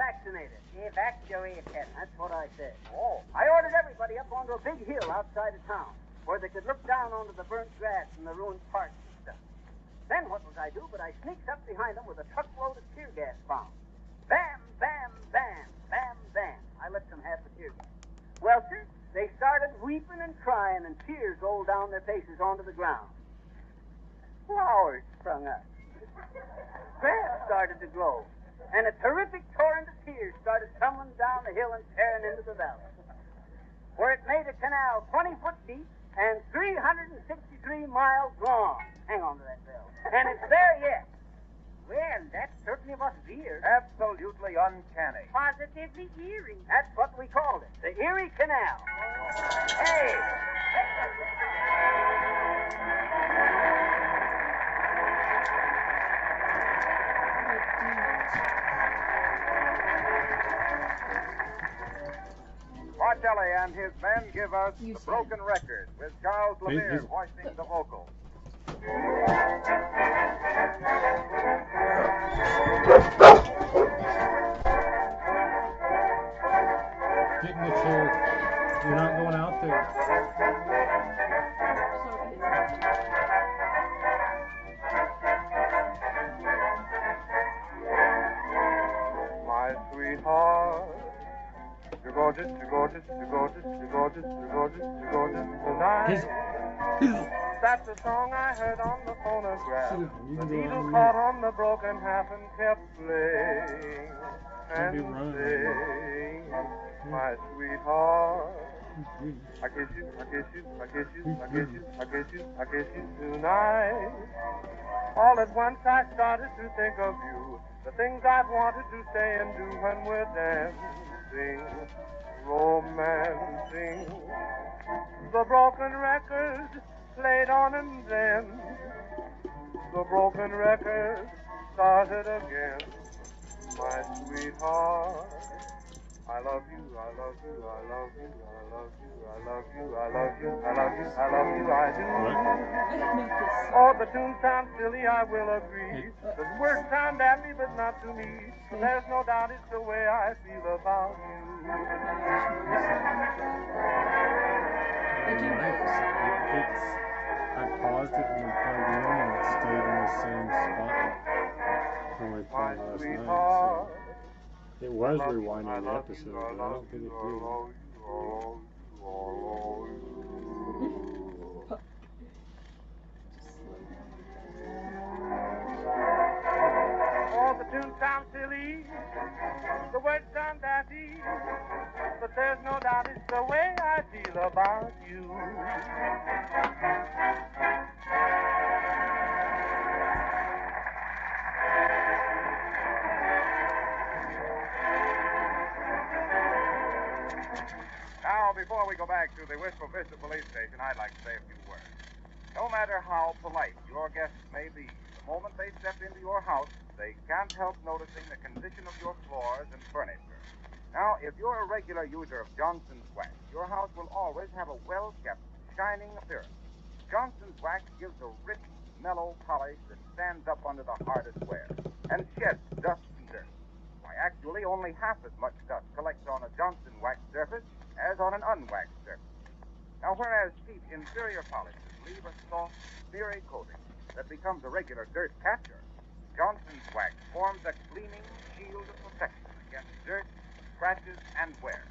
vaccinated. Evacuated. That's what I said. Oh. I ordered everybody up onto a big hill outside of town where they could look down onto the burnt grass and the ruined parks and stuff. Then what was I do but I sneaks up behind them with a truckload of tear gas bombs. Bam, bam, bam, bam, bam. I let them have the tear gas. Well, sir, they started weeping and crying and tears rolled down their faces onto the ground. Flowers sprung up. Grass started to grow. And a terrific torrent of tears started tumbling down the hill and tearing into the valley, where it made a canal 20 foot deep and 363 miles long. Hang on to that bell. And it's there yet. Well, that certainly was weird. Absolutely uncanny. Positively eerie. That's what we called it, the Erie Canal. Hey! Marcelli and his men give us The Broken Record with Charles Lemire voicing the vocals. Get in the chair. You're not going out there. My sweetheart, you're gorgeous, you're gorgeous, you're gorgeous, you're gorgeous, you're gorgeous, you're gorgeous tonight. That's the song I heard on the phonograph. The needle caught on the broken half and kept playing and saying, my sweetheart, I kiss you, I kiss you, I kiss you, I kiss you, I kiss you, I kiss you tonight. All at once I started to think of you, the things I've wanted to say and do when we're dancing, romancing. The broken record played on and then the broken record started again. My sweetheart, I love you, I love you, I love you, I love you, I love you, I love you, I love you, I love you, I do. Oh, the tune sounds silly, I will agree. The words sound happy, but not to me. But there's no doubt it's the way I feel about you. I paused it and then plugged it in and it stayed in the same spot when we played last night. So it was rewinding the episode, but I don't think it did. Oh, the tune sounds silly, the words sound daffy, but there's no doubt it's the way I feel about you. Now, before we go back to the Wistful Vista Police Station, I'd like to say a few words. No matter how polite your guests may be, the moment they step into your house, they can't help noticing the condition of your floors and furniture. Now, if you're a regular user of Johnson's Wax, your house will always have a well-kept, shining appearance. Johnson's Wax gives a rich, mellow polish that stands up under the hardest wear and sheds dust and dirt. Why, actually, only half as much dust collects on a Johnson Wax surface as on an unwaxed surface. Now, whereas cheap inferior polishes leave a soft, smeary coating that becomes a regular dirt catcher, Johnson's Wax forms a gleaming shield of protection against dirt, scratches, and wear.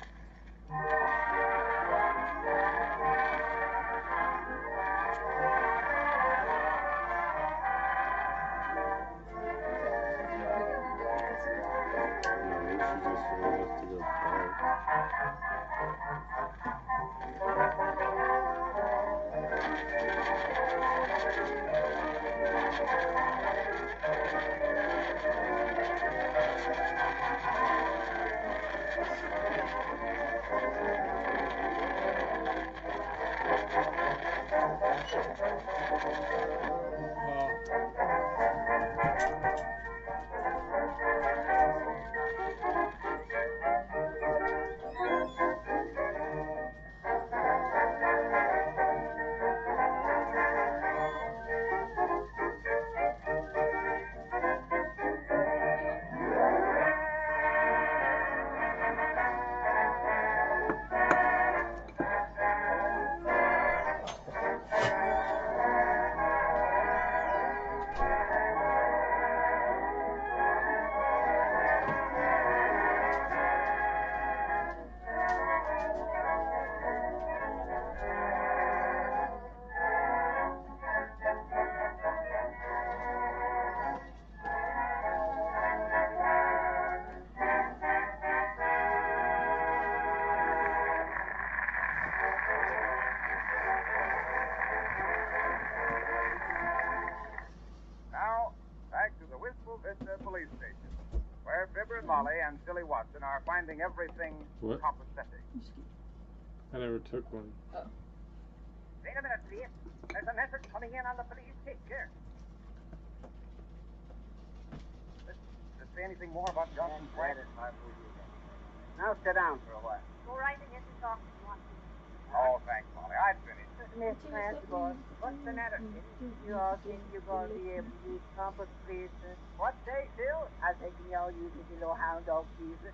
and Silly Watson are finding everything What? copacetic. I never took one. Wait a minute, please. There's a message coming in on the police picture. Does it say anything more about Johnson's wife? Now sit down for a while. Go right ahead and talk if you want to. Oh, thanks, Molly. I'd finished. Miss Transport, what's the matter, kid? You all think you're going to be able to use compass, please, sir? What day, Phil? I think y'all use your little hound dog teaser.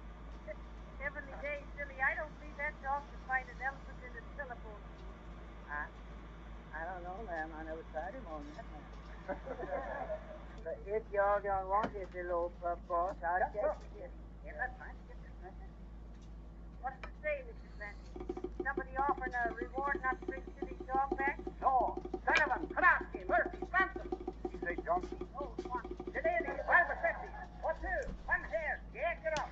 Heavenly days, silly. I don't believe that dog can find an elephant in his telephone. I don't know, ma'am. I never tried him on that, ma'am. But if y'all don't want this little pup, boss, I'll take it. Yeah, that's fine. Get this message. What does it say, Mr. Clancy? Somebody offering a reward not to bring Silly's dog back? No. Sullivan, Kronowski, Murphy, Swanson. Did you say Johnson? No, Swanson. Delaney, Barbasetti. What two? One here. Yeah, get up.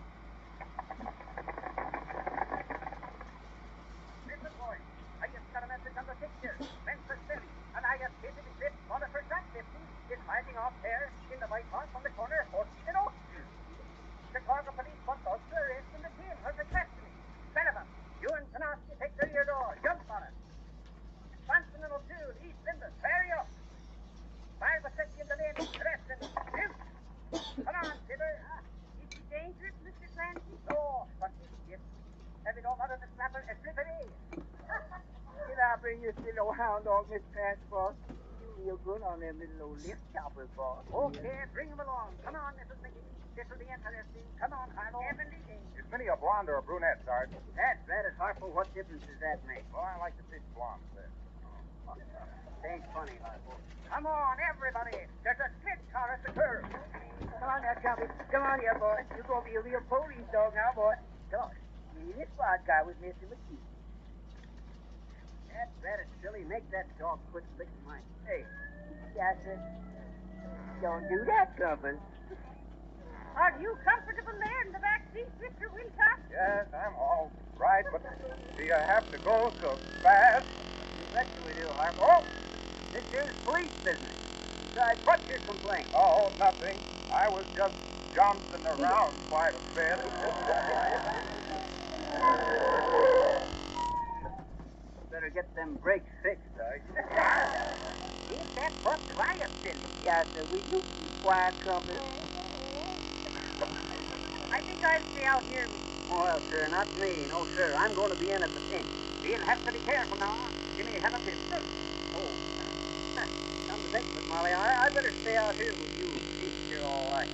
Listen, boys. I just got a message on the picture. Spencer Silly. And I have stated the clip on the first 50 is fighting off there in the White House on the corner of 14th and Oak Street. Chicago police want us to arrest and detain her for questioning. Sullivan, you and Kronowski take the rear door. Jump on it. Swanson and O'Toole, East Linders, hurry up. Barbasetti and Delaney, arrest and shoot. Come on, Silver. Is he dangerous, Mr. Clancy? No, but yes. Have it all out of the snapper and slip it in. Can I bring you this little hound dog, Miss Transport? You real good on them little lip choppers, boss. Okay, bring him along. Come on, Mrs. McGee. This will be interesting. Come on, Harlow. Heavenly days. Is Minnie a blonde or a brunette, Sergeant? That's right, it's Harpo. What difference does that make? Well, I like to fish blonde, sir. Ain't funny, Harpo. Come on, everybody. There's a split car at the curb. Come on now, Choppy. Come on here, boy. You're going to be a real police dog now, boy. Come on. You need this squad car with Mr. McGee. That's right, it's silly. Make that dog quit licking my face. Yes, sir. Don't do that, Compass. Are you comfortable there in the back seat, Mr. Wilcox? Yes, I'm all right, but do you have to go so fast? You betcha we do, Harpo. Oh, this here's police business. Besides, what's your complaint? Oh, nothing. I was just jouncing around quite a bit. Better get them brakes fixed, Sergeant. Ain't that but quiet, silly? Yes, sir. We do keep quiet, Compass. I think I'll stay out here. Well, sir, not me. No, sir. I'm going to be in at the pinch. You'll have to be careful now. You may have a pistol. Oh. Come to think of it, Molly, I better stay out here with you. See if you're all right.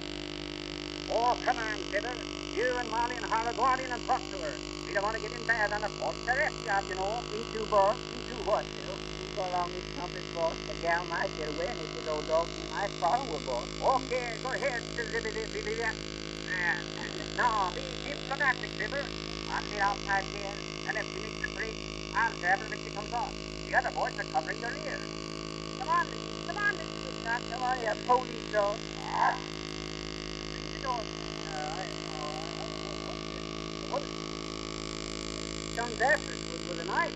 Oh, come on, Fibber. You and Molly and Harlow, go on in and talk to her. We don't want to get in bad on a false arrest job, you know. Me too, boss. You do what, Phil? You go along with Compass, boss. The gal might get away, and if the old dog, he might follow her, boss. Okay, go ahead, Now, be diplomatic, Fibber. I'll sit outside here, and if she makes a break, I'll grab her when she comes on. The other boys are covering their ears. Come on, Mr. Wilcox. Come on here, police dog. Bring the door. Comes after us with a knife.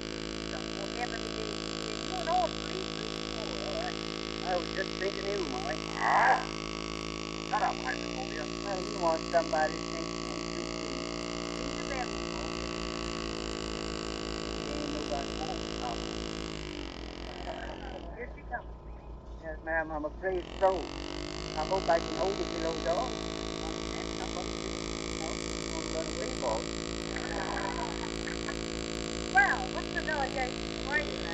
Heavenly days. You an old policeman? I was just thinking of you, Molly. Shut up, Hydrophobia. Well, we want somebody to think and Ring the bell. ain't nobody home. Here she comes. Yes, ma'am, I'm afraid so. I hope I can hold it, you little dog. Somebody won't run away, boss. Well, what's the delegation?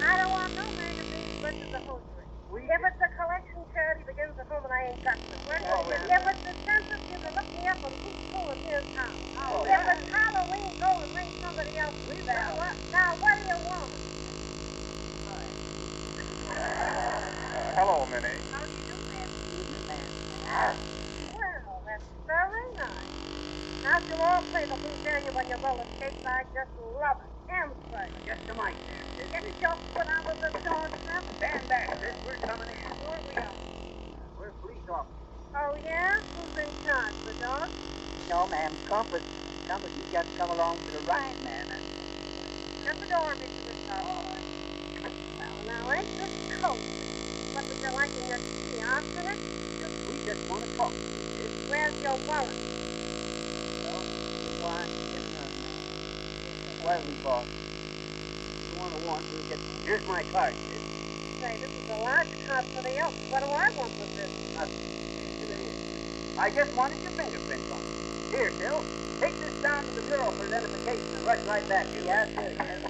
I don't want no magazines but the hosiery. If it's a collection charity begins at home and I ain't touched it. If it's the census, you can look me up on who's full in his town. If it's Halloween, go and ring somebody else's bell. Now, what do you want? Hello, Minnie. How do you do, man? Well, that's very nice. Now, you'll all play the blue area when you roll a cake. I just love it. Emphasize. Just a mic there. Get yourself put out of the door, Snap. Stand back, sis. We're coming in. Where we are. We're police officers. Oh, yeah? Who's in charge? The dog? No, ma'am, Compass. Compass, you got to come along to the right, man. Shut the door, Mr. Wisconsin. Well, now, ain't this coat? What would you like in your tea, Obstinate? We just want to talk to you, sis. Where's your wallet? Well, wasn't, boss. You want to want, we'll get... Here's my card, kid. Say, this is a large card for the elk. What do I want with this? I just wanted your fingerprints on it. Here, Bill. Take this down to the bureau for identification and rush right back here. Yes, sir, yes.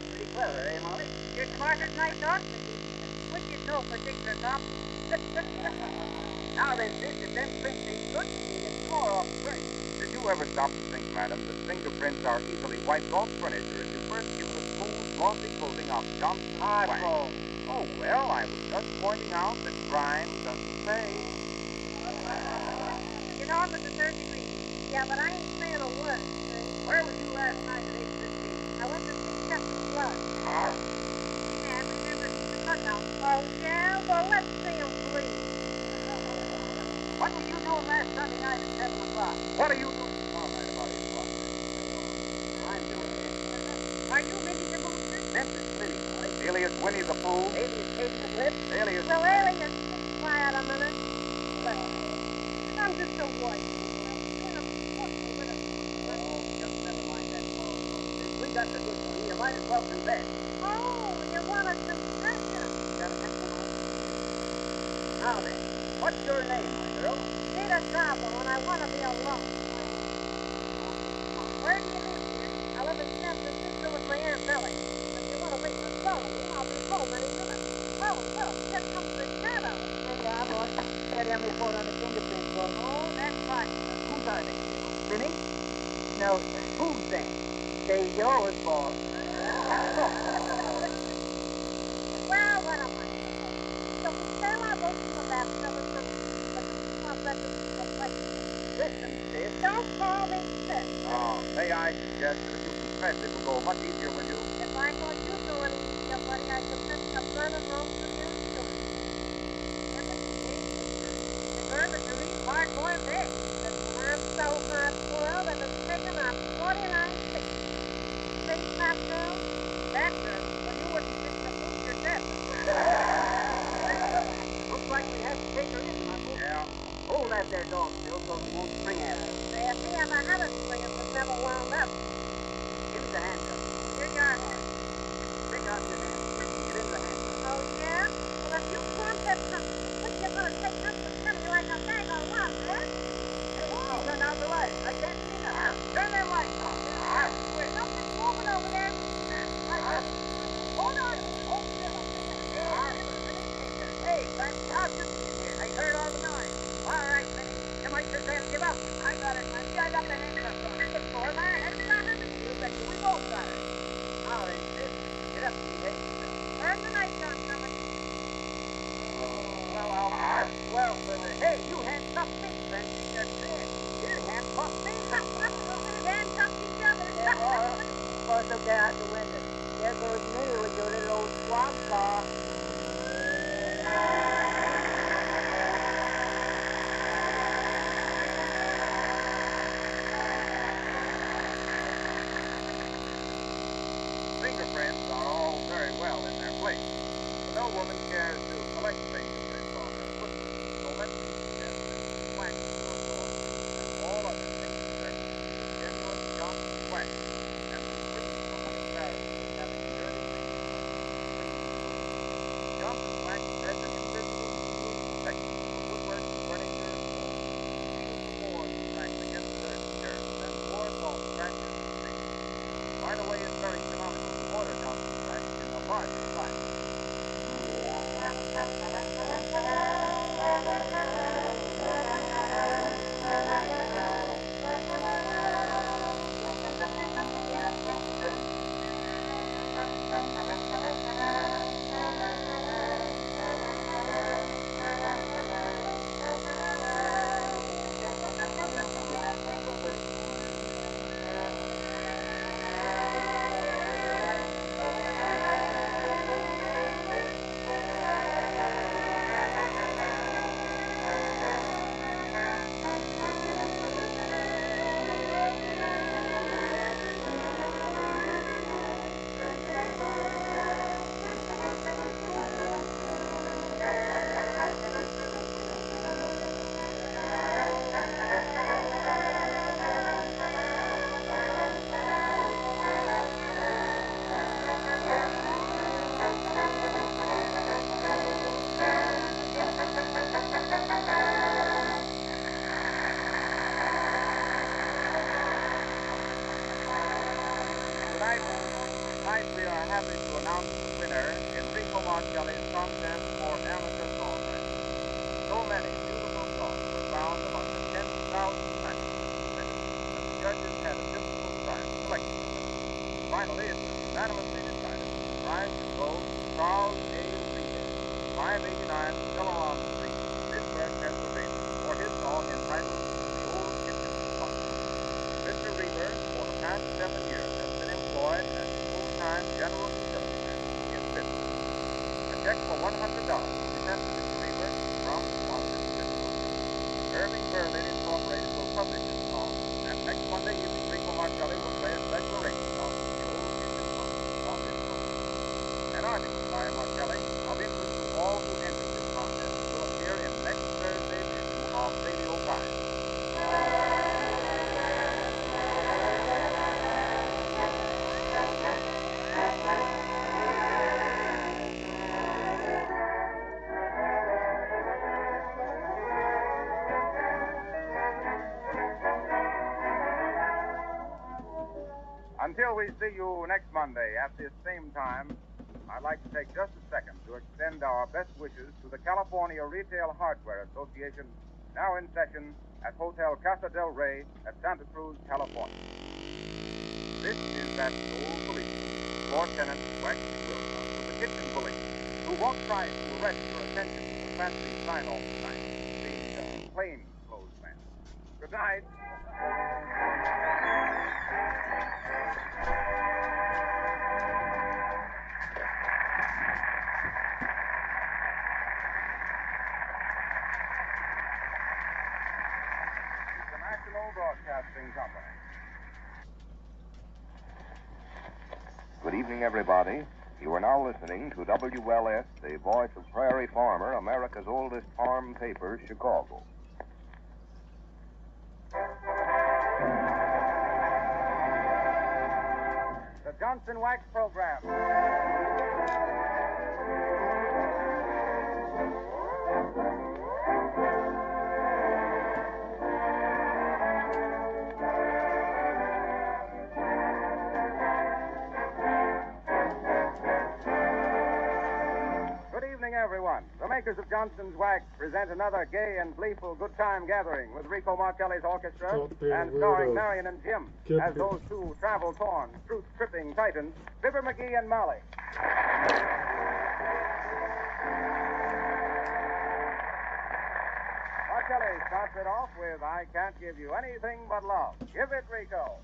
Pretty clever, eh, Molly? You're smarter than I thought. What do you know, particular cop? Now then, sis, if them prints ain't good, you get more off the print. Did you ever stop to think, madam, that fingerprints are easily wiped off furniture if you first give it a smooth, glossy coating of Johnson's wax? Oh, well, I was just pointing out that crime doesn't pay. Get off at the third degree. Yeah, but I ain't saying a word. Where were you last night at 8:15? I went to see Captain Blood. Ah, And remember the cuthouse. Oh, yeah? Well, let's see him, please. What were you doing last Sunday night at 7 o'clock? what are you doing tomorrow night about 8 o'clock? I'm doing it. Are you Minnie the Moocher? Memphis Minnie, Molly. Alias Winnie the Pooh? Alias Kate the Flip. Alias... Well, Alias, keep quiet a minute. But I'm just a wife. Oh, just never mind that, Molly. Since we got the good one, you might as well confess. Oh, you want a confession? Got a pencil, Molly? Now then, what's your name, my girl? Need a trouble when I want to be alone. Where do you live, dear? I live in San Francisco with my Aunt Millie. If you want to wait for phone me, I'll be home any minute. Oh, look, here comes the shadow. Yeah, boss. Get him report on the fingerprints, boss. Oh, that's right. Whose are they? Minnie? No, sir. Who's then? They yours, boss. Well, what am I supposed to do? So we sail our boat to the bathtub or something. But the pump records are question. Listen, sis. Don't call me sis. Oh, may I suggest that if you confess, it will go much easier when you... If I thought you knew any easier, buddy, I could finish up running home from you. Remember to read part 1A. I'm so hard boiled and it's taken up 49 feet. Big fat girl? That girl? Well, you wouldn't think to move your death. Looks like we have to take her in, my boy. Yeah. Hold that there dog still so he won't spring at us. Say, if he ever had a spring, it was never wound up. Give us a handcuff. Here you are. Stick out your hand. Get in the handcuff. Oh, yeah? Well, if you want that something, think you're going to take up the penny like a bag of rocks, huh? Turn out the light. I can't see now. Turn that light on. Something's moving over there. Hold on. Hold still. Hey, that's Johnson. I heard all the noise. All right, Minnie. You might just have to give up. I got it, Minnie. I got the handcuffs on. Good boy, man. And we got her. You bet you. We both got her. Now then, sis. Get up and behave yourself. Turn the lights on, somebody. Well, hey, you handcuffed me, then. You're dead. You handcuffed me. Handcuffed each other. Boss, look there out the window. There goes me with your little old swamp car. Fingerprints are all very well in their place, but no woman cares to collect fingerprints on her footprint. So let me suggest that wax your door and all other fingerprints genuine Johnson wax and be free from the embarrassment of having dirty fingerprints. Johnson wax has an invisible Tonight we are happy to announce the winner in Rico Marcelli's contest for amateur songwriting. So many beautiful songs were found among the 10,000 manuscripts submitted that the judges had a difficult time selecting them. Finally, it was unanimously decided that the prize should go to Charles A. Reeder, 589 Delawan Street, Pittsburgh, Pennsylvania, for his song entitled The Old Kitchen Clock. Mr. Reeder, for the past 7 years, has been employed as a full-time general utility man in Pittsburgh. A check for $100 will be sent to Mr. Reeder from Swanson, Pittsburgh. Irving Berlin Incorporated will publish this song, and next Monday evening, Rico Marcelli will play a special arrangement of The Old Kitchen Clock on this program. An article by Marcelli of interest to all who entered this contest will appear in next Thursday's issue of Radio 5. Until we see you next Monday at this same time, I'd like to take just a second to extend our best wishes to the California Retail Hardware Association, now in session at Hotel Casa del Rey at Santa Cruz, California. This is that old policeman, Floor Tenant Wax Wilson, with the kitchen police, who won't try to arrest your attention to the fancy sign-off tonight, the plain clothes man. Good night. National Broadcasting Company. Good evening, everybody. You are now listening to WLS, the voice of Prairie Farmer, America's oldest farm paper, Chicago. The Johnson Wax Program. Everyone. The makers of Johnson's Wax present another gay and gleeful good time gathering with Rico Marcelli's orchestra and starring Marion and Jim as those two travel-torn, truth-tripping titans, Fibber McGee and Molly. Marcelli starts it off with I Can't Give You Anything But Love. Give it, Rico.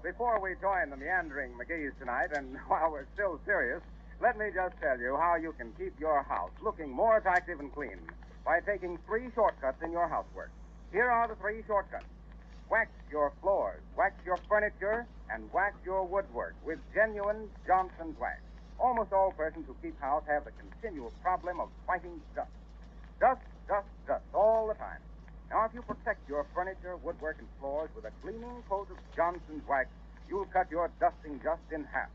Before we join the meandering McGees tonight, and while we're still serious, let me just tell you how you can keep your house looking more attractive and clean by taking 3 shortcuts in your housework. Here are the 3 shortcuts. Wax your floors, wax your furniture, and wax your woodwork with genuine Johnson's Wax. Almost all persons who keep house have the continual problem of fighting dust. Dust, all the time. Now, if you protect your furniture, woodwork, and floors with a gleaming coat of Johnson's Wax, you'll cut your dusting just in half.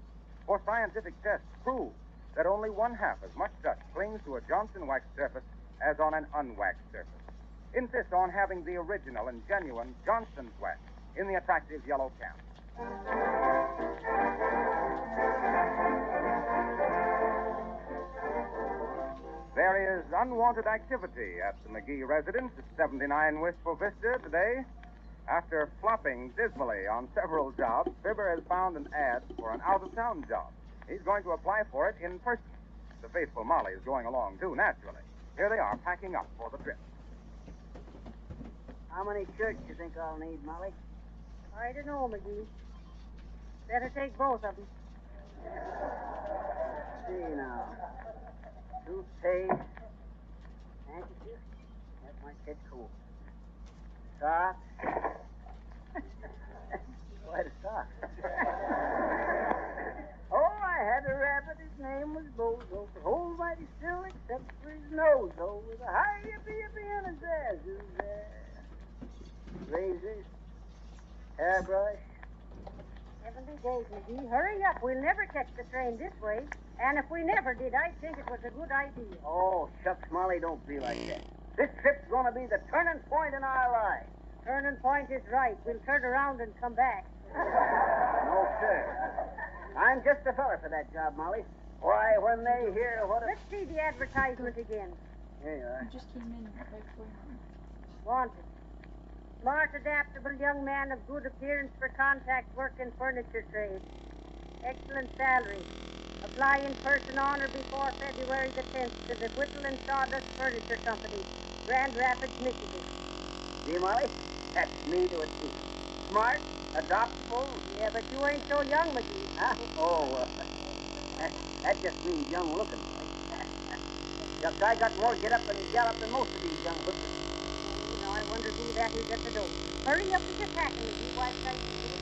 For scientific tests prove that only 1/2 as much dust clings to a Johnson Wax surface as on an unwaxed surface. insist on having the original and genuine Johnston's wax in the attractive yellow can. There is unwanted activity at the McGee residence at 79 Wistful Vista today. After flopping dismally on several jobs, Fibber has found an ad for an out-of-town job. He's going to apply for it in person. The faithful Molly is going along, too, naturally. Here they are, packing up for the trip. How many shirts you think I'll need, Molly? I don't know, McGee. Better take both of them. Let's see now. Toothpaste. Handkerchief. That might get cool. Socks. Quite a sock. Oh, I had a rabbit. His name was Bozo. The whole mighty still except for his nose, though, with a high yippee on his ass. Razors. Hairbrush. 70 days, McGee. Hurry up. We'll never catch the train this way. And if we never did, I'd think it was a good idea. Oh, shucks, Molly, don't be like that. This trip's going to be the turning point in our lives. Turning point is right. We'll turn around and come back. No, sir. I'm just the fella for that job, Molly. Why, when they hear what a... Let's see the advertisement again. Here you are. I just came in right before you. Wanted. Smart, adaptable young man of good appearance for contact work in furniture trade. Excellent salary. Apply in person on or before February the 10th to the Whittle and Sawdust Furniture Company, Grand Rapids, Michigan. See, Molly? That's me to a T. Smart, adoptable. Yeah, but you ain't so young, McGee. Huh? Oh, that just means young looking. Shucks, I got more get up and gallop than most of these young hookers. Now I wonder who that is at the door. Hurry up with your packing, McGee, while I see you.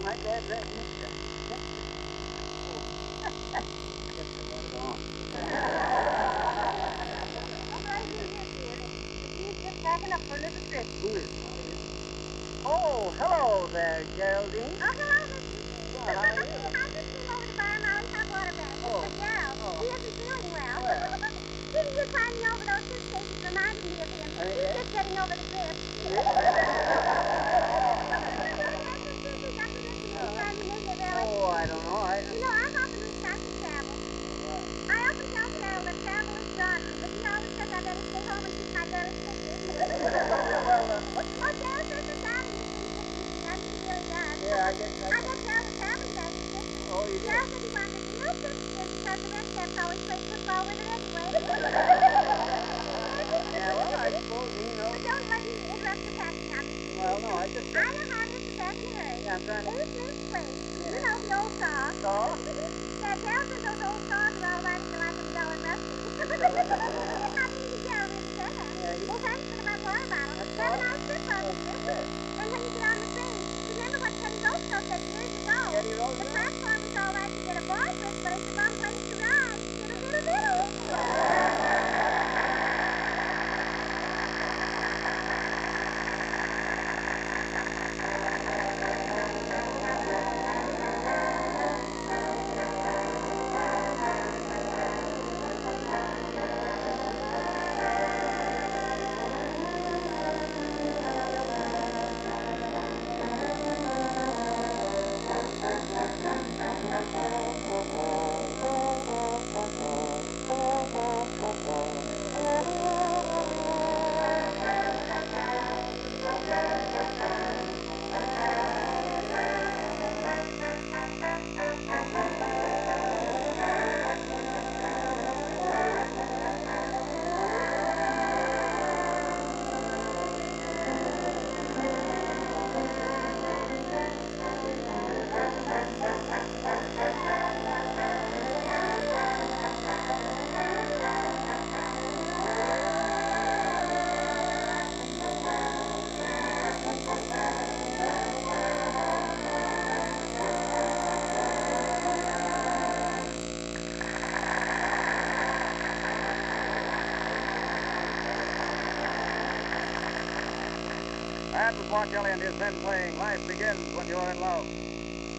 My dad's right next to her. I'm right here, dear. McGee's just packing up for a little trip. Oh, hello there, Geraldine. Oh, hello, McGee. Well, how are you? I just came over to buy Molly's hot water bag. Oh. But Gerald, Oh. he isn't feeling well. Well. Didn't you climbing over those suitcases reminding me of him? He's just getting over the grip. Oh, I don't know. You know, I'm often restocked to travel. I often tell Gerald that travel is rocky, but he always says I better stay home and keep my belly pictures. Oh, Gerald says that Daddy is I mean, he really does. Yeah, I guess I got Gerald a traveling bag to take. Oh, you did? Gerald said he wanted a new picture because the rest of always play football with it anyway. Yeah, well, I suppose he knows. But don't let me interrupt the packing up. Well, no, I just... I know how to get the bag in a hurry. Yeah, I'm trying to... Here's this place. You know, the old saw. Saw? Yeah, Gerald says those old saws are all right if you like them dull and rusty. I mean, Gerald really said that. Well, thanks for the hot water bottle. Have a nice trip, brother. And when you get on the train, remember what Teddy Roosevelt said years ago. Teddy Roosevelt? The platform is all right to get a boy with, but it's the wrong place to ride. Diddle. That was Mark Kelly and his men playing Life Begins When You're in Love.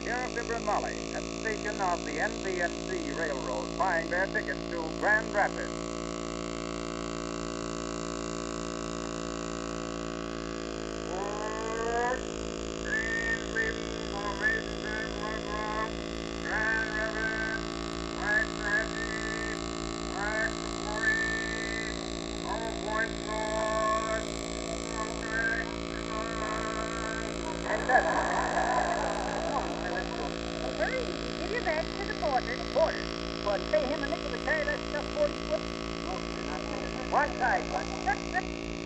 Here are Fibber and Molly at station of the NV&C Railroad buying their tickets to Grand Rapids. Hurry, give your bags to the porter. Porter. Well, pay him a nickel to carry that stuff 40 foot. No, sir, not me. One side, but.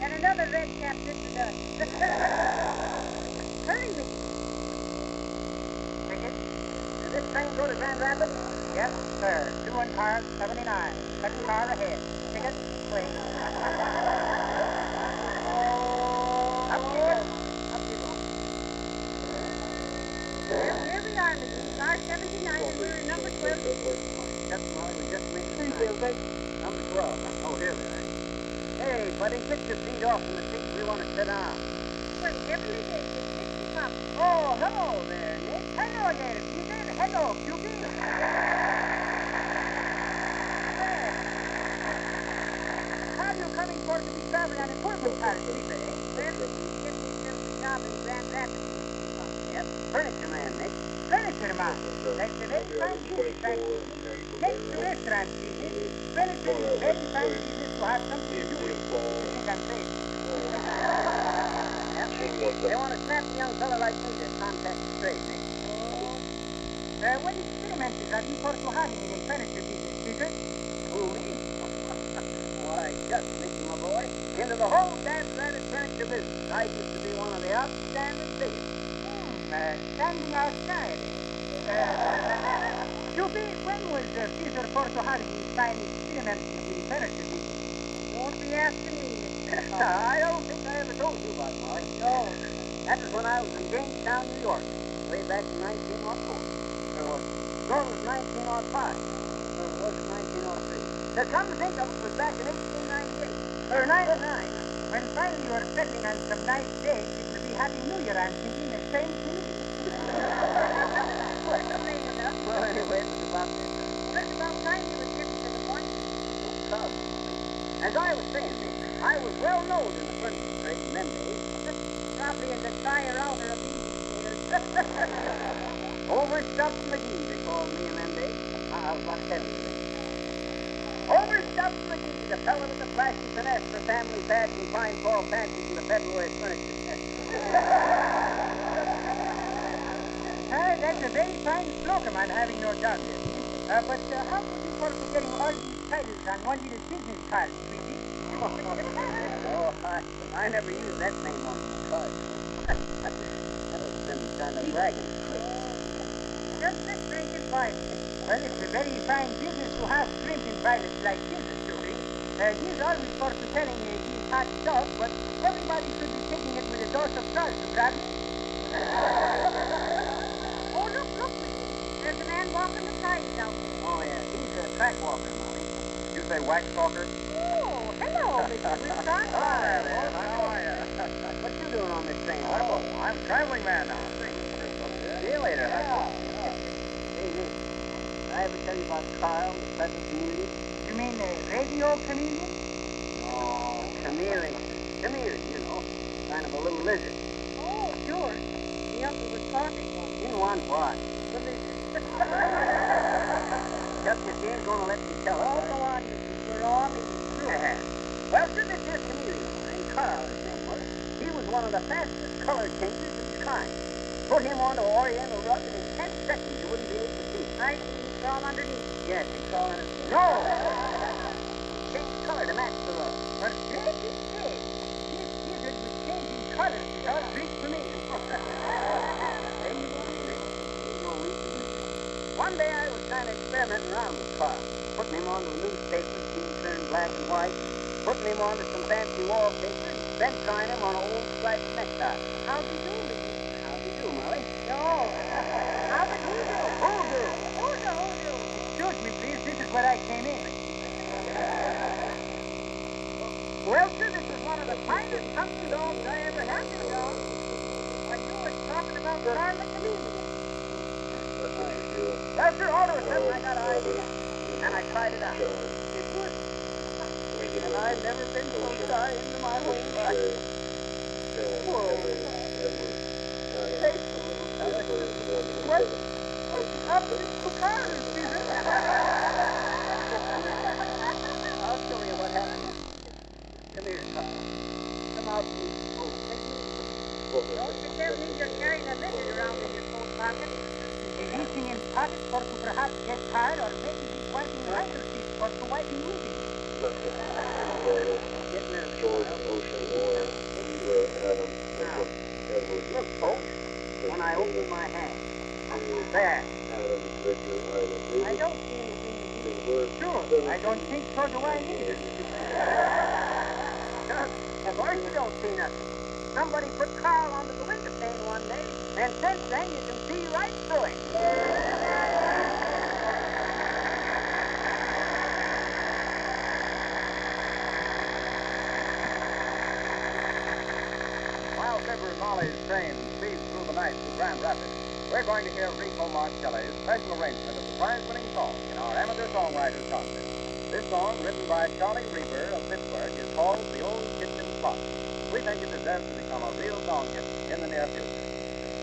And another red cap just to dust. Hurry, Mickey. Ticket. Does this train go to Grand Rapids? Yes, sir. 2 on car 79. Second car ahead. Ticket, please. Up you go. Up you go. Here we are, Mickey. Car 79, and we're in number 12. Just a moment, we just made the sign. Number 12. Oh, here we are. Hey, buddy, get your feet off from the seat. We want to sit down. Well, heavenly days, it's 60 pounds. Oh, hello there, Nick. Hello again, Peter. Hello, Cupid. How are you coming for to be traveling on a Pullman carriage, Peter? Well, Mickey, get yourself a job in Grand Rapids. Yep, furniture man, Nick. Furniture man. That's a very fine business, frankly. Next to restaurant business, furniture is very fine business to have something to do with. You think I'm crazy? Yep. They want a snappy young fella like me to contact the trade, Nick. What experiences have you for to having in a furniture business, Peter? Who, me? Why, just Nicky, my boy. Into the whole dad-ratted furniture business. I used to be one of the outstanding thieves. Standing outside. Cupid, when was Peter Porto Harvey sign experiments in the furniture business? Don't be asking me. I don't think I ever told you about it, Molly. No. That was when I was in Jamestown, New York, way back in 1904. Or was it? No, it was 1905. Or was it 1903? To come to think of it, was back in 1898. Or 99. When finally you are settling on some nice days, it will be Happy New Year, I'm thinking the same to me. Well, anyway, it was about this. Just about time you would get to the point. As I was saying, Nick, I was well known in the furniture trade in them days. Probably in the tire outer of these years. Overstuffed McGee, they called me in them days. I was about 70. Overstuffed McGee, the fella with the flashy finesse for family pads and fine fall fancies in the February furniture test. That's a very fine slogan, man, having no doubt. But how could you for getting all these titles on one little business card, sweetie? Oh, I never used that name on the card. That would have been kind of bragging. Just this drink is fine. Well, it's a very fine business to have drinking privates like this, Judy. He's always for selling these hot stuff, but everybody should be taking it with a dose of salt to grab it. Oh, look, Mickey. There's a man walking the side out there. Oh, yeah, he's a track walker, Molly. You say wax talker? Oh, hello, Mickey. We've got Hi there. How are you? What you doing on this train? Oh, I'm traveling man now. See you later. Hey, Nick, did I ever tell you about Carl, the pleasant community? You mean radio comedian? Oh, chameleon. Chameleon, you know. Kind of a little lizard. Oh, sure. The uncle was talking. In one what? The lizard. Just if you ain't going to let me tell it. Oh, go on, Mickey. We're all eating. Well, sir, this here chameleon, and Carl, his name was, he was one of the fastest color changers of his kind. Put him onto an oriental rug, and in 10 seconds you wouldn't be able to see him. I see. It's all underneath. Yes, he crawled underneath. No! Changed color to match the rug. But great mistake. This lizard was changing colors without great permission. There you go, Nick. Ain't no reason. One day I was kind of experimenting around with Carl, putting him onto a newspaper, being turned black and white, putting him onto some fancy wallpaper, then trying him on an old striped necktie. How'd you do, Mickey? How'd you do, Molly? No. How did he do? Who do? Who do? Excuse me, please. This is where I came in. Well, sir, this is one of the finest country dogs I ever had, you know. But you were talking about Carl the comedian. Well, sir, all of a sudden I got an idea, and I tried it out. It worked. And I've never been so shy into my whole life. Whoa. Take the little fella. What? Up to the car, Peter. I'll show you what happened. Come here, Carl. Come out and Don't you tell me you're carrying a lizard around in your coat pocket. He's reaching in pockets for to perhaps get tired, or maybe he's wiping handkerchiefs for to wipe moving. get nervous. Now, look, folks, when I open my hand, there. I don't see anything. Sure, I don't think so do I either. Of course you don't see nothing. Somebody put Carl onto the window pane one day, and since then you can see right through him. While Fibber Molly's train speeds through the night to Grand Rapids, we're going to hear Rico Marcelli's special arrangement of the prize-winning song in our amateur songwriters contest. This song, written by Charlie Reaper of Pittsburgh, is called The Old Kitchen Clock. We think it deserves to become a real song hit in the near future.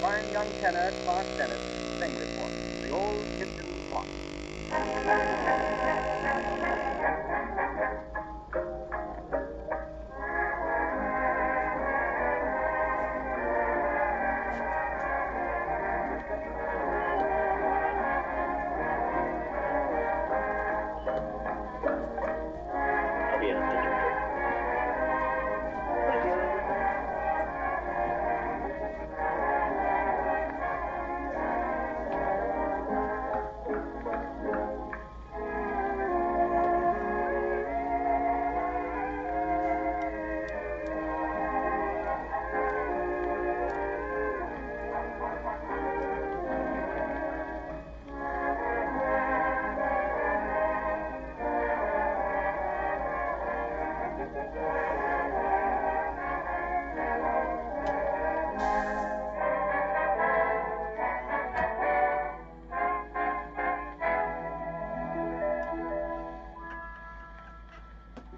Fine young tenor Clark Dennis sing this one, The Old Kitchen Clock.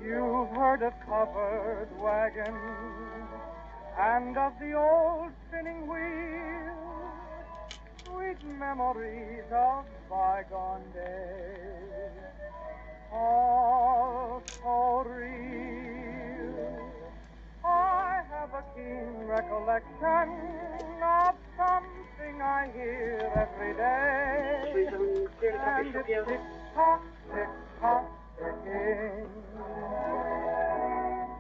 You've heard of covered wagons and of the old spinning wheel, sweet memories of bygone days, all so real. I have a keen recollection of something I hear every day, and it's tick-tock, ticking,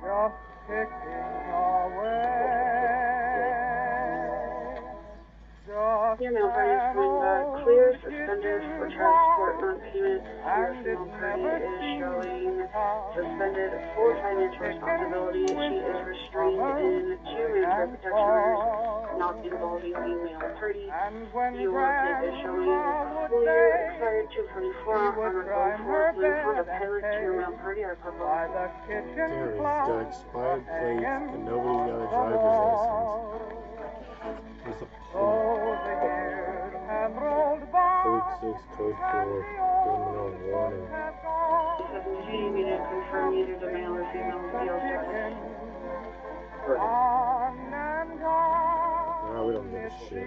just ticking away. Just Your mail party is coming back. Clear, suspended for transport non-payment. Your mail party is showing suspended full-time interest responsibility. She is restrained in 2 mandatory protection orders, not involving the mail party. Your plate is showing clear, expired 244 on a go for Blue Honda Pilot to your mail party. Our purple. There, he's got expired plates and nobody's got a driver's license. There's a code 6, code 4, terminal warning. Do you need to confirm either the male or female field status? No, we don't give a shit.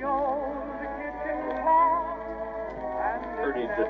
Pretty good.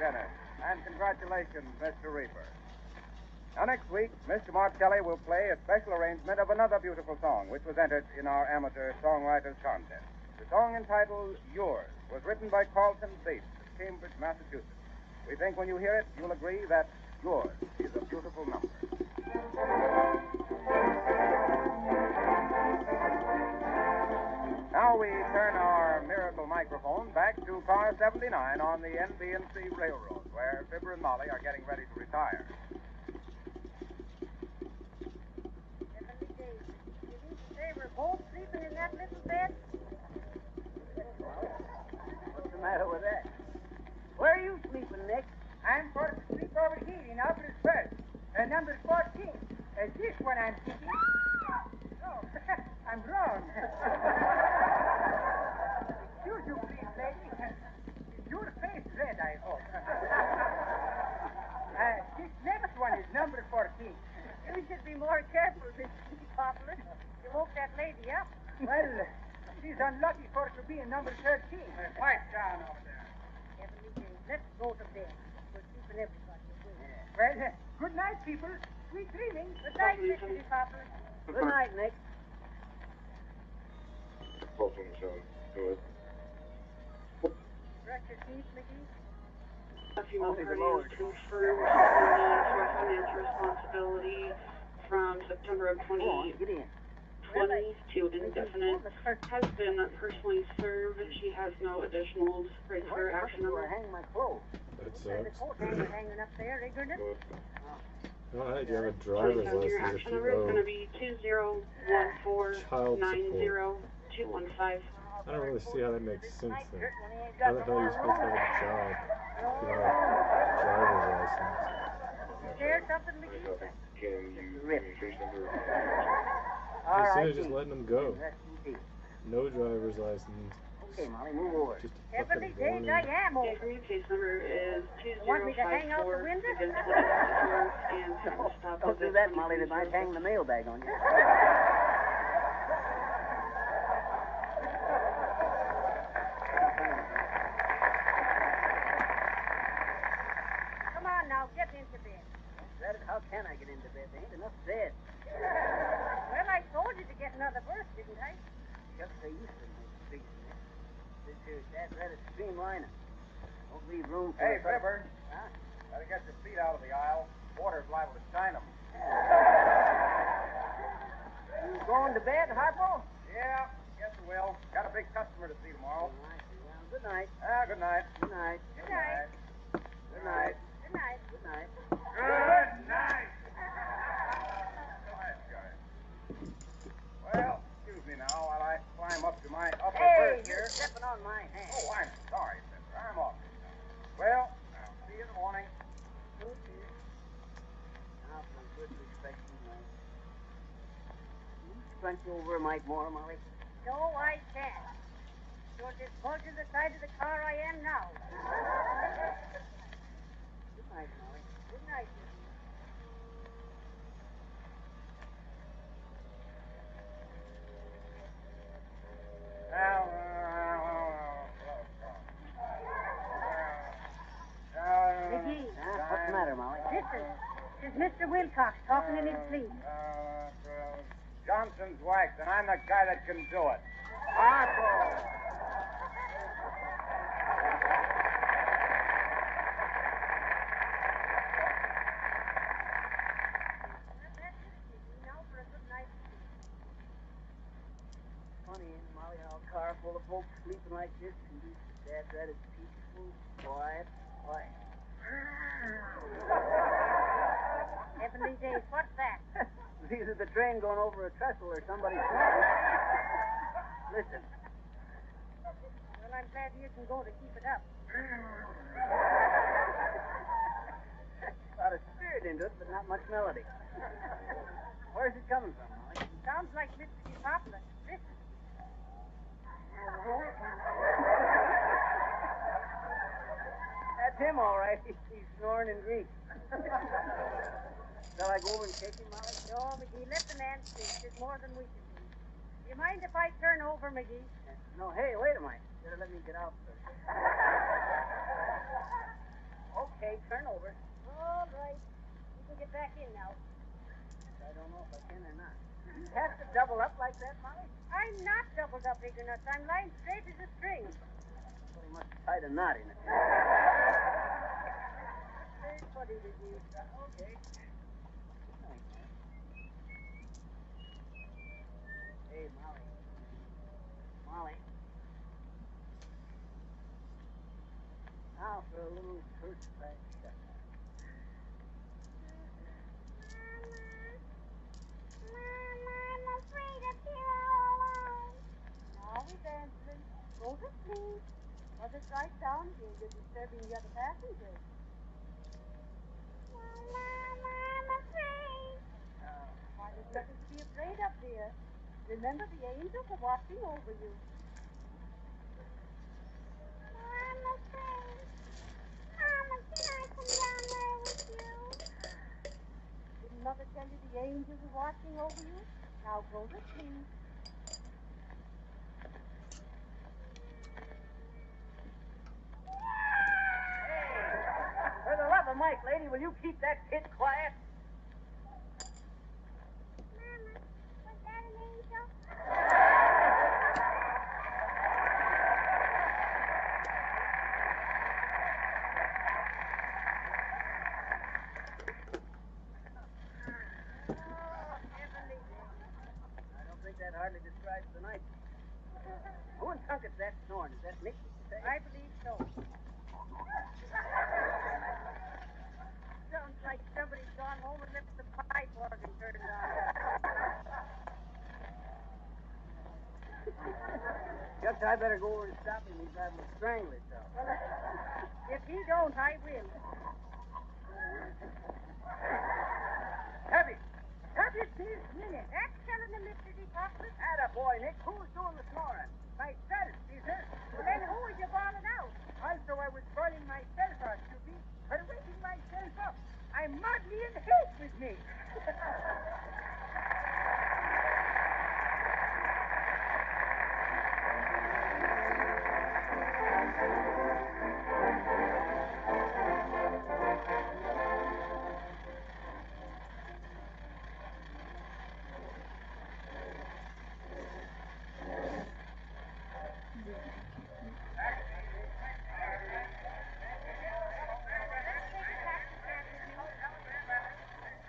Dennis. And congratulations, Mr. Reaper. Now, next week, Mr. Mark Kelly will play a special arrangement of another beautiful song, which was entered in our amateur songwriters contest. The song entitled Yours was written by Carlton Bates of Cambridge, Massachusetts. We think when you hear it, you'll agree that Yours is a beautiful number. Now we turn our miracle microphone back to car 79 on the NB&C Railroad, where Fibber and Molly are getting ready to retire. They were both sleeping in that little bed. What's the matter with that? Where are you sleeping, Nick? I'm for to sleep over here in Albert's berth, number 14. This one I'm sleeping. Oh, I'm wrong. Excuse you, please, lady. Is your face red, I hope? This next one is number 14. You should be more careful, Mr. Poplar. You woke that lady up. Well, she's unlucky for to be in number 13. Pipe down over there. Heavenly days, let's go to bed. We're keeping everybody awake. Well, good night, people. Sweet dreaming. Good night, Mr. Poplar. Good night, Nick. Both of them sound good. Brush your teeth, McGee. Female parties confirmed need for financial responsibility from September of 2020 Get in. to indefinite. Has been personally served. She has no additional rights for action Where number. I hang my clothes. That The sucks. coat hanger hanging up there, ignorant. No, hey, you have a driver's Your license if action you number is going to owe be child 201490215. I don't really see how that makes sense then. How the hell are you supposed to have a job if you don't have a driver's license? Is there something, McGee? Can you communication number? All Instead right, of just letting them go. Rest in peace. No driver's license. Okay, Molly, move over. Just a Heavenly fucking days, warning. I am The over. communication number is Want me to hang out the 2054 window? begin 2054 and patent stop Don't do is that, Molly. They might 2306. hang the mailbag on you. Come on now, get into bed. How can I get into bed? There ain't enough bed. Well, I told you to get another berth, didn't I? Just say you should make a big Nick. This here's that red streamlining. Don't leave room for... Hey, Fibber. Huh? Better get your feet out of the aisle. Water's liable to shine them. You going to bed, Harpo? Yeah, guess we will. Got a big customer to see tomorrow. All right. Well, good night. Good night. Good night. Good night. Good night. Good night. Good night. Good night. Well, excuse me now while I climb up to my upper Hey, berth you're here. stepping on my hand. Oh, I'm sorry, Fibber. I'm off. Well, I'll see you in the morning. Okay. Now for a good respecting night. Can you scrunch over a mite more, Molly? No, I can't. You're just close to the side of the car I am now. Good night, Molly. Good night, McGee. McGee. What's the matter, Molly? Listen, this is Mr. Wilcox talking in his sleep. Johnson's wax, and I'm the guy that can do it. Harpo! Well, that's it, McGee. Now for a good night's sleep. Funny, ain't it, Molly, how a car full of folks sleeping like this can be dead red as peaceful, quiet. Heavenly days, what's that? It's either the train going over a trestle or somebody snoring. Listen. Well, I'm glad you can go to keep it up. A lot of spirit into it, but not much melody. Where's it coming from, Molly? Sounds like Mr. Poplar. Listen. That's him, all right. He's snoring in Greek. Shall I go over and shake him, Molly? No, McGee, let the man sleep. There's more than we can do. Do you mind if I turn over, McGee? No, hey, wait a minute. Better let me get out first. Okay, turn over. All right. You can get back in now. I don't know if I can or not. You have to double up like that, Molly? I'm not doubled up, Ignorant. I'm lying straight as a string. Somebody must have tied a knot in it. Very funny with you. Okay. Hey, Molly. Molly. Now for a little first class shot. Mama, I'm afraid of here all alone. Now we're dancing. Go to sleep. Or just right down here. You're disturbing the other passengers. Mama, I'm afraid. Why, there's nothing to be afraid of, dear. Remember, the angels are watching over you. I'm afraid. Mama, can I come down there with you? Didn't Mother tell you the angels are watching over you? Now go to sleep. For the love of Mike, lady, will you keep that kid quiet? Mama, was that an angel? I don't think that hardly describes the night. Who in Tunkett's that snoring? Is that Nick, did you say? I believe so. Sounds like somebody's gone home and left the pipe organ turned on. Guess I better go over and stop him. He's liable to strangle himself. If he don't, I will. Happy! Happy, please, minute. That's telling him, Mr. Department. Attaboy, Nick. Who's doing the snoring? Myself, Caesar. Well, then who is you bawling out? Also, I was calling myself out, you see, for waking myself up. I'm madly in hate with me.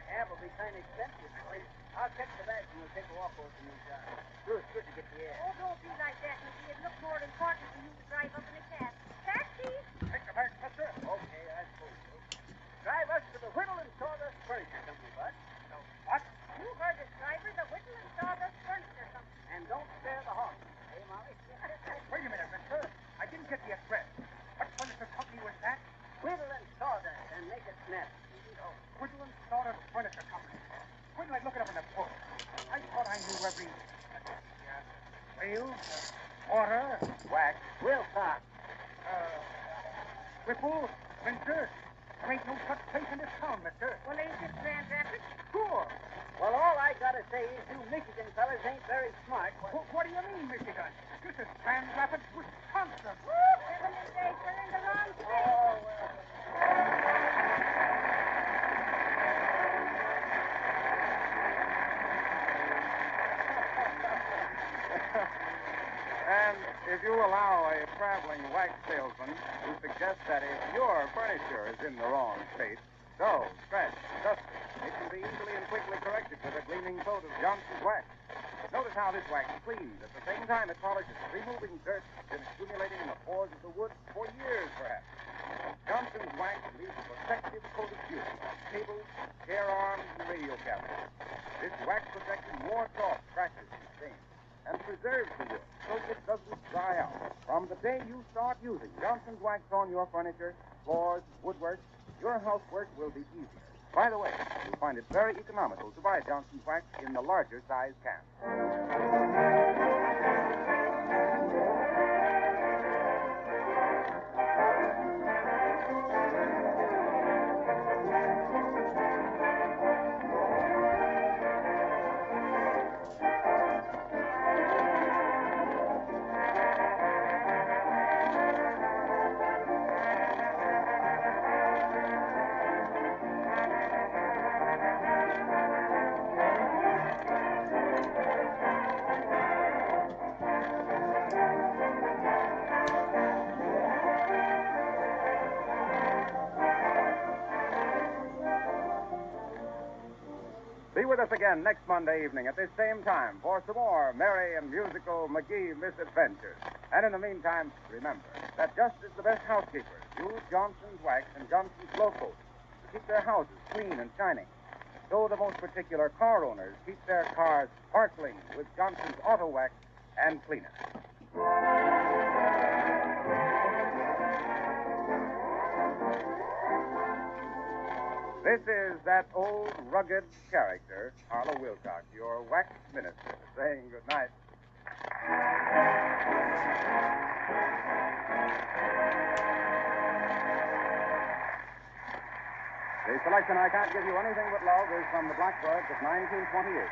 Cab will be kind of expensive, boy. I'll check the bags and we'll take a walk over to New York. Sure, it's good to get the air. Oh, don't be like that, Nicky. It looks more important for you to drive up in a cab. Taxi? Take the bags, mister. Okay, I suppose so. Drive us to the Whittle and Sawdust Furniture Company, bud. What? You heard us, driver. The Whittle and Sawdust Furniture Company. And don't spare the hawk. Hey, Molly? Wait a minute, mister. I didn't get the address. What furniture company was that? Whittle and Sawdust and make it snap. Whittle and Sawdust Furniture Company. Wait till I look it up in the book. I thought I knew every... rail, water, Wax. Will talk. ripple, winter. There ain't no such place in this town, mister. Well, ain't this Grand Rapids? Sure. Well, all I gotta say is you Michigan fellas ain't very smart. What do you mean, Michigan? This is Grand Rapids, Wisconsin. Heavenly days, we're in the wrong state. Oh, well. And if you allow a traveling wax salesman to suggest that if your furniture is in the wrong state, dull, scratched, dusty, it can be easily and quickly corrected with a gleaming coat of Johnson's wax. Notice how this wax cleans. At the same time, it polishes, removing dirt that's been accumulating in the pores of the wood for years, perhaps. Johnson's wax leaves a protective coat of beauty on tables, chair arms, and radio cabinets. This wax protection wards off scratches and stains and preserves the wood so it doesn't dry out. From the day you start using Johnson's wax on your furniture, floors, woodwork, your housework will be easier. By the way, you'll find it very economical to buy Johnson's wax in the larger size can. with us again next Monday evening at this same time for some more merry and musical McGee misadventures. And in the meantime, remember that just as the best housekeepers use Johnson's wax and Johnson's glow coat to keep their houses clean and shining, so the most particular car owners keep their cars sparkling with Johnson's auto wax and cleaner. This is that old rugged character, Harlow Wilcox, your wax minister, saying good night. The selection I Can't Give You Anything But Love is from the Blackbirds of 1928.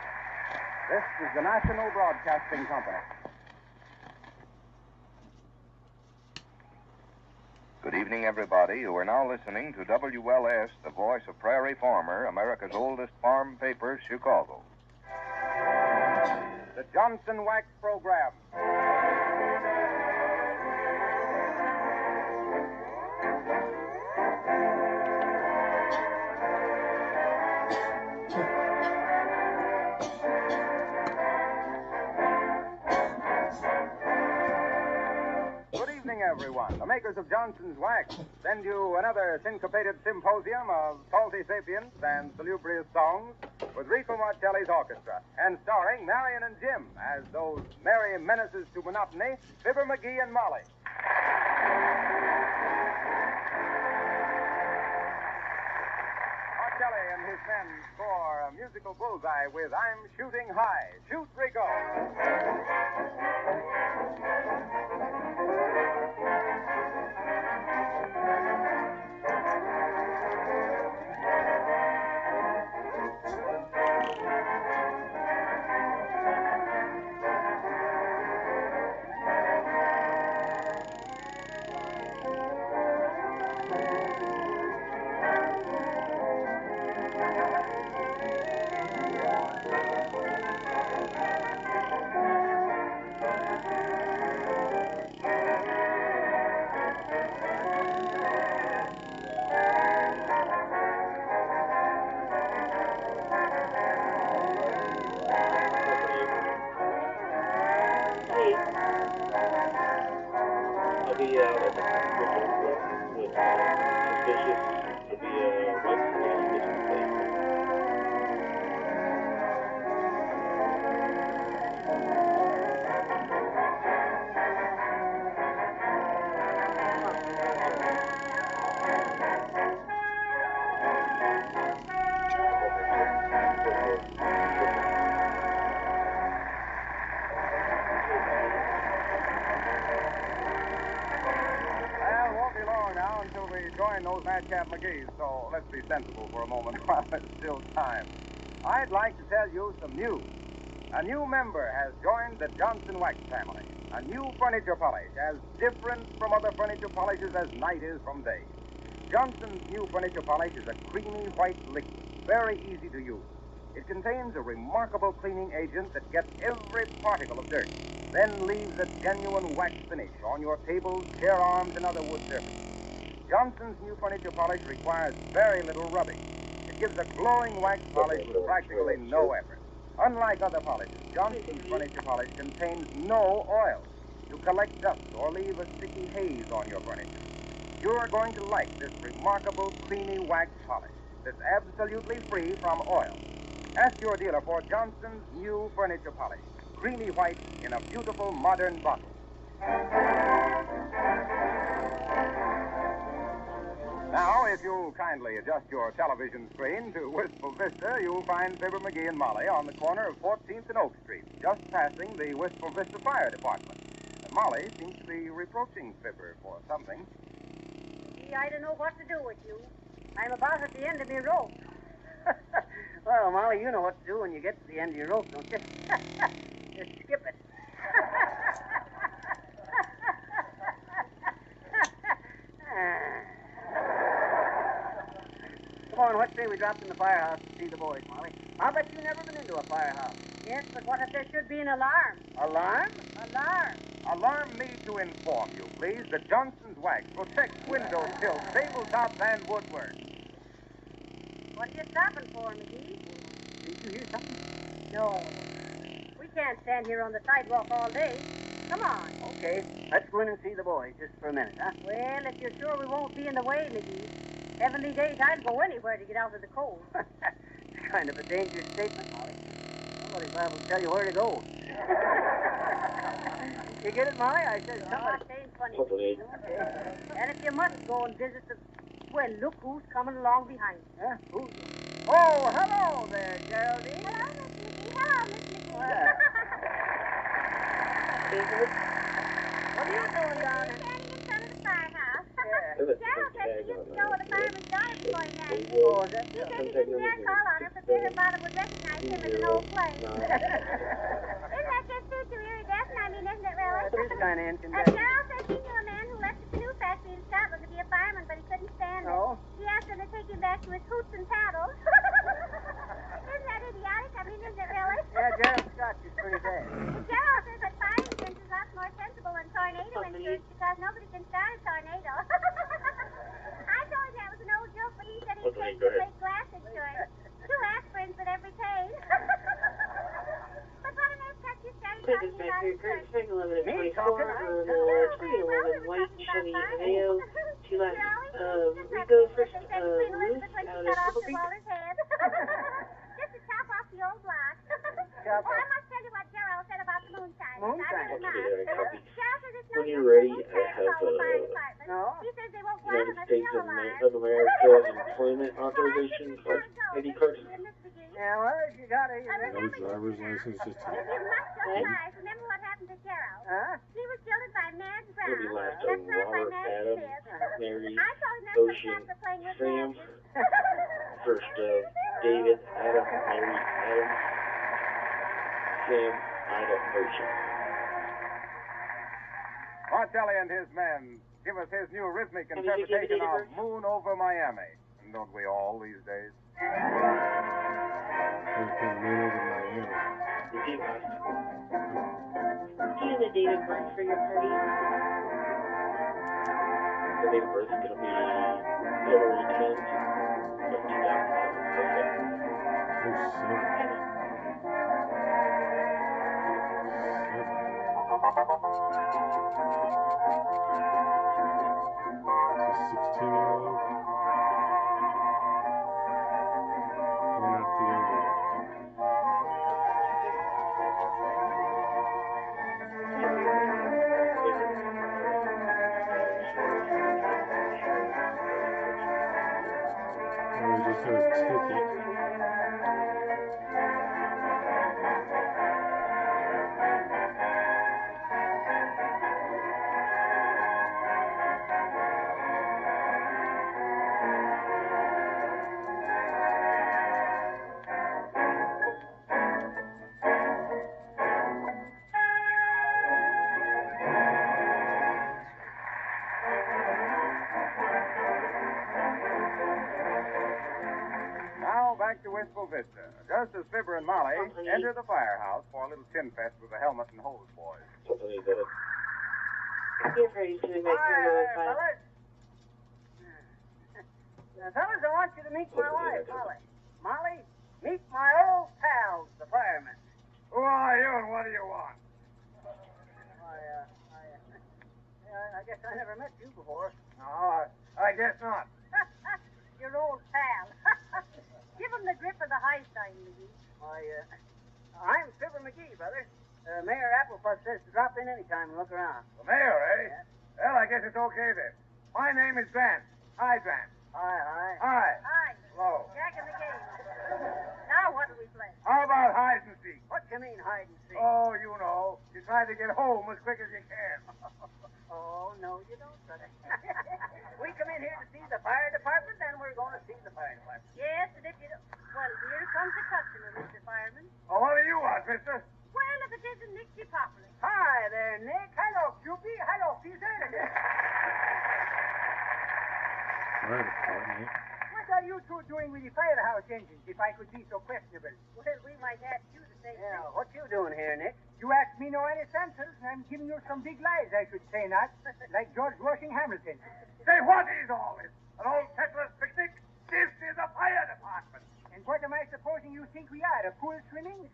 This is the National Broadcasting Company. Good evening, everybody. You are now listening to WLS, the voice of Prairie Farmer, America's oldest farm paper, Chicago. The Johnson Wax Program. Everyone. The makers of Johnson's Wax send you another syncopated symposium of salty sapience and salubrious songs with Rico Marcelli's orchestra and starring Marion and Jim as those merry menaces to monotony, Fibber McGee and Molly. Marcelli and his men score a musical bullseye with I'm Shooting High. Shoot, Rico! Those madcap McGees, so let's be sensible for a moment while there's still time. I'd like to tell you some news. A new member has joined the Johnson Wax family. A new furniture polish, as different from other furniture polishes as night is from day. Johnson's new furniture polish is a creamy white liquid, very easy to use. It contains a remarkable cleaning agent that gets every particle of dirt, then leaves a genuine wax finish on your tables, chair arms, and other wood surfaces. Johnson's new furniture polish requires very little rubbing. It gives a glowing wax polish with practically no effort. Unlike other polishes, Johnson's furniture polish contains no oil to collect dust or leave a sticky haze on your furniture. You're going to like this remarkable creamy wax polish that's absolutely free from oil. Ask your dealer for Johnson's new furniture polish, creamy white in a beautiful modern bottle. Now, if you'll kindly adjust your television screen to Wistful Vista, you'll find Fibber McGee and Molly on the corner of 14th and Oak Street, just passing the Wistful Vista Fire Department. And Molly seems to be reproaching Fibber for something. Gee, I don't know what to do with you. I'm about at the end of my rope. Well, Molly, you know what to do when you get to the end of your rope, don't you? Just skip it. Come on, what say we dropped in the firehouse to see the boys, Molly? I'll bet you've never been into a firehouse. Yes, but what if there should be an alarm? Alarm? Alarm. Alarm me to inform you, please, that Johnson's Wax protects window sills, tabletops, and woodwork. What are you stopping for, McGee? Did you hear something? No. We can't stand here on the sidewalk all day. Come on. Okay, let's go in and see the boys just for a minute, huh? Well, if you're sure we won't be in the way, McGee. Heavenly days, I'd go anywhere to get out of the cold. It's kind of a dangerous statement, Molly. Somebody's liable to tell you where to go. You get it, Molly? I said somebody. Oh, ain't funny. Company. And if you must go and visit the... Well, look who's coming along behind you. Huh? Who? Oh, hello there, Geraldine. Hello, Miss McGee. Hello, Miss McGee. What are you doing down there? Standing in front of the firehouse. Yeah. Gerald said she used to know where the fireman's daughter was going now. Oh, is that He said he didn't dare call on her for fear her father would recognize him as an old flame. Isn't that just suit you iridescent? I mean, isn't it really? That is kind of inconvenient. Gerald said she knew a man who left the canoe factory in Scotland to be a fireman, but he couldn't stand it. No? He asked him to take him back to his hoots and paddles. Isn't that idiotic? I mean, isn't it really? Yeah, Gerald Scott is pretty bad. Gerald says that fire insurance is lots more sensible than tornado insurance because nobody can start a tornado. I told him that was an old joke, but he said he'd take the fake glass insurance. 2 aspirins with every pain. But what on earth got you started talking about insurance? Curtain 11 Me 24 talking? on 311 White Chevy Aveo. She left Rico first loose out of Silver Creek. Just to top off the old block. Top Oh, I must tell you what Gerald said about the moonshine. Moonshine? I really Okay, must. copy. Gerald says it's no When use you're ready, for I moonshine have, calling the fire department. No? He says they won't go out United unless States you're alive. of America's employment authorization card, ID card. Yeah, well, if you got it, you No driver's license, just You must go alive. Remember what happened to Gerald? Huh? He was jilted by Mad Brown. It'll be last That's of not by Robert, Mad Adam, Smith. Mary, I told him that's what Ocean, comes for playing with Sam, matches. first of David, Adam, Mary, Adam, Sam, Ida, Ocean. Marcelli and his men give us his new rhythmic interpretation of Moon Over Miami. And don't we all these days? There's been moon over Miami. Do you have a date of birth for your party? The date of birth is going to be February 10th of 2007. It's a 16-year-old. You're not the younger one. Oh, we just have a ticket. Now back to Wistful Vista. Just as Fibber and Molly enter the firehouse for a little tin fest with the helmet and hose boys. Company got it. Get ready to make Hi your there, file. fellas. Now, fellas, I want you to meet my wife, Molly. Molly, meet my old pals, the firemen. Who are you and what do you want? I guess I never met you before. No, I guess not. Your old pal. Give him the grip of the high sign, McGee. I'm Fibber McGee, brother. Mayor Applefuss says to drop in anytime and look around. The mayor, eh? Yeah. Well, I guess it's okay then. My name is Vance. Hi, Vance. Hi. Hi. Hi. Hello. Back in the game. Now what do we play? How about hide and seek? What you mean hide and seek? Oh, you know. You try to get home as quick as you can. Oh, no, you don't, brother. We come in here to see the fire department, and we're going to see the fire department. Yes, and if you don't... Well, here comes the customer, Mr. Fireman. Oh, what do you want, mister? Well, if it isn't Nick properly. Hi there, Nick. Hello, Cupid. Hello, Caesar. Fire department. What are you two doing with the firehouse engines, if I could be so questionable? Well, we might ask you to say Yeah, what you doing here, Nick? You ask me no any answers, and I'm giving you some big lies, I should say not, like George Washington Hamilton. Say, what is all this? An old settler's picnic? This is a fire department. And what am I supposing you think we are, a pool swimming?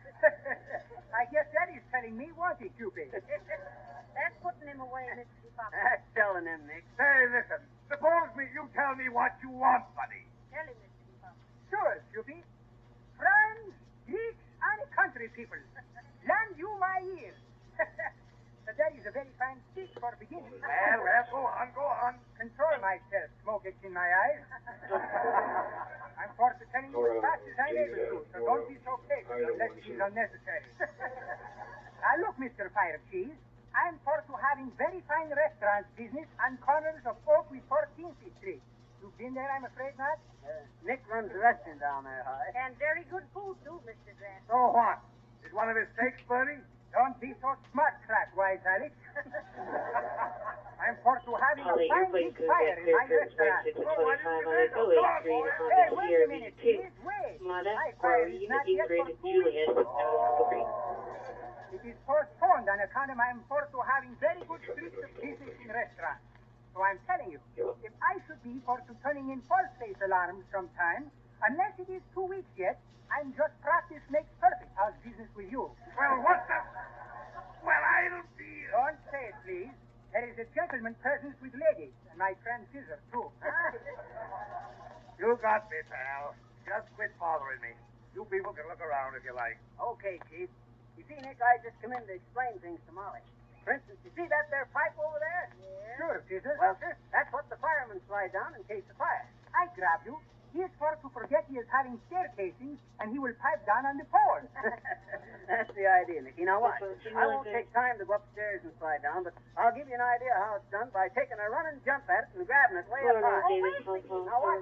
I guess that is telling me, won't it, Cupid? That's putting him away, Mr. Papa. That's telling him, Nick. Say, listen. Suppose you tell me what you want, buddy. Tell him, Mr. Papa. Sure, Cupid. Friends, Greeks, and country people, lend you my ears. That is a very fine speech for beginning. Well, go on. Control myself, smoke gets in my eyes. I'm for to telling you as fast as I'm able to, so don't be so patient unless it is unnecessary. Now look, Mr. Fire Cheese, I'm for to having very fine restaurants business on corners of Oak with 14th Street. You've been there, I'm afraid not? Nick runs the restaurant down there, Hi. And very good food, too, Mr. Grant. So what? Is one of his steaks burning? Don't be so smart, crack, wise Alex. I'm for to having a fine big fire in my restaurant. Hey, wait a minute, please, wait. My fire is not yet for 2 weeks. It is postponed on account of I'm for to having very good streets of business in restaurants. So I'm telling you, if I should be for to turning in false face alarms sometime, unless it is 2 weeks yet, I'm just practice makes perfect. How's business with you? Well, what the... Well, I'll be... Don't say it, please. There is a gentleman present with ladies, and my friend Scissor, too. You got me, pal. Just quit bothering me. You people can look around if you like. Okay, Chief. You see, Nick, I just come in to explain things to Molly. For instance, you see that there pipe over there? Yeah. Sure, Scissor. Well, sir, that's what the firemen slide down in case of fire. I grab you. He is for to forget he is having staircasing, and he will pipe down on the pole. That's the idea, Nicky. Now, watch. I won't take time to go upstairs and slide down, but I'll give you an idea how it's done by taking a running jump at it and grabbing it way up high. Now, watch.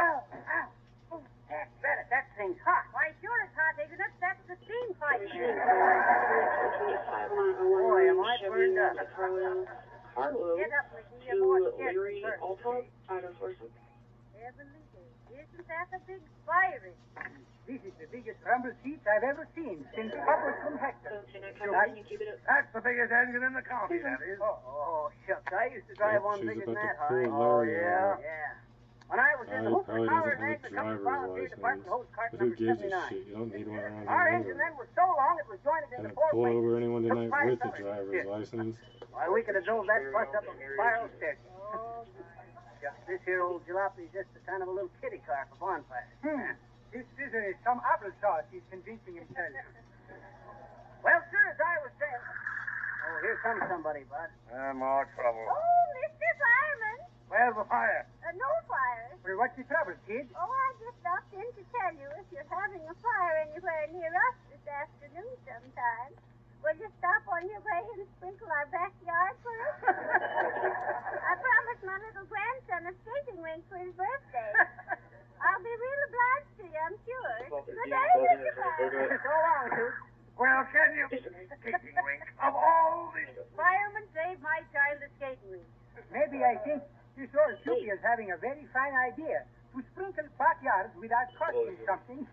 Ow, ow. That's better. That thing's hot. Why, sure it's hot, isn't it? That's the steam pipe. Boy, am I burned up. Harlow Get up, McGee. You're to more scared Leary than Alta out of Orson. Heavenly day. Isn't that a big fire? This is the biggest rumble seat I've ever seen since Papa from Hector. Can you keep it up? That's the biggest engine in the county, that is. Oh, shucks. I used to drive one She's bigger than about that to high. pull Larry Yeah. out. Yeah. When I was in the Hooper Probably Power doesn't and have a Agricultural driver's Volunteer Department license. hose cart But who number gives a 79. shit? You don't need one around Our here engine anyway. then was so long it was jointed into Gonna four pull plates. over anyone Took tonight five with a colors. driver's Shit. license. Why, we could have drove that bus up a spiral staircase. Shucks, this here old jalopy's just a kind of a little kiddie car for bonfires. This Scissor is some applesauce, he's convincing himself. Well, sir, as I was saying... Oh, here comes somebody, Bud. More trouble. Oh, Mr. Fireman. Where's the fire? No fire. Well, what's the trouble, kid? Oh, I just stopped in to tell you if you're having a fire anywhere near us this afternoon sometime, will you stop on your way and sprinkle our backyard for us? I promised my little grandson a skating rink for his birthday. I'll be real obliged to you, I'm sure. Good day, Mr. Fireman. So long, Toots. Well, can you... Skating rink of all the... Fireman saved my child the skating rink. Maybe I think this old Chupi is having a very fine idea to sprinkle backyards without costing something.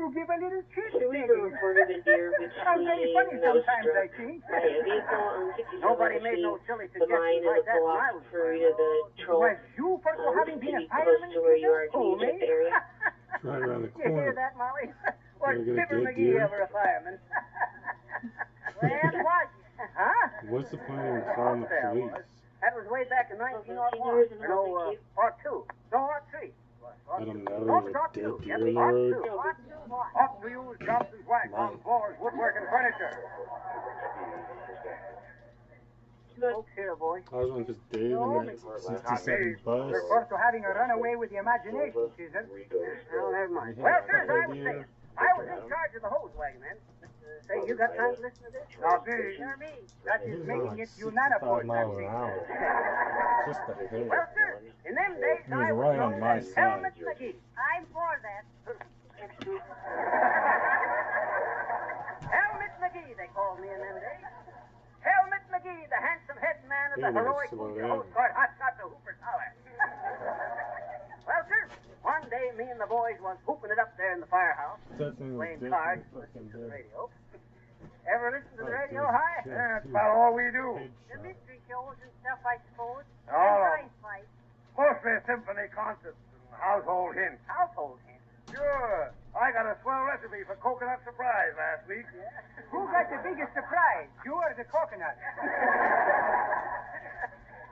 To give a little cheap So we were reported a deer I'm very funny between sometimes, I think. by a vehicle on 67 Nobody made no silly the mine suggestions and like the that when I block was for playing. either the troll Was you for having been a city fireman? close to where you are Oh, in the me? area. It's right around the You hear corner. that, Molly? Was Gonna get a Fibber dead McGee deer? ever a fireman? Well, was you? Huh? What's the point of calling the There police? was. That was way back in 1901. Seniors and No, all, thank you. or two. No, or three. Let them know Oh, there's a ought dead to. deer Yep, in the ought road. to. What to what? Ought to use Johnson's wax on floors, woodwork, and furniture. Folks here, boy. I was on this Dave in that 67 bus. You're forced to having a runaway with the imagination, Scissor. Well, never mind. Yeah, Well, I sir, as I was idea. saying, I was in charge of the hose wagon then. Say, you got time to listen to this? Now, see, Sure me. That He is was making going it 65 unanimous, miles an hour. Just a hair. Well, sir, in them days, He was I was right on known my as side. Helmet McGee. I'm for that. Helmet McGee, they called me in them days. Helmet McGee, the handsome head man of the He never heroic slowed Booster down. Hose Cart hot shot to Hooper's Holler. Well, sir, one day me and the boys was hooping it up there in the firehouse, That thing was playing dead cards, from listening fucking to the dead. radio. Ever listen to the radio, Okay. Hi? Yeah. that's about all we do. The mystery shows and stuff, I suppose. Oh. And prize fights. Mostly symphony concerts and household hints. Household hint. Sure. I got a swell recipe for coconut surprise last week. Who got the biggest surprise, you or the coconut?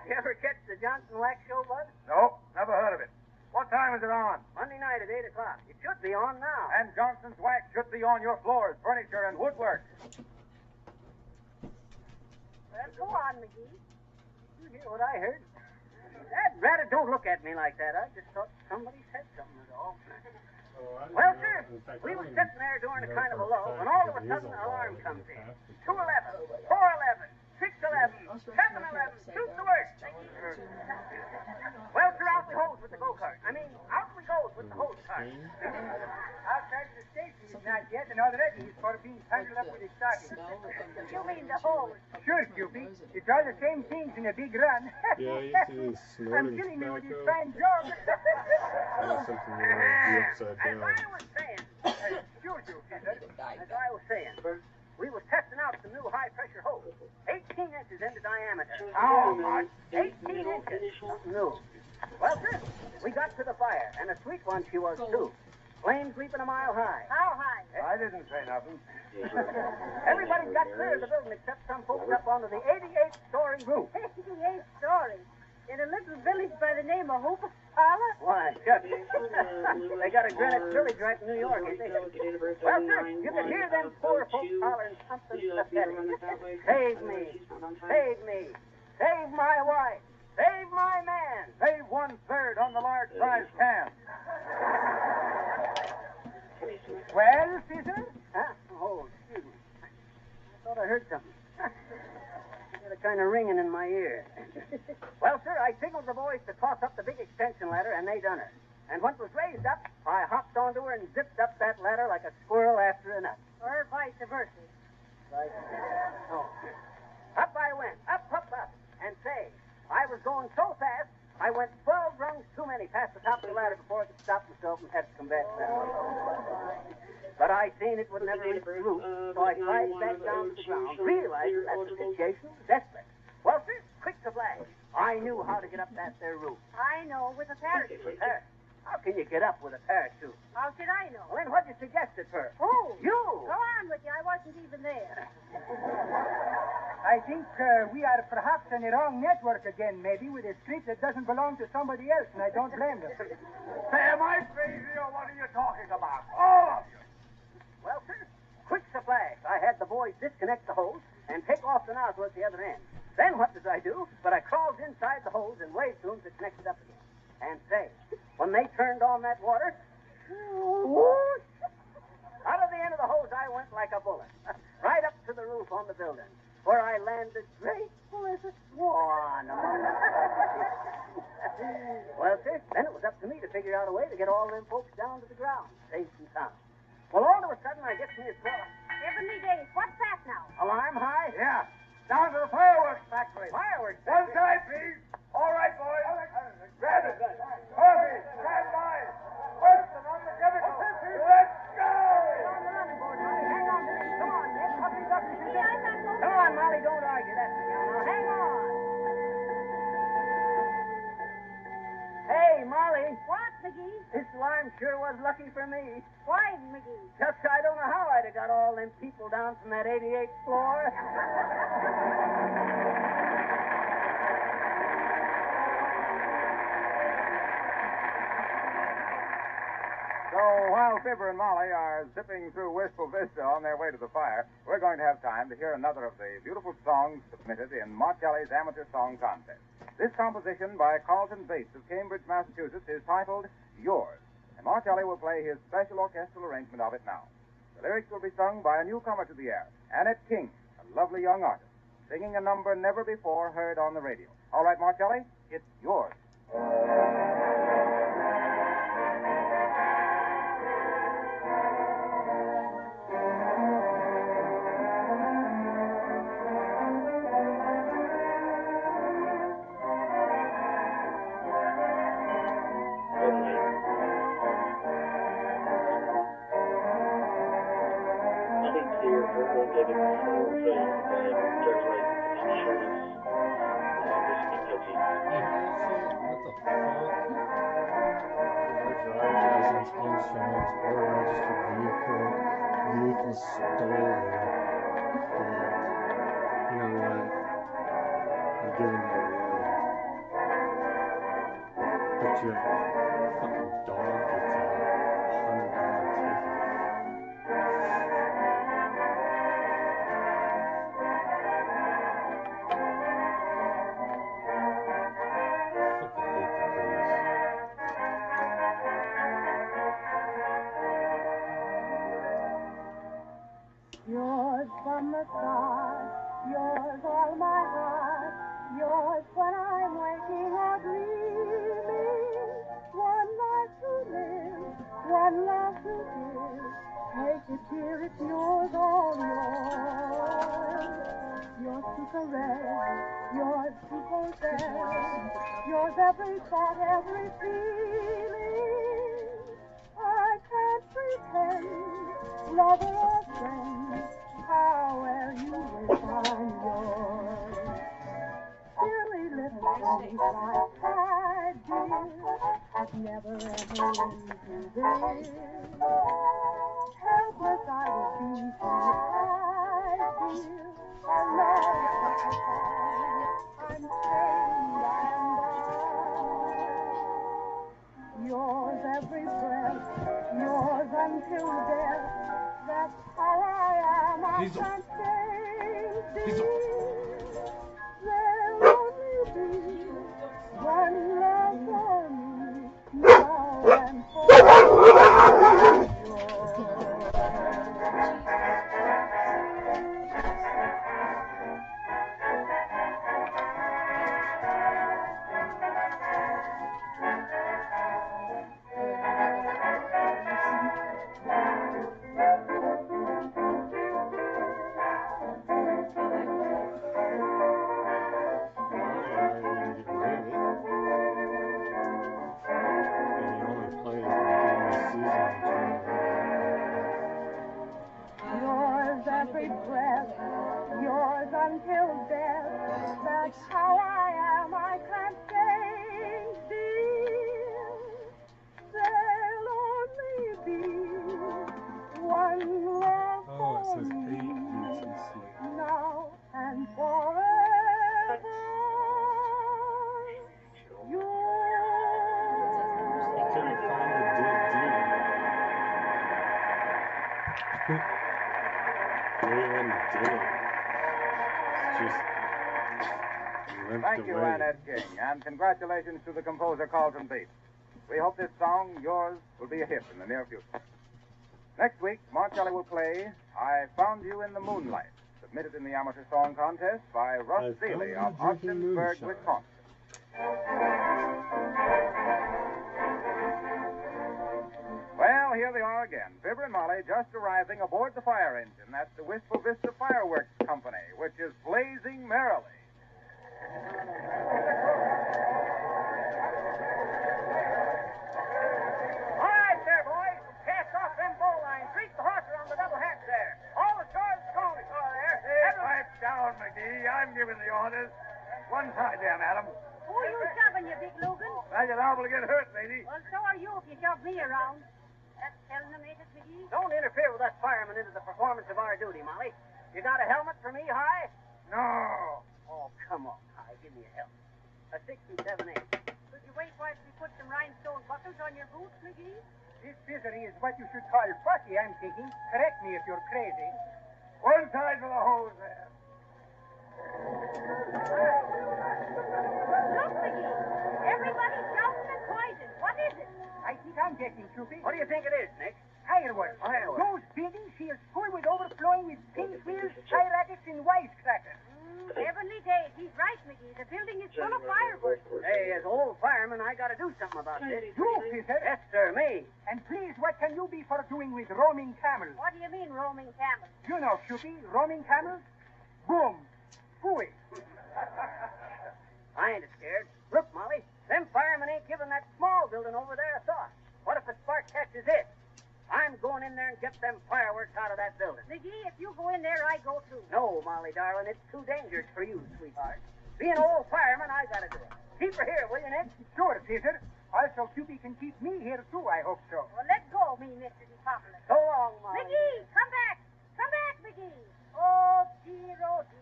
You ever catch the Johnson Wax Show, Bud? No, never heard of it. What time is it on? Monday night at 8 o'clock. It should be on now. And Johnson's Wax should be on your floors, furniture, and woodwork. Well, go on, McGee. You hear what I heard? Dad, rather don't look at me like that. I just thought somebody said something at all. Well, sir, we were sitting there during a kind of a lull when all of a sudden an alarm comes in. 211, 411, 611, 711, shoot the worst. Well, sir, out we hose with the go-kart. I mean, out we goes with the hose cart. Outside the station is not yet, and already he's for being tangled up with his stocking. You mean the hose? Sure, Cupid. It's all the same things in a big run. Yeah, you see these I'm snorting killing me with his tobacco. fine job. That's something you want to be upside As down. I was saying, Sure, Cupid. as I was saying, we was testing out some new high-pressure hose, 18 inches into diameter. How much? 18 inches. Something new. Well, sir, we got to the fire, and a sweet one she was, too. Flames leaping a mile high. How high? I didn't say nothing. Everybody got clear of the building except some folks up onto the 88th-story roof. 88 stories. In a little village by the name of Hope Parlor? Why, shucks. They got a Greenwich Village right in New York, ain't they? Well, sir, you could hear them poor folks hollering something pathetic. Save me. Save me. Save my wife. Save my man. Save 1/3 on the large size can. Well, Caesar? Huh? Oh, excuse me. I thought I heard something. Got a kind of ringing in my ear. Well, sir, I signaled the boys to toss up the big extension ladder, and they done her. And when it was raised up, I hopped onto her and zipped up that ladder like a squirrel after a nut. Or vice versa. Right. Oh. Up I went, up. And say, I was going so fast, I went 12 rungs too many past the top of the ladder before I could stop myself and had to come back down. But I seen it would never reach the roof, so I slid back down to the ground, realizing that the situation was desperate. Well, sir, quick to flag. I knew how to get up that there roof. I know, with a parachute. With parachute. How can you get up with a parachute? How should I know? Well, then what'd you suggest it for? Oh, You! go on with you. I wasn't even there. I think we are perhaps on the wrong network again, maybe, with a script that doesn't belong to somebody else, and I don't blame them. Say, am I crazy or what are you talking about? All of you. Well, sir, quick to flash. I had the boys disconnect the hose and take off the nozzle at the other end. Then what did I do? But I crawled inside the hose and waved to them to connect it up again. And say, when they turned on that water, whoosh, out of the end of the hose I went like a bullet, right up to the roof on the building, where I landed graceful as a swan among the Well, sir, then it was up to me to figure out a way to get all them folks down to the ground, safe and sound. Well, all of a sudden, I gets me a swell. Heavenly days. What's that now? Alarm high? Yeah. Down to the fireworks factory. Fireworks. One side, please. All right, boys. Grab it. Harvey, stand by. Winston on the chemical. Let's go. On the running board, Molly. Hang on to me. Come on, Nick. Come on, Molly. Don't argue. That's the gal. Now, hang on. Hey, Molly. What, McGee? This alarm sure was lucky for me. Why, McGee? Just I don't know how I'd have got all them people down from that 88th floor. So while Fibber and Molly are zipping through Wistful Vista on their way to the fire, we're going to have time to hear another of the beautiful songs submitted in Marcelli's Amateur Song Contest. This composition by Carlton Bates of Cambridge, Massachusetts is titled Yours, and Marcelli will play his special orchestral arrangement of it now. The lyrics will be sung by a newcomer to the air, Annette King, a lovely young artist, singing a number never before heard on the radio. All right, Marcelli, it's yours. Verbal giving for faith by Direct Life Insurance. This Just guilty. What the fuck? No driver's license, insurance, or registered vehicle. Vehicle stolen. Dead. You know what? I'm giving you a warning. But your fucking dog gets a $100 ticket. Fucking hate the police. Yours from the start, yours all my heart, yours when I'm waking or dreaming. One life to live, one love to give. Take it here, it's yours, all yours. Yours to caress, yours to possess, yours every thought, every feeling. I can't pretend, lover or friend, however you wish I'm yours. Silly little things like pride, dear, I've never entered into this. Helpless I would be to hide, dear, a love such a time. I'm chained, I am bound. Yours every breath, yours until death. That's how I am. I can't change. There'll only be one love for me, now and forever. Yours every breath, yours until death. That's how I am. I can't change, dear. There'll only be one love for me, now and forever. I couldn't find the dead deer. Everyone did it. It's just limped Thank you, away. Annette King, and congratulations to the composer Carlton Beat. We hope this song, yours, will be a hit in the near future. Next week, Marcelli will play I Found You in the Moonlight, submitted in the amateur song contest by Russ Seeley of Ogdensburg, Wisconsin. Well, here they are again. Fibber and Molly just arriving aboard the fire engine at the Wistful Vista Fireworks Company, which is blazing merrily. All right there, boys. Cast off them bow lines. Reach the horse around the double hatch there. All the stars gone we saw there. Hey, pipe down, McGee. I'm giving the orders. One side there, madam. Who are you shoving, you big Logan? Well, you're liable to get hurt, lady. Well, so are you if you shove me around. That's telling them, ain't it, McGee? Don't interfere with us firemen into the performance of our duty, Molly. You got a helmet for me, Hi? No. Oh, come on, Hi. Give me a helmet. A 6 7/8. Could you wait while we put some rhinestone buckles on your boots, McGee? This misery is what you should call fussy, I'm thinking. Correct me if you're crazy. One side for the hose there. Look, McGee. Everybody's shouting and poison. What is it? I think I'm getting Choopy. What do you think it is, Nick? Fireworks. Fireworks. Those buildings she is full with overflowing with pink wheels, sky rackets, and wisecrackers. Heavenly days. He's right, McGee. The building is full of fireworks. Hey, as old fireman, I got to do something about this. You, Peter? Yes, sir, me. And please, what can you be for doing with roaming camels? What do you mean, roaming camels? You know, Choopy, roaming camels? Boom. Fooey. I ain't scared. Look, Molly, them firemen ain't giving that small building over there a thought. What if a spark catches it? I'm going in there and get them fireworks out of that building. McGee, if you go in there, I go too. No, Molly, darling, it's too dangerous for you, sweetheart. Being an old fireman, I gotta do it. Keep her here, will you, Nick? Sure, Peter. Also, Cupid can keep me here, too, I hope so. Well, let go of me, Mr. Depopular. So long, Molly. McGee, come back. Come back, McGee. Oh, dear, oh, dear.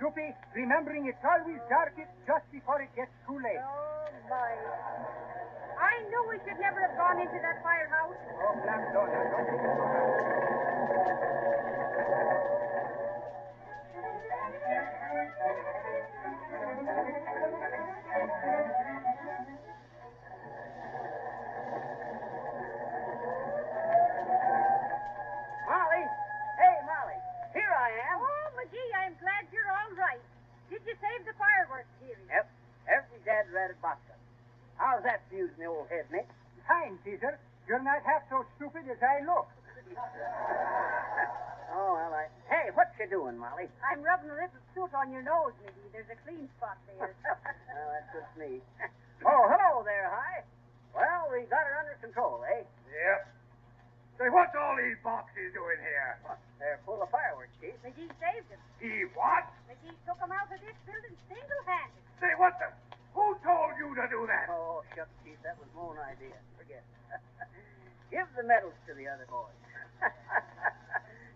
Cupid, remembering it's always darkest just before it gets too late. Oh, my. I knew we should never have gone into that firehouse. Oh, Black Donna, don't think so bad. Molly. Hey, Molly. Here I am. Oh, McGee, I'm glad you're all right. Did you save the fireworks, dearie? Yep. Every dad ratted box up. How's that for using the old head, Nick? Fine, Caesar. You're not half so stupid as I look. Oh, well, Hey, what you doing, Molly? I'm rubbing a little soot on your nose, McGee. There's a clean spot there. Well, that's just me. Oh, hello there, Hi. Well, we got her under control, eh? Yep. Say, what's all these boxes doing here? They're full of fireworks, Chief. McGee saved them. He what? McGee took them out of this building single-handed. Say, what the... Who told you to do that? Oh, shucks, Chief, that was my own idea. Forget it. Give the medals to the other boys.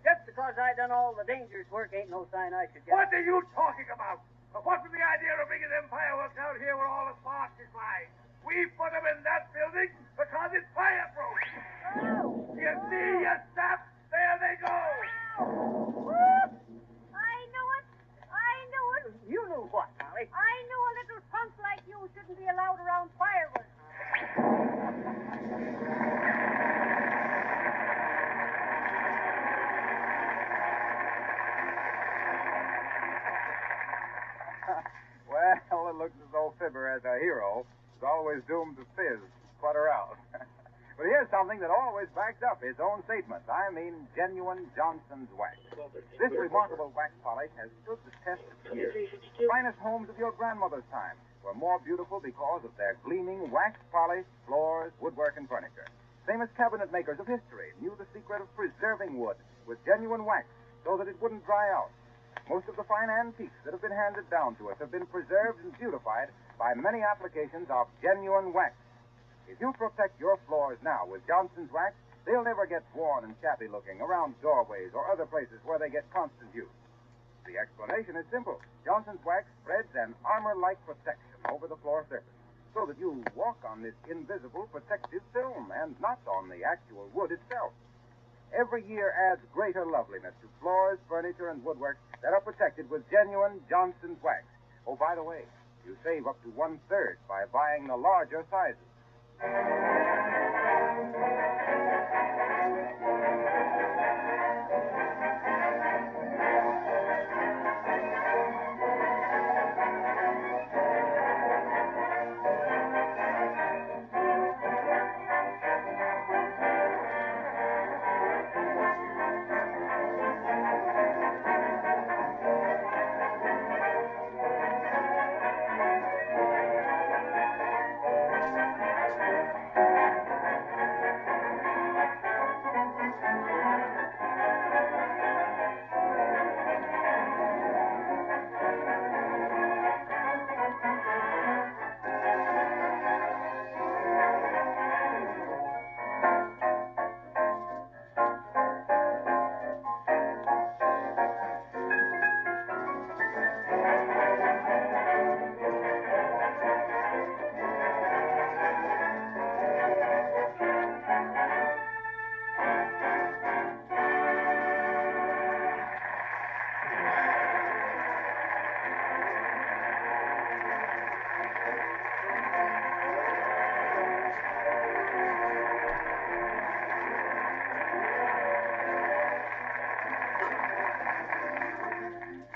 Just because I done all the dangerous work ain't no sign I should get... What are you talking about? What was the idea of bringing them fireworks out here where all the sparks is lying? We put them in that building because it's fireproof. Oh! You see, you sap? There they go. Whoop! I knew it. I knew it. You knew what, Molly? I knew a little punk like you shouldn't be allowed around fireworks. Well, it looks as though Fibber, as a hero, is always doomed to fizz, sputter out. But here's something that always backs up his own statements. I mean, genuine Johnson's wax. This remarkable wax polish has stood the test of years. The finest homes of your grandmother's time were more beautiful because of their gleaming wax-polished floors, woodwork, and furniture. Famous cabinet makers of history knew the secret of preserving wood with genuine wax so that it wouldn't dry out. Most of the fine antiques that have been handed down to us have been preserved and beautified by many applications of genuine wax. If you protect your floors now with Johnson's wax, they'll never get worn and shabby looking around doorways or other places where they get constant use. The explanation is simple. Johnson's wax spreads an armor-like protection over the floor surface so that you walk on this invisible protective film and not on the actual wood itself. Every year adds greater loveliness to floors, furniture, and woodwork that are protected with genuine Johnson's wax. Oh, by the way, you save up to 1/3 by buying the larger sizes.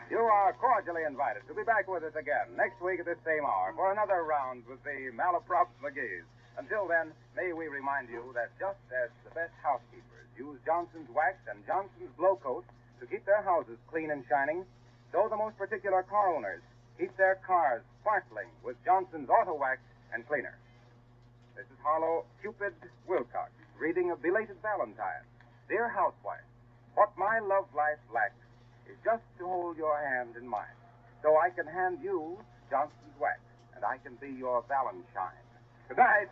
You are cordially invited to be back with us again next week at this same hour for another round with the Malaprops McGees. Until then, may we remind you that just as the best housekeepers use Johnson's wax and Johnson's glow coat to keep their houses clean and shining, so the most particular car owners keep their cars sparkling with Johnson's auto wax and cleaner. This is Harlow Cupid Wilcox reading a belated Valentine. Dear housewife, what my love life lacks is just to hold your hand in mine. so I can hand you Johnson's wax, and I can be your Valentine. Good night.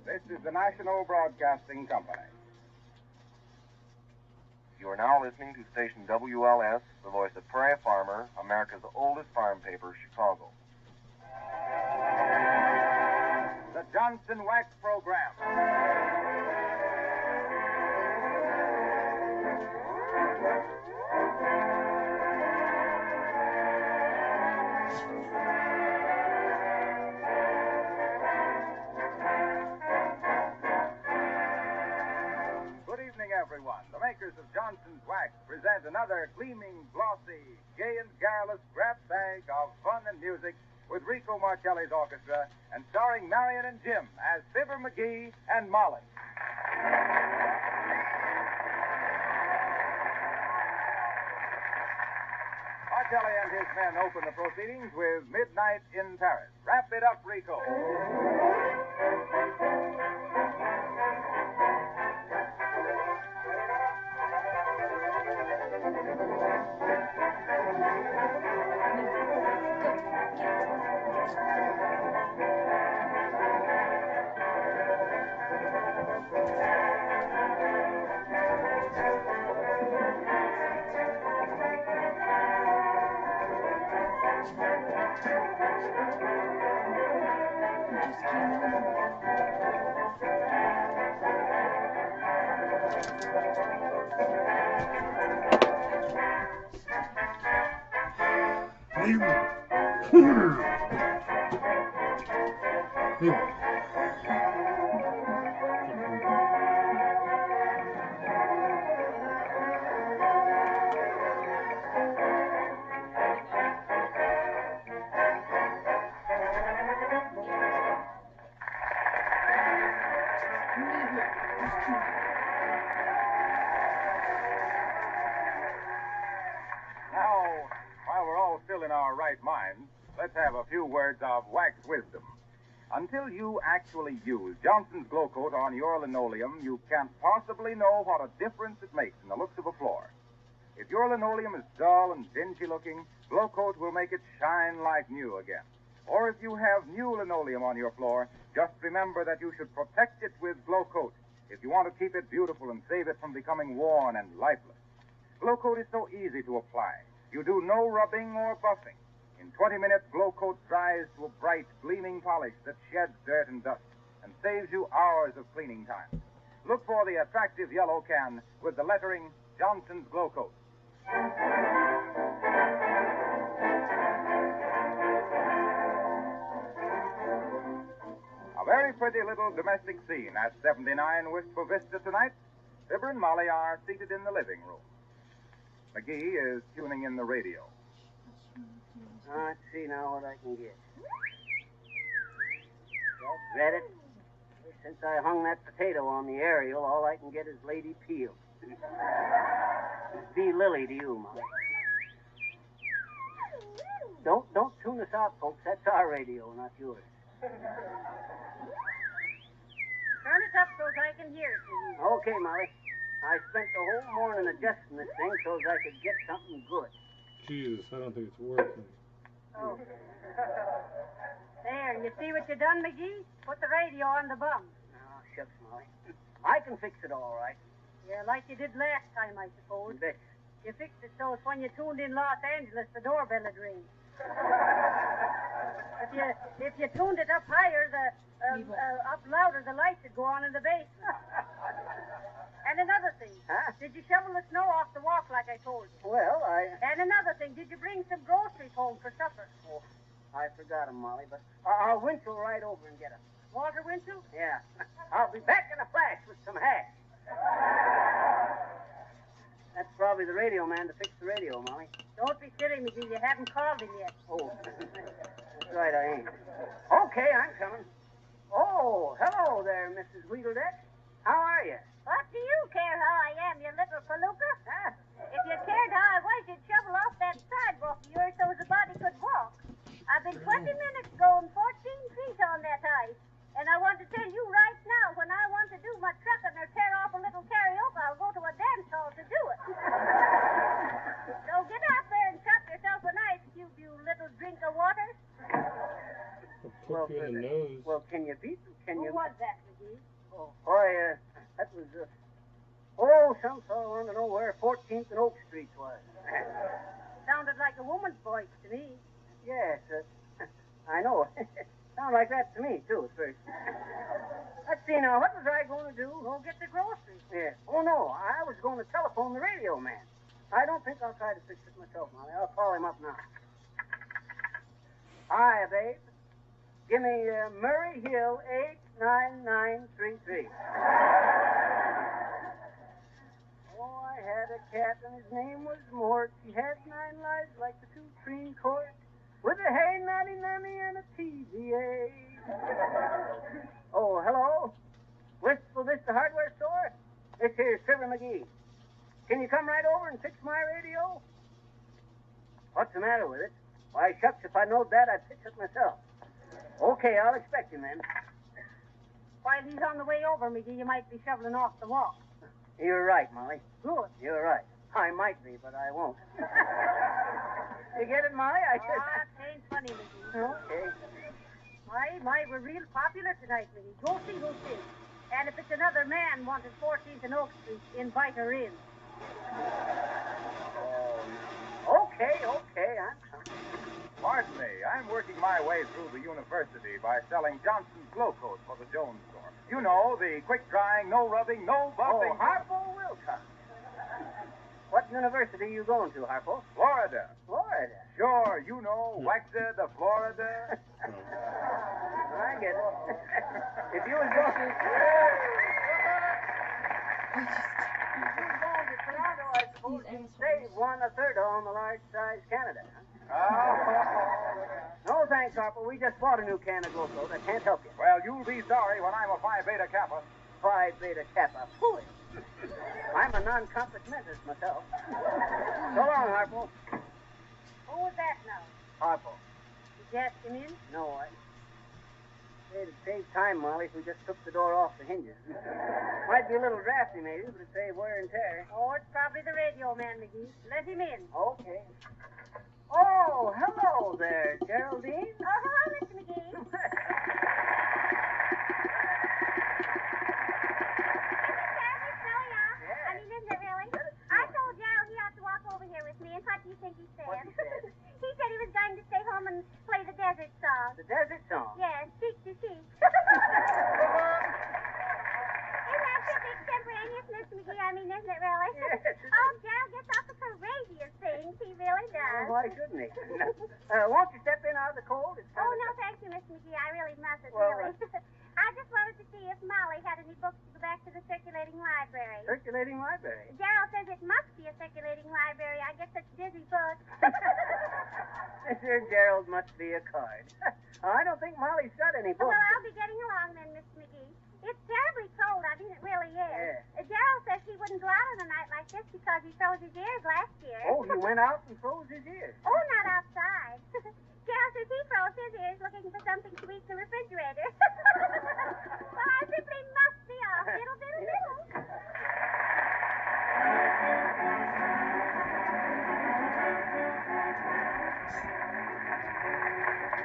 This is the National Broadcasting Company. You are now listening to station WLS, the voice of Prairie Farmer, America's oldest farm paper, Chicago. The Johnson Wax Program. Everyone. The makers of Johnson's Wax present another gleaming, glossy, gay and garrulous grab bag of fun and music with Rico Marcelli's orchestra and starring Marion and Jim as Fibber McGee and Molly. Marcelli and his men open the proceedings with Midnight in Paris. Wrap it up, Rico. In our right minds, let's have a few words of wax wisdom. Until you actually use Johnson's Glow Coat on your linoleum, you can't possibly know what a difference it makes in the looks of a floor. If your linoleum is dull and dingy looking, Glow Coat will make it shine like new again. Or if you have new linoleum on your floor, just remember that you should protect it with Glow Coat if you want to keep it beautiful and save it from becoming worn and lifeless. Glow Coat is so easy to apply. You do no rubbing or buffing. In 20 minutes, Glow Coat dries to a bright, gleaming polish that sheds dirt and dust and saves you hours of cleaning time. Look for the attractive yellow can with the lettering Johnson's Glow Coat. A very pretty little domestic scene at 79 Wistful Vista tonight. Fibber and Molly are seated in the living room. McGee is tuning in the radio. Let's see now what I can get. Read it. Since I hung that potato on the aerial, all I can get is Lady Peel. Be Lily to you, Molly. Don't tune us out, folks. That's our radio, not yours. Turn it up so I can hear it. Okay, Molly. I spent the whole morning adjusting this thing so I could get something good. Jesus, I don't think it's working. Oh. There, you see what you done, McGee? Put the radio on the bum. Oh, shucks, Molly. I can fix it all right. Yeah, like you did last time, I suppose. Bet. You fixed it so it's when you tuned in Los Angeles, the doorbell would ring. If you tuned it up higher, up louder, the lights would go on in the basement. And another thing. Huh? Did you shovel the snow off the walk like I told you? Well, And another thing, did you bring some groceries home for supper? Oh, I forgot 'em, Molly, but I'll wintle right over and get 'em. Walter Winchell? Yeah. I'll be back in a flash with some hash. That's probably the radio man to fix the radio, Molly. Don't be silly, McGee. You haven't called him yet. Oh, that's right, I ain't. Okay, I'm coming. Oh, hello there, Mrs. Wheedledeck. How are you? What do you care how I am, you little palooka? Huh? If you cared how I was, you'd shovel off that sidewalk of yours so the body could walk. I've been 20 minutes going 14 feet on that ice. And I want to tell you right now, when I want to do my trucking or tear off a little karaoke, I'll go to a dance hall to do it. So get out there and chop yourself an ice cube, you little drink of water. I'll put you in the nose. Well, can you beat them? Who was that, McGee? Oh, boy, that was, some fellow wanted to know where 14th and Oak Street was. Sounded like a woman's voice to me. Yes, I know. Sounded like that to me, too, at first. Let's see now, what was I going to do? Go get the groceries. Yeah. Oh, no, I was going to telephone the radio man. I don't think I'll try to fix it myself, Molly. I'll call him up now. Hi, babe. Give me Murray Hill 89933. Oh, I had a cat, and his name was Mort. He had 9 lives like the two-treen court, with a hey nanny nanny and a TVA. Oh, hello? Wistful Vista Hardware Store? This here's Trevor McGee. Can you come right over and fix my radio? What's the matter with it? Why, shucks, if I knowed that, I'd fix it myself. Okay, I'll expect him then. While he's on the way over, McGee, you might be shoveling off the walk. You're right, Molly. Good. You're right. I might be, but I won't. You get it, Molly? I said... that ain't funny, McGee. Okay. My, we're real popular tonight, McGee. Go see. And if it's another man wanted 14th and Oak Street, invite her in. Okay, I'm coming. Pardon me, I'm working my way through the university by selling Johnson's Glow Coat for the Jones store. You know, the quick-drying, no-rubbing, no buffing... Oh, Harpo Wilcox. What university are you going to, Harpo? Florida. Florida? Sure, you know, Waxed, Florida. I get it. If you was going to Toronto, I suppose you'd save 1/3 on the large-size Canada, huh? No, thanks, Harpo. We just bought a new can of Glow Coat. I can't help you. Well, you'll be sorry when I'm a Phi Beta Kappa. Phi Beta Kappa. Pooey. I'm a non-compass mentis myself. So long, Harpo. Who was that now? Harpo. Did you ask him in? No, I... It'd save time, Molly, if we just took the door off the hinges. Might be a little drafty, maybe, but it'd save wear and tear. Oh, it's probably the radio man, McGee. Let him in. Okay. Oh, hello there, Geraldine. Oh, hello, Mr. McGee. Isn't it really? I told Gerald he ought to walk over here with me, and what do you think he said? What he said? He said he was going to stay home and play the desert song. The desert song? Yes, cheek to cheek. Isn't that pretty extemporaneous, Miss McGee? I mean, isn't it really? Yes. Oh, Gerald gets off the courageous things. He really does. Why shouldn't he? Won't you step in out of the cold? It's Oh, no, thank you, Miss McGee. I really mustn't, Well, really. I just wanted to see if Molly had any books to go back to the circulating library. Circulating library? Gerald says it must be a circulating library. I get such busy books. Mr. Gerald must be a card. I don't think Molly's got any books. Well, I'll be getting along then, Miss McGee. It's terribly cold. I mean, it really is. Yeah. Gerald says he wouldn't go out on a night like this because he froze his ears last year. Oh, he went out and froze his ears. Oh, not outside. Gerald says he froze his ears looking for something to eat in the refrigerator. Well, I simply must be off. Diddle, diddle, diddle.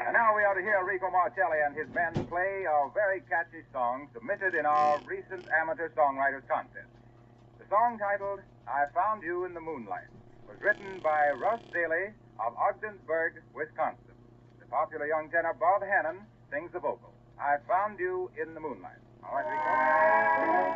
And now we are to hear Rico Marcelli and his men play a very catchy song submitted in our recent amateur songwriters contest. The song titled I Found You in the Moonlight was written by Russ Daly of Ogdensburg, Wisconsin. The popular young tenor Bob Hannon sings the vocal. I Found You in the Moonlight. All right, Rico.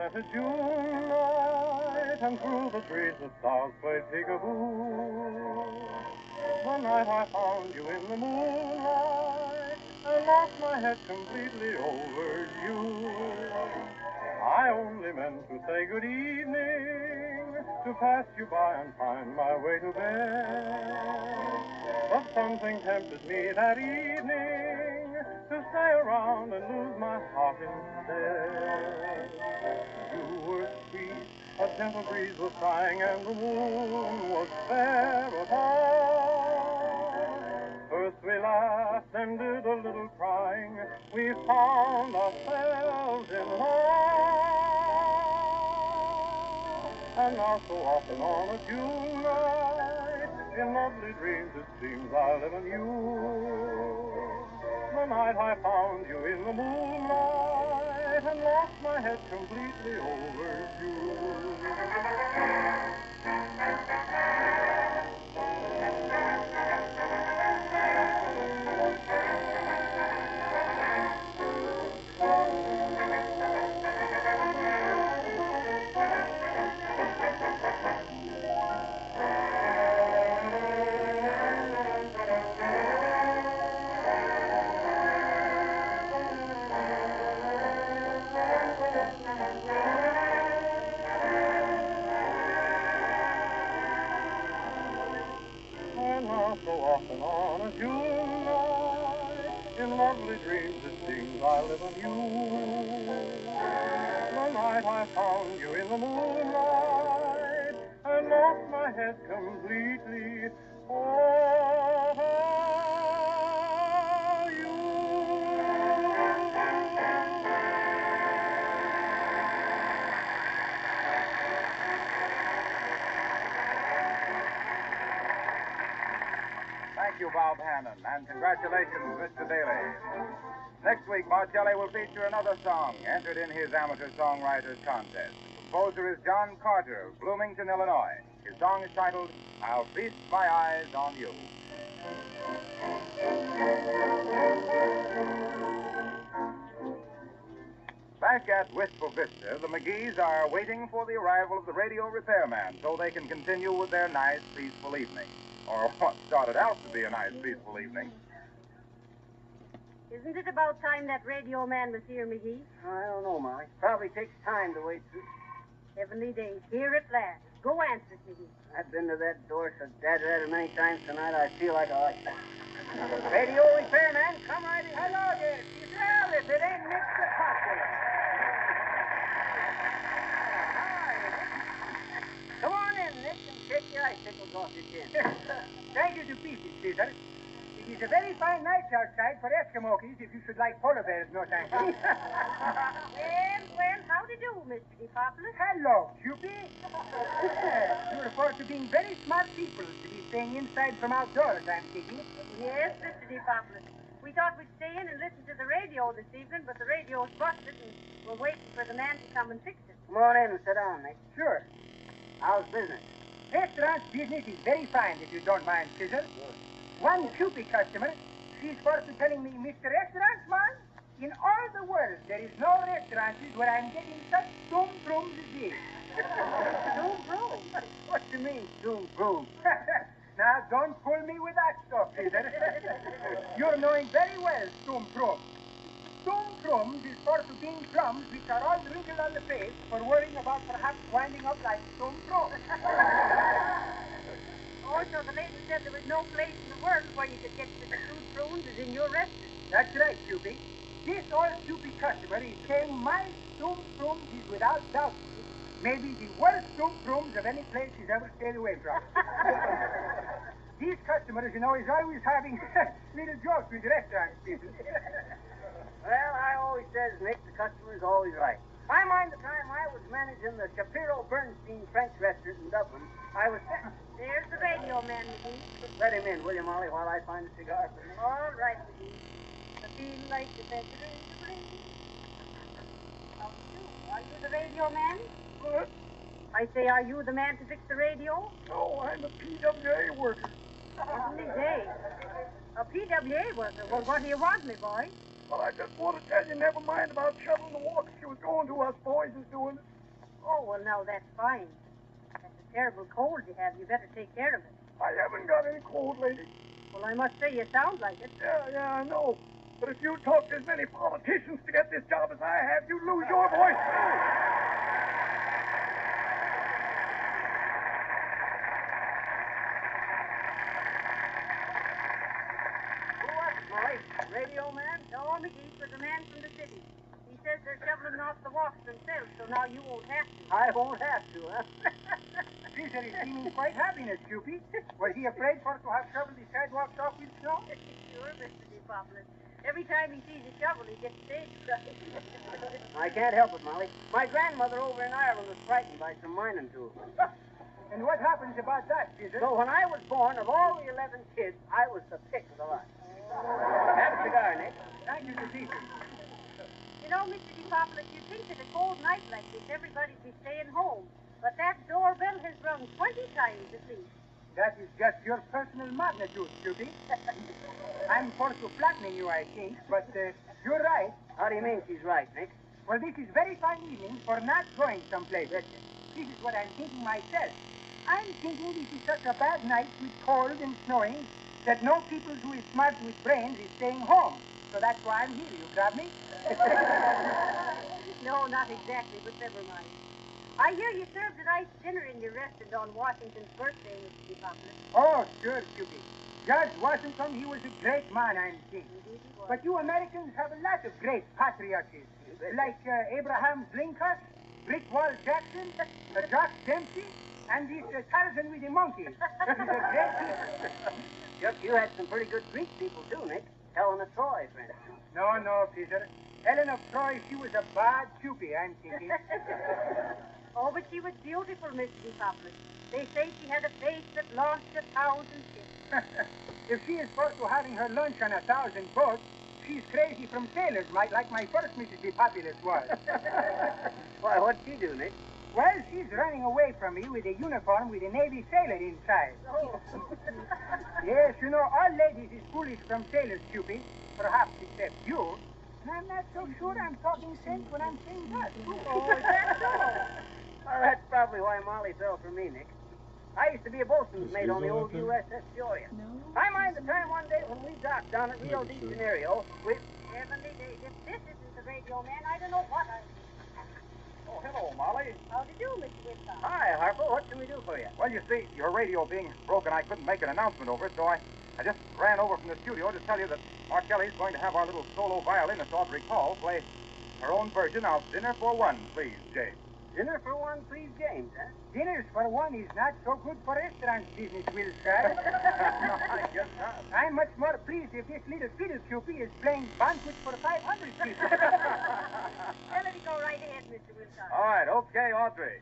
scented June night, and through the trees the stars played peekaboo. The night I found you in the moonlight, and lost my head completely over you. I only meant to say good evening, to pass you by and find my way to bed. But something tempted me that evening to stay around and lose my heart instead. You were sweet, a gentle breeze was sighing, and the moon was fair above. First we laughed and did a little crying, we found ourselves in love. And now so often on a June night, in lovely dreams it seems I live in you. The night I found you in the moonlight and lost my head completely over you. So often on a June night, in lovely dreams it seems I live on you. The night I found you in the moonlight, and lost my head completely over you. Thank you, Bob Hannon, and congratulations, Mr. Daly. Next week, Marcelli will feature another song entered in his amateur songwriters contest. The composer is John Carter of Bloomington, Illinois. His song is titled, I'll Feast My Eyes on You. Back at Wistful Vista, the McGees are waiting for the arrival of the radio repairman so they can continue with their nice, peaceful evening. Or what started out to be a nice, peaceful evening. Isn't it about time that radio man was here, McGee? I don't know, Molly. Probably takes time to wait through. Heavenly days, here at last. Go answer it, McGee. I've been to that door so dead rather many times tonight, I feel like I like that. Radio repairman, come right in. Hello there, Cesar. If it ain't Nick the Popular. Come on in, Nick, and take your icicles off your chin. Thank you to pieces, Cesar. It is a very fine night outside for Eskimokis if you should like polar bears, no thank you. Well, how do you do, Mr. DePopulis? Hello, Cupid. You report to being very smart people to be staying inside from outdoors, I'm thinking. Yes, Mr. DePopulis. We thought we'd stay in and listen to the radio this evening, but the radio's busted, and we're waiting for the man to come and fix it. Come on in and sit down, Nick. Sure. How's business? Restaurant business is very fine, if you don't mind, Cesar. One Cupid customer, she's for to telling me, Mr. Restaurant Man, in all the world, there is no restaurant where I'm getting such doom brooms as this. Doom broom? What do you mean, doom broom? Now, don't pull me with that stuff, Cesar. You're knowing very well, Stoom Brooms. Stoom Brooms is for to being plums which are all wrinkled on the face for worrying about perhaps winding up like Stoom Brooms. Oh, so the lady said there was no place in the world where you could get the fruit prunes as in your restaurant. That's right, Cupid. This old Cupid customer is saying my Stoom Brooms is without doubt maybe the worst Stoom Brooms of any place he's ever stayed away from. These customers, you know, is always having little jokes with restaurant people. Well, I always says, Nick, the customer's always right. I mind the time I was managing the Shapiro Bernstein French restaurant in Dublin. I was... There's the radio man, McGee. Let him in, will you, Molly, while I find a cigar for him? All right, McGee. I feel like the best in the breeze. Are you the radio man? What? I say, are you the man to fix the radio? No, I'm a PWA worker. Heavenly day. A PWA worker? Well, what do you want, me boy? Well, I just want to tell you, never mind about shoveling the walk. She was going to us boys is doing it. Oh, well, now that's fine. That's a terrible cold you have. You better take care of it. I haven't got any cold, lady. Well, I must say you sound like it. Yeah, I know. But if you talk to as many politicians to get this job as I have, you lose your voice, too. Who was it, Molly? Radio man? No, McGee, was a man from the city. He says they're shoveling off the walks themselves, so now you won't have to. I won't have to, huh? Caesar is seeming quite happy, Miss Cupid. Was he afraid for to have shoveled the sidewalks off with snow? Sure, Mr. DePopular. Every time he sees a shovel, he gets stage fright. I can't help it, Molly. My grandmother over in Ireland was frightened by some mining tools. And what happens about that, Caesar? So when I was born, of all the 11 kids, I was the pick of the lot. Have a cigar, Nick. Thank you, Caesar. You know, Mr. DePopular, you'd think that a cold night like this, everybody'd be staying home. But that doorbell has rung 20 times at least. That is just your personal magnitude, Cupid. I'm for to flattening you, I think, but you're right. How do you mean she's right, Nick? Well, this is very fine evening for not going someplace. This is what I'm thinking myself. I'm thinking this is such a bad night with cold and snowing that no people who is smart with brains is staying home. So that's why I'm here. You grab me? No, not exactly, but never mind. I hear you served a nice dinner in your restaurant on Washington's birthday, Mr. DePopular. Oh, sure, Cupid. Judge Washington, he was a great man, I'm thinking. Indeed he was. But you Americans have a lot of great patriots, like Abraham Lincoln, Brickwall Jackson, Jock Dempsey, and this Tarzan with the monkeys. These are great people. Yep, you had some pretty good Greek people, too, Nick. Helen of Troy, for instance. No, Peter. Helen of Troy, she was a bad Cupid, I'm thinking. Oh, but she was beautiful, Mr. DePopular. They say she had a face that launched 1,000 ships. If she is forced to having her lunch on 1,000 boats, she's crazy from sailors, like my first Mrs. DePopulous was. Why, what'd she do, Nick? Well, she's running away from me with a uniform with a Navy sailor inside. Oh. Yes, you know, all ladies is foolish from sailors, Cupid. Perhaps except you. And I'm not so sure I'm talking sense when I'm saying that. Oh, is that so? Well, that's probably why Molly fell for me, Nick. I used to be a boatswain's mate on the old Susan USS Peoria. No. I mind the time one day when we docked down at Rio de Janeiro with... Heavenly days. If this isn't the radio man, I don't know what I... Oh, hello, Molly. How do you do, Mr. Wilcox? Hi, Harper. What can we do for you? Well, you see, your radio being broken, I couldn't make an announcement over it, so I just ran over from the studio to tell you that Mark Kelly's going to have our little solo violinist, Audrey Call, play her own version of Dinner for One, Please, James. Dinner for one, please, James, huh? Dinners for one is not so good for restaurant business, Will Scott. No, I guess not. I'm much more pleased if this little fiddle Cupid is playing banquet for 500 people. Well, let me go right ahead, Mr. Wilcox. All right, okay, Audrey.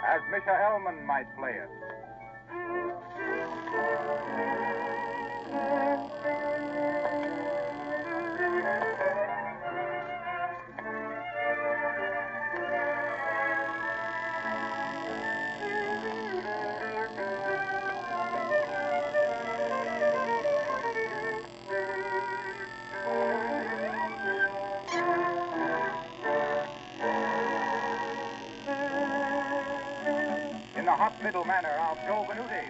As Misha Hellman might play it. In the hot middle manner of Joe Venuti.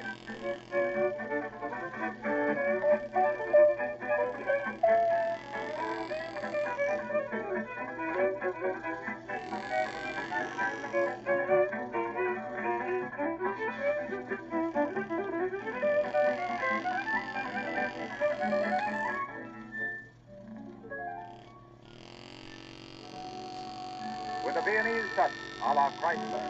touch, a la Chrysler.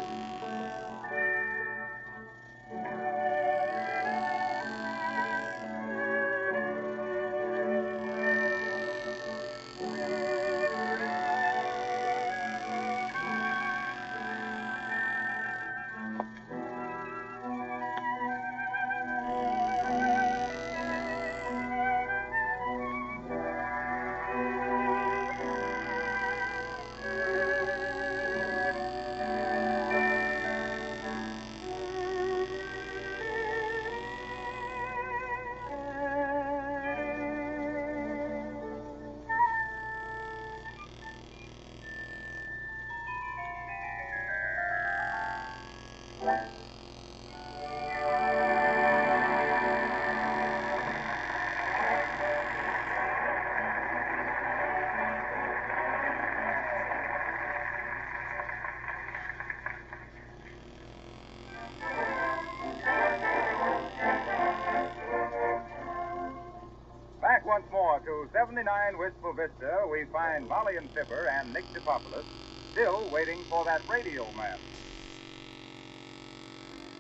Back once more to 79 Wistful Vista, we find Molly and Fibber and Nick DePopoulos still waiting for that radio man.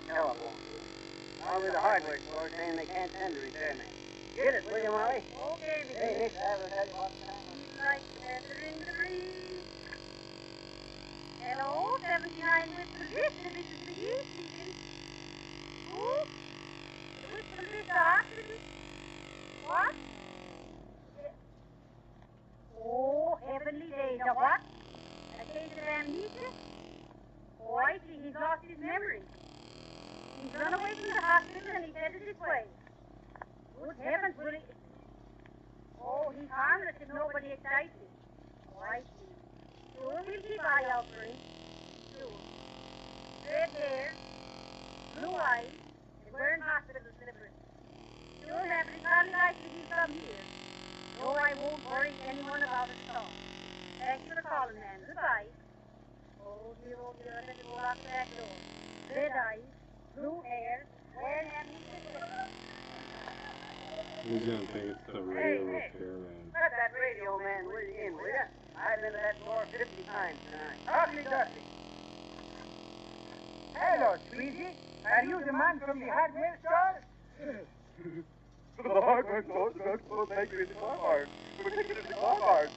Telephone. Probably the hardware store saying they can't send a repairman. Get it, will you, Molly? Okay, Mr. Hey, Nick, I will tell you what time. Like the weather in the breeze. Hello, 79 Wistful Vista. This is the you speaking. Who? The Wistful Vista Hospital? What? Oh, heavenly days. A what? A case of amnesia? Oh, I see. He's lost his memory. He's run away from the hospital and he's headed this way. Good heavens, will he... Oh, he's harmless if nobody excites him. Oh, I see. Sure, we'll keep eye out for him. Sure. Red hair, blue eyes, and wearing hospital slippers. Sure, now, but it's hardly likely he'll come here. No, I won't worry anyone about it at all. Thank you for calling, man. Goodbye. Oh, dear, I better go out the back door. Red eyes, blue hair, wearing amnesia. He's gonna think it's the radio repairman. Let that radio man in, will ya? I've been to that door 50 times tonight. Ugly duckly. Hello, sweetie. Are you the man from the hardware store? The hardware store's not supposed to take me to the car mart. We're taking it to the car mart.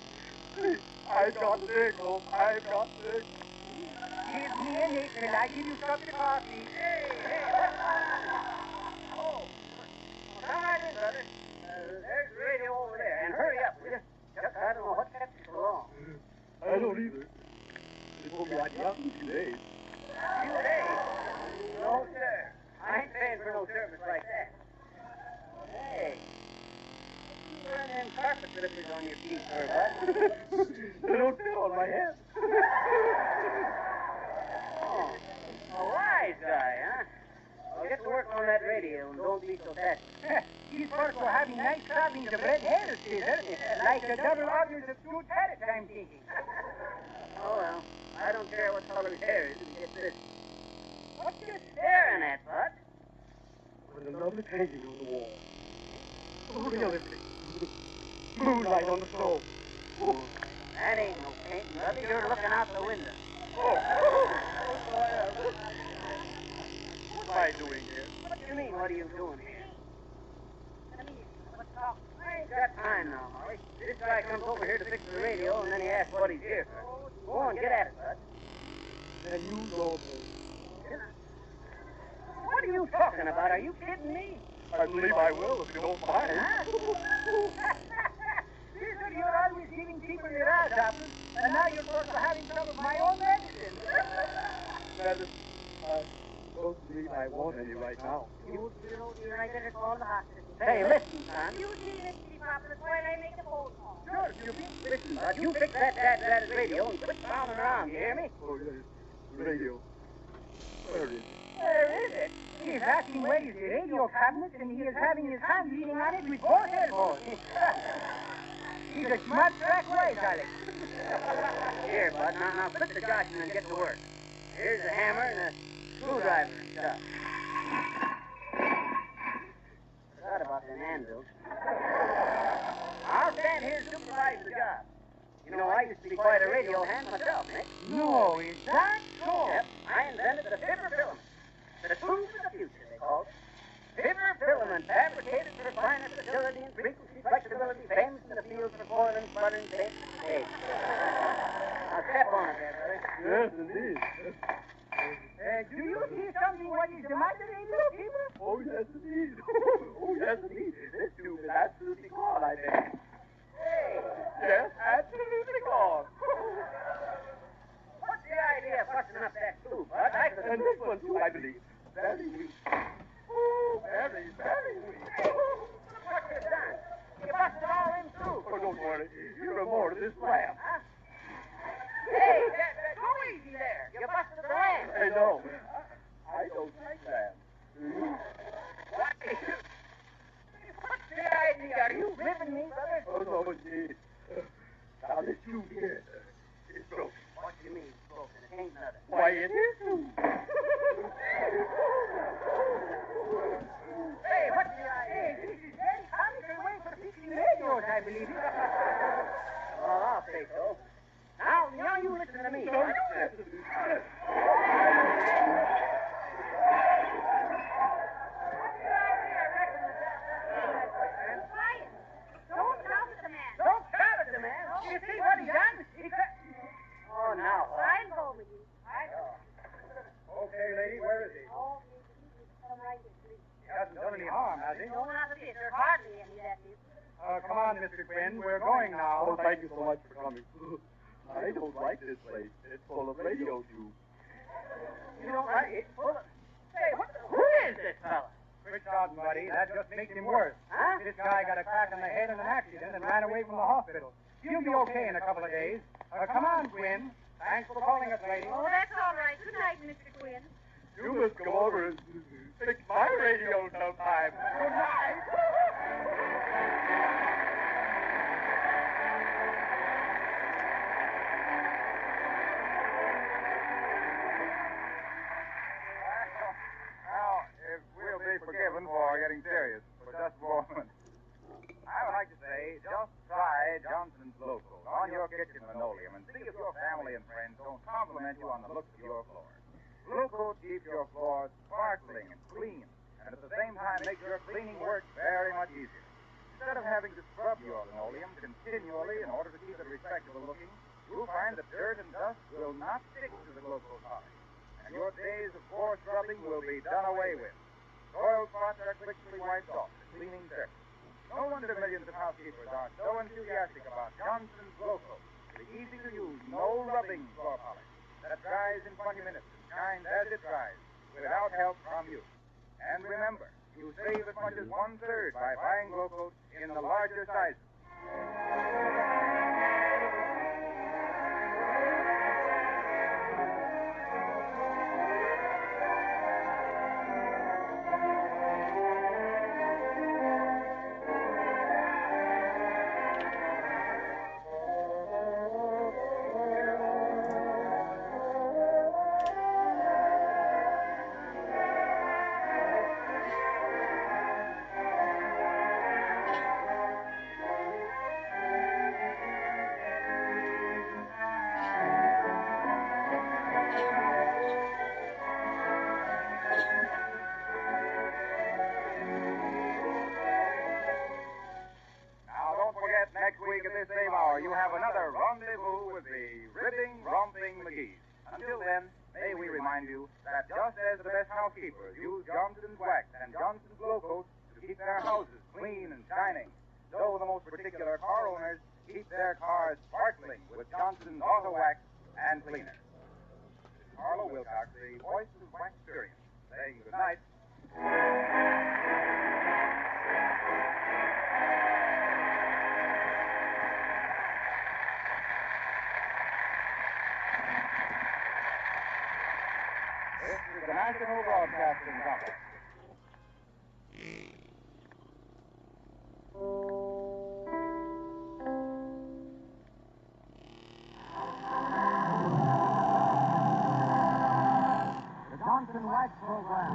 I've got sick, oh, I've got sick. Give me a nickel. I give you a cup of coffee. Hey, what's Oh, come right in, brother. There's the radio over there. And hurry up, will you? Just, I don't know what kept you so long. I don't either. They told me I'd be out in 2 days. 2 days? No, sir. I ain't paying for no service like that. Hey. You wearing them carpet slippers on your feet, sir, bud? They don't fit on my head. Oh, a wise guy, huh? Well, get to work on that radio and don't be so fast. He's also having nice carvings of red hair, Caesar, like a double orders of stewed parrots, I'm thinking. Oh, well, I don't care what color his hair is. It's this. What you staring at, bud? With a lovely painting on the wall. So realistic. Moonlight on the stove. Oh. That ain't no painting, brother. You're looking out the window. Oh. What am I doing here? What do you mean, what are you doing here? I ain't got time now, Molly. This guy comes over here to fix the radio, and then he asks what he's here for. Go on, get at it, bud. And you know me. What are you talking about? Are you kidding me? I believe I will if you don't mind. Caesar, you're always giving people your eyes apples, and now you're supposed to having some of my own medicine. Madam, I don't believe I want any right now. You dear, I better call the hospital. Hey, listen, son. You see, Mr. DePopoulos, while I make the phone call. Sure, listen, bud. You fix that radio and quit clowning around, you hear me? Oh, yes. Radio. Where is it? Where is it? He's asking where is the radio cabinet, and he is having his hand leaning on it with both elbows. He's a smart track wise, Alex. Here, bud. Now quit the joshing and get to work. Here's a hammer and a screwdriver and stuff. Forgot about them anvils. I'll stand here and supervise the job. You know, I used to be quite a radio hand myself, Nick. No, is that so? Yep, I invented the Pipper filament. The tools of the future, they call it. Pipper filament, fabricated for finer facility and frequency, flexibility, famous in the field for foiling, sputtering, paint, hey. Now step on it there, brother. Yes, indeed. Do you see something what is the matter, radio keeper? Oh, yes, indeed. Oh, yes, indeed. This tube is absolutely gone, I think. Hey, Yes, absolutely gone. what's the idea of fussing up that tube, Bud? I could And this one, too, I believe. Very weak. Oh, very, very weak. What's this done? You busted all in through. Oh, don't worry. You're aboard of this lamp. Huh? Hey, go easy there. You busted the lamp. Hey, no. I don't like lamps. Why? What's the idea? Are you ribbing me, brother? Oh, no, indeed. Now, this tube here is broken. What do you mean, broken? It ain't nothing. Why, it is too. Hey, what's the idea? This is very comical way for fixing radios, I believe. Oh, I'll say so. Now, you listen to me. Quiet. Don't shout at the man. Don't shout at the man. You see what he done? Oh, now. I'll go with you. Okay, lady, where is he? Oh, come right here, please. He hasn't done any harm, has he? No, not a bit. There's hardly any, that is. Come on, Mr. Quinn. We're going now. Oh, thank you so much for coming. I don't like this place. It's full of radio tubes. You don't like it? Full of... Say, who is this fella? Quit shouting, buddy. That just makes him worse. Huh? This guy got a crack on the head in an accident and ran away from the hospital. He'll be okay in a couple of days. Come on, Quinn. Thanks for calling us, lady. Oh, that's all right. Good night, Mr. Quinn. You must come over and fix my radio sometime. Good night. Now, if we'll be forgiven for getting serious for just a moment, I would like to say, just try Johnson's Local on your kitchen linoleum and see if your family and friends don't compliment you on the looks of your floor. Local keeps your floors sparkling and clean, and at the same time makes your cleaning work very much easier. Instead of having to scrub your linoleum continually in order to keep it respectable looking, you'll find that dirt and dust will not stick to the Local polish, and your days of poor scrubbing will be done away with. Soil spots are quickly wiped off the cleaning surface. No wonder millions of housekeepers are so enthusiastic about Johnson's Local, the easy-to-use, no-rubbing floor polish that dries in 20 minutes and shines as it dries without help from you. And remember, you save as much as 1/3 by buying Local in the larger sizes. Next week at this same hour, you have another rendezvous with the ribbing, romping McGee's. Until then, may we remind you that just as the best housekeepers use Johnson's Wax and Johnson's Local to keep their houses clean and shining, so the most particular car owners keep their cars sparkling with Johnson's Auto Wax and Cleaner. This is Harlow Wilcox, the voice of Wax Experience, saying good night. This is the National Broadcasting Company. The Johnson Wax Program.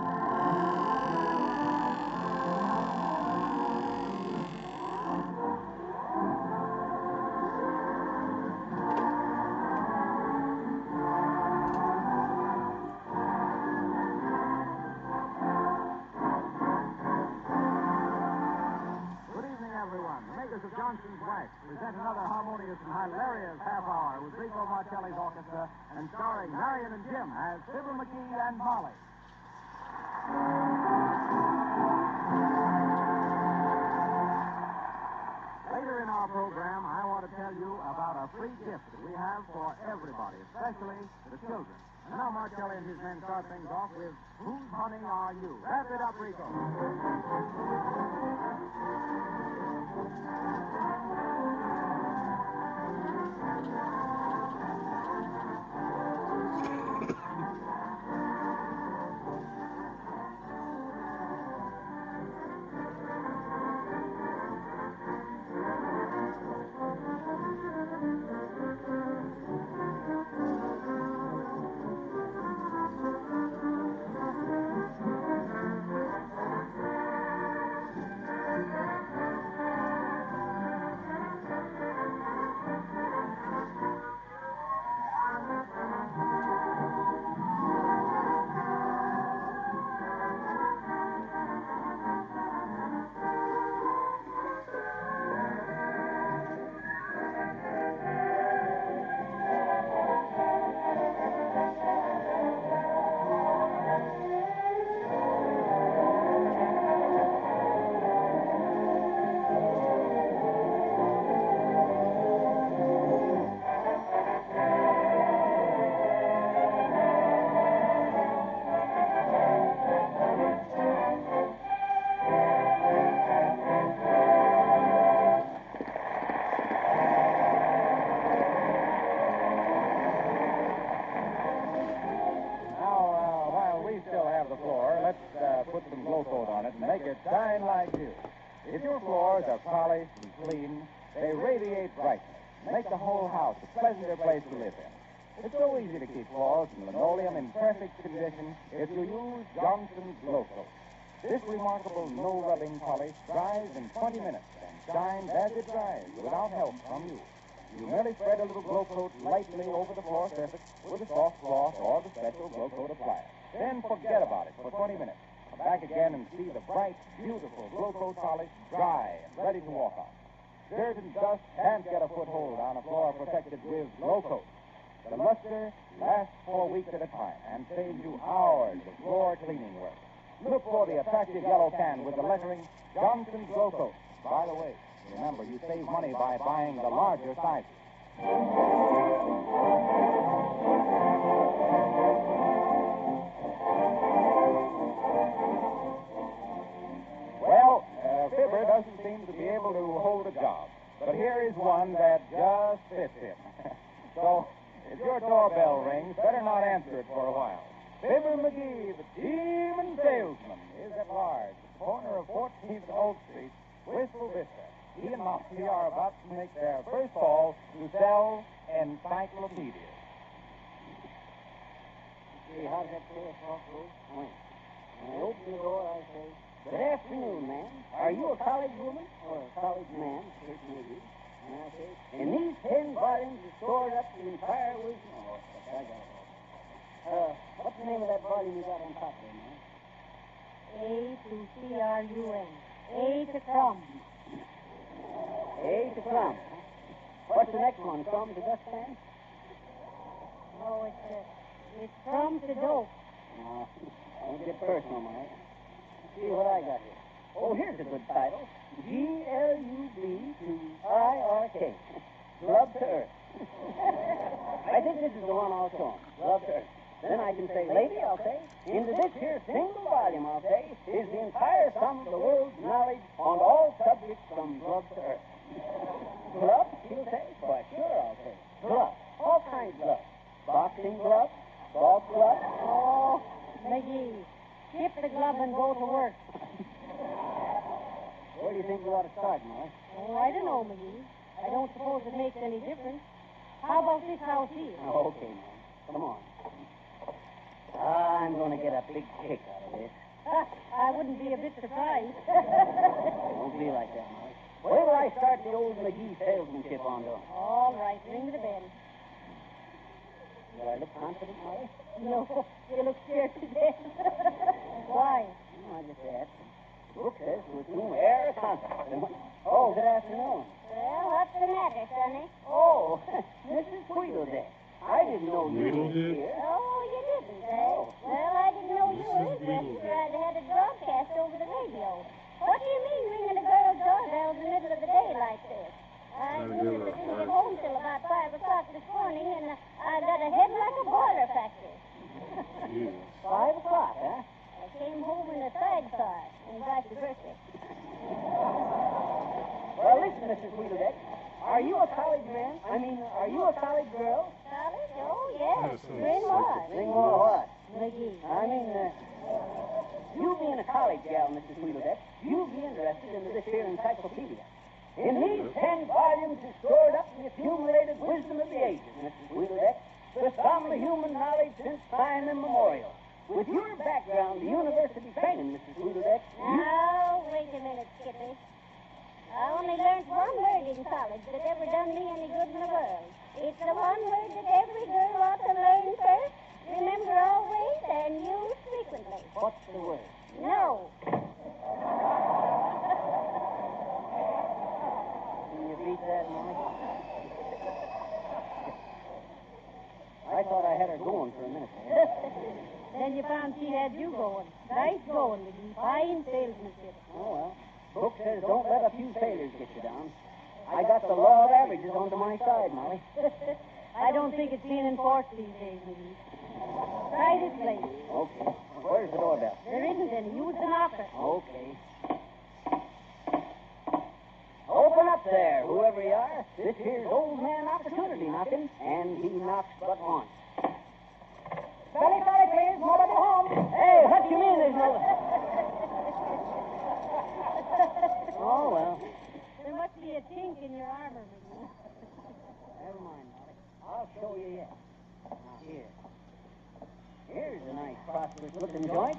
Mason's Wife present another harmonious and hilarious half hour with Rico Marcelli's orchestra and starring Marion and Jim as Fibber McGee and Molly. Later in our program, I want to tell you about a free gift that we have for everybody, especially the children. And now Marcelli and his men start things off with Whose Money Are You? Wrap it up, Rico. Put some glow coat on it and make it shine like new. If your floors are polished and clean, they radiate brightness, make the whole house a pleasanter place to live in. It's so easy to keep floors and linoleum in perfect condition if you use Johnson's Glow Coat. This remarkable no-rubbing polish dries in 20 minutes and shines as it dries without help from you. You merely spread a little glow coat lightly over the floor surface with a soft cloth or the special glow coat applier. Then forget about it for 20 minutes. Come back again and see the bright, beautiful glow coat polish dry and ready to walk on. Dirt and dust can't get a foothold on a floor protected with glow coat. The luster lasts for weeks at a time and saves you hours of floor cleaning work. Look for the attractive yellow can with the lettering Johnson's Glow Coat. By the way, remember, you save money by buying the larger sizes. Well, Fibber doesn't seem to be able to hold a job, but here is one that just fits him. So, if your doorbell rings, better not answer it for a while. Fibber McGee, the demon salesman, is at large at the corner of 14th and Oak Street, Wistful Vista. He and Moxie are about to make their first call to sell encyclopedias. See, how's that 3 o'clock go? When I open the door, I say, "Good afternoon, ma'am. Are you a college woman or a college man?" Case may be. And I say, "And these 10 volumes are stored up the entire week." Oh, I got it. What's the name of that volume you got on top there, ma'am? A-to-C-R-U-M. A to Crumb. A to Crumb. What's the next one? Crumb to dustpan? No, it's Crumb to Dope. No, don't get personal, Mike. See what I got here. Oh, here's a good title. Glubby-to-IRK. Glub to Earth. I think this is the one I'll show 'em. Glub to Earth. Then I can say, "Lady," I'll say, "into this here single volume," I'll say, "is the entire sum of the world's knowledge on all subjects from glove to earth." Glove, she'll say? Why, sure, I'll say. Glove. All kinds of gloves. Boxing gloves, golf gloves. Oh, McGee, skip the glove and go to work. Where do you think we ought to start, Molly? Oh, I don't know, McGee. I don't suppose it makes any difference. How about this house here? Oh, okay, Molly. Come on. I'm going to get a big kick out of this. I wouldn't be a bit surprised. Don't be like that, Molly. Wait till I start the old McGee salesmanship on to 'em. All right, ring the bell. Do I look confident, Molly? No, you look scared to death. Why? No, I just asked. The book says to assume air confidence. Oh, good afternoon. Well, the broadcast over the radio. What do you mean ringing a girl's doorbell in the middle of the day like this? I didn't get home till about 5 o'clock this morning, and I got a head like a boiler factory. 5 o'clock, huh? I came home in a sidecar and vice versa. Well, listen, Mrs. Wheelerdeck. Are you a college man? Are you a college girl? College? Oh, yes. Ring more. Ring more what? McGee. You being a college gal, Mrs. Wheelerdeck, you'd be interested in this here encyclopedia. In these 10 volumes is stored up the accumulated wisdom of the ages, Mrs. Wheelerdeck, the sum of human knowledge since time immemorial. With your background, the university training, Mrs. Wheelerdeck, Now, wait a minute, Skippy. I only learned one word in college that ever done me any good in the world. It's the one word that every girl ought to learn first, remember always, and use frequently. What's the word? No. Can you beat that, Molly? I thought I had her going for a minute there. Then you found she had you going. Nice going, McGee. Fine salesmanship. Oh, well. Book says don't let a few failures get you down. I got the law of averages onto my side, Molly. I don't think it's being enforced these days, McGee. Try this place. Okay. Where's the doorbell? There isn't any. Use the knocker. Okay. Open up there, whoever you are. This here's Old Man Opportunity knocking, and he knocks but once. Belly, please. Nobody home. Hey, what you mean there's no... Oh, well. There must be a chink in your armor, McGee. Never mind, Molly. I'll show you yet. Now, here. Here's a nice, prosperous-looking joint.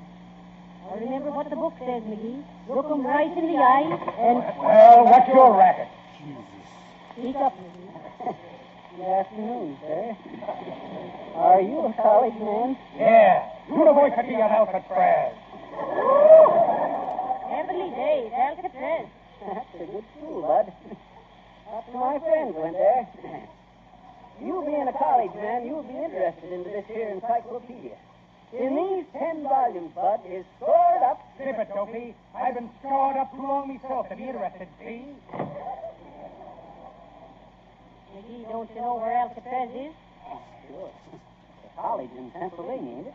Now remember what the book says, McGee. Look 'em right in the eyes and... Well, what's your racket? Speak up, McGee. Good afternoon, sir. Are you a college man? Yeah. University of Alcatraz. Heavenly days, Alcatraz. That's a good school, bud. Lots of my friends went there. You being a college man, you'll be interested in this here encyclopedia. In these 10 volumes, bud, is stored up... Zip it, Dopey. I've been stored up too long myself to be interested, see? McGee, don't you know where Alcatraz is? Sure. The college in Pennsylvania, ain't it?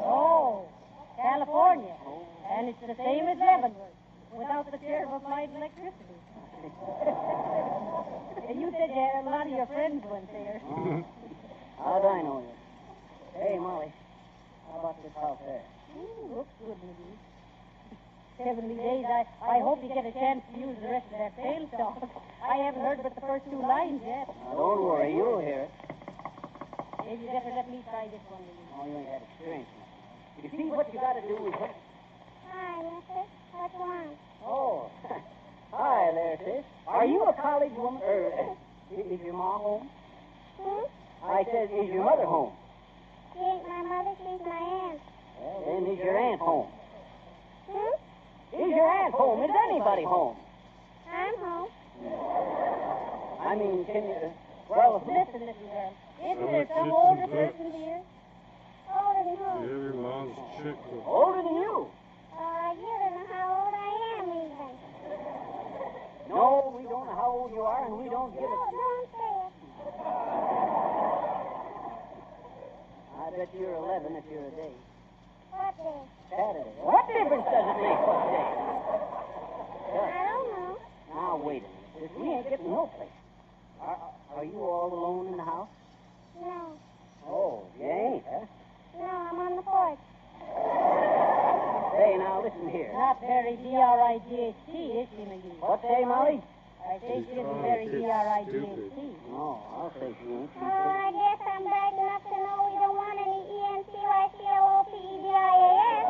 Oh, California. And it's the same as Leavenworth, without the fear of applied electricity. And you said a lot of your friends went there. How'd I know you? Hey, Molly, how about this house there? Looks good, McGee. Heavenly days, I hope you get a chance to use the rest of that sales talk. I haven't heard but the first 2 lines yet. Now, don't worry, you'll hear it. Maybe you better let me try this one, McGee. Oh, you ain't had experience enough. You see, what you got to do is... Hi, mister. What you want? Oh, hi there, sis. Are you a college woman? Is your mom home? I said, is your mother home? She ain't my mother, she's my aunt. Well, then is your aunt home? Is your aunt home? Is anybody home? I'm home. I mean, can you... Well, listen, little girl. Isn't there some older person here? Older than who? Your mom's chick. Older than you? You don't know how old I am, even. No, we don't know how old you are, and we don't give it. No, don't say it. I bet you're 11 if you're a day. What day? Saturday. What difference does it make what day? I don't know. Now, wait a minute, sis. We ain't getting no place. Are you all alone in the house? No. Oh, you ain't, huh? No, I'm on the porch. Say, now, listen here. Not very D-R-I-G-H-T, is she, McGee? What say, Molly? I say she isn't very D-R-I-G-H-T. No, I'll say she ain't. Oh, I guess I'm bad enough to know we don't want any E-N-C-Y-C-L-O-P-E-D-I-A-S.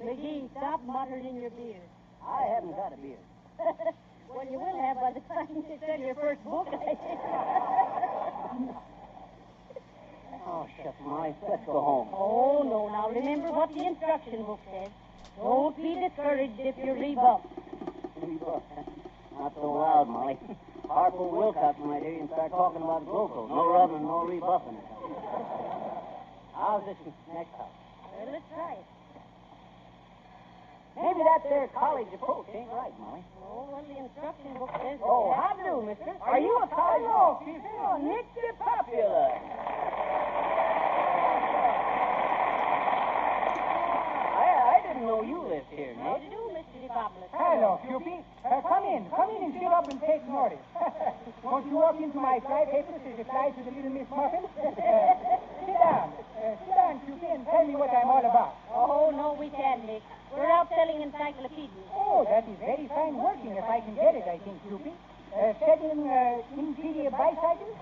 McGee, stop muttering in your beard. I haven't got a beard. Well, you will have by the time you sell your first book, I think. Oh, shucks, Molly. Let's go home. Oh, no. Now, remember what the instruction book says. Don't be discouraged if you rebuff. Rebuff? Not so loud, Molly. Harpo Wilcox might hear you and start talking about Gloko. No rubbing, no rebuffing. How's this next house? Well, let's try it. Maybe that there college approach ain't right, Molly. Oh, well, the instruction book says... Oh, how do, mister? Are you a college... Oh, Nick the Popular. I didn't know you lived here, How Nick. do you do, Mr. DePopular? Hello, Cupid. Come in and sit up and take notice. Won't you walk into my fly papers as a fly to the little Miss Muffin? Sit down, Cupid, and tell me what I'm all about. Oh, no, we can't, Nick. We're out selling encyclopedias. Oh, that is very fine working if I can get it, I think, Cupid. Selling inferior bicycles?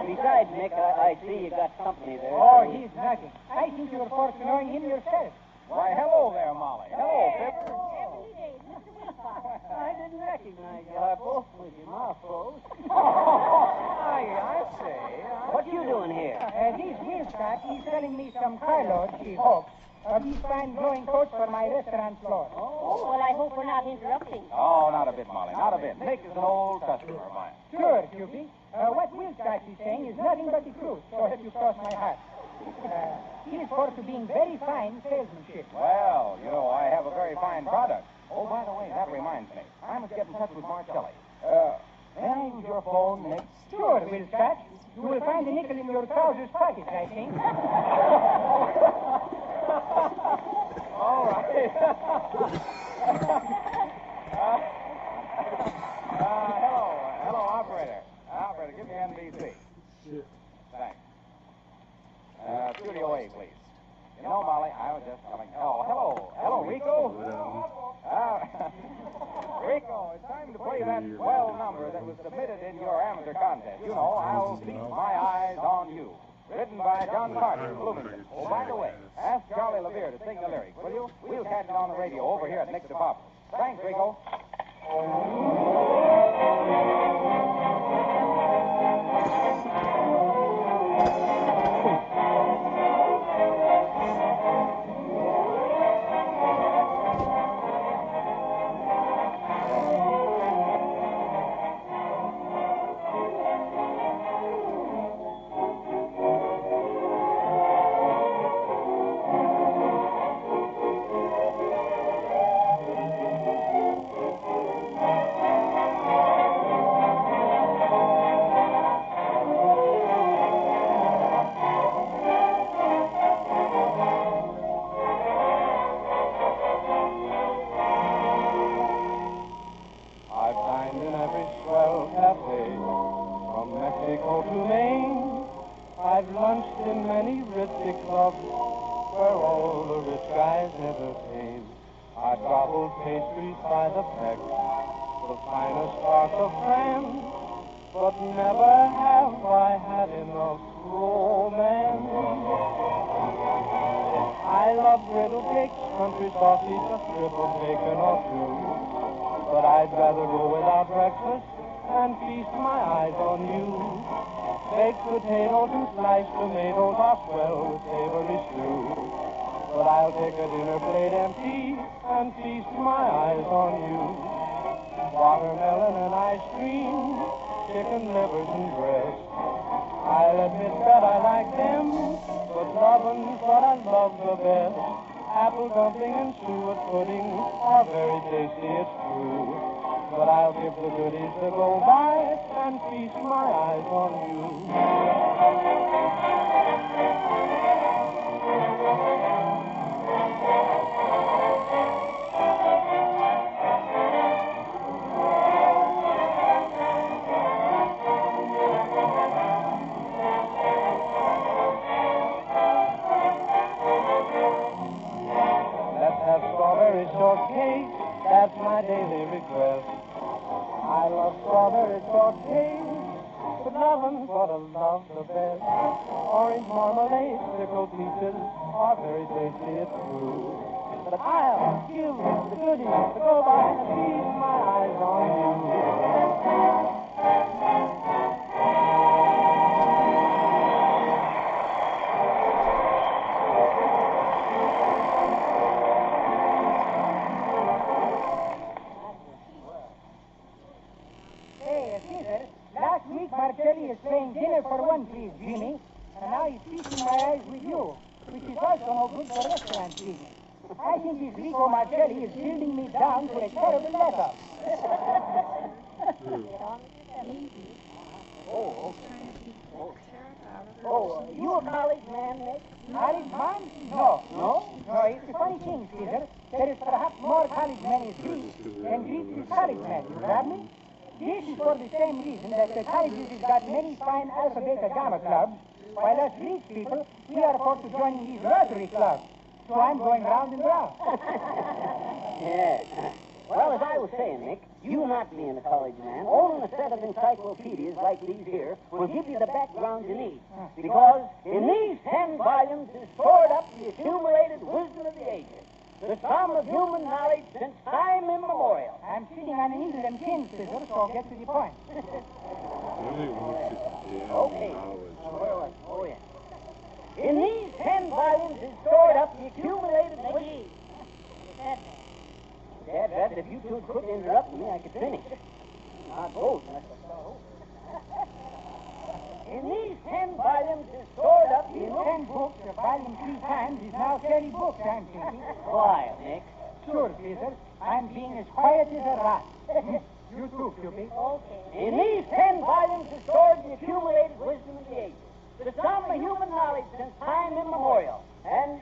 Besides, Nick, I see you got company there. Oh, he's nothing. I think you're for knowing him yourself. Why, hello there, Molly. Hello, Pip. Heavenly days, Mr. Wilcox. I didn't recognize you, Harpo, with your mouth closed. I see. What you doing here? This Wilcox, he's selling me some carloads, he hopes, of these fine blowing coats for my restaurant floor. Oh, well, I hope we're not interrupting. Oh, not a bit, Molly, not a bit. Nick is an old customer of mine. Sure, Cupid. What Wilcox is saying is nothing but the truth, so help you cross my heart. He is for to being very fine salesmanship. Well, you know, I have a very fine product. Oh, by the way, that reminds me. I must get in touch with Marcelli. May I use your phone, Nick? Sure, Wilcox. You will find a nickel in your trousers pockets, I think. All right. Hello, operator. Operator, give me NBC. Thanks. Studio A, please. You know, Molly, I was just coming. Oh, hello, Rico. Rico, it's time to play that swell number that was submitted in your amateur contest. You know, I'll Feast My Eyes on You. Written by John Carter of Bloomington. Oh, by the way, ask Charlie Levere to sing the lyrics, will you? We'll catch it on the radio over here at Nick the Pop. Thanks, Rico. I've lunched in many ritzy clubs where all the rich guys entertain. I've gobbled pastries by the peck, the finest parts of France, but never have I had enough romance. I love griddle cakes, country sausage, a strip of bacon or two, but I'd rather go without breakfast and feast my eyes on you. Baked potatoes and sliced tomatoes are swell with savory stew, but I'll take a dinner plate empty and feast my eyes on you. Watermelon and ice cream, chicken livers and breast, I'll admit that I like them, but lovin's what I love the best. Apple dumpling and suet pudding are very tasty, it's true, but I'll give the goodies to go by and feast my eyes on you. Let's have strawberry shortcake, that's my daily request. I love strawberry shortcake, but lovin's what I love the best. Orange marmalade, pickled peaches are very tasty, it's true, but I'll give the goodies to go by and feast my eyes on you. Last week, Marcelli is playing dinner for one, please, Jimmy. And now he's feasting my eyes with you, which is also no good for restaurant business. I think this Rico Marcelli is building me down to a terrible level. You a college man, Nick? College man? No. No? No, it's a funny thing, Peter. There is perhaps more college men in Greece than Greece is college men. You grab me? This is for the same reason that the colleges has got many fine Alpha Beta Gamma clubs, while us Greek people, we are forced to join in these Rotary clubs. So I'm going round and round. Yeah. Well, as I was saying, Nick, you not being a college man, owning a set of encyclopedias like these here will give you the background you need. Because in these 10 volumes is stored up the accumulated wisdom of the ages, the sum of human knowledge since time immemorial. I'm sitting on an England pin, Scissor, so I'll get to the point. Okay. Oh, yeah. In these 10 volumes is stored up the accumulated wisdom. Dad, Rabbit, if you two quit interrupting me, I could finish. Not both. In these 10 volumes is stored up the 10 books, a volume 3 times is now 30 books, I'm thinking. Quiet, Nick. Sure, Scissor. I'm being as quiet as a rat. You too, Cupid. Okay. In these 10 volumes is stored the accumulated wisdom of the ages, the sum of human knowledge since time immemorial. And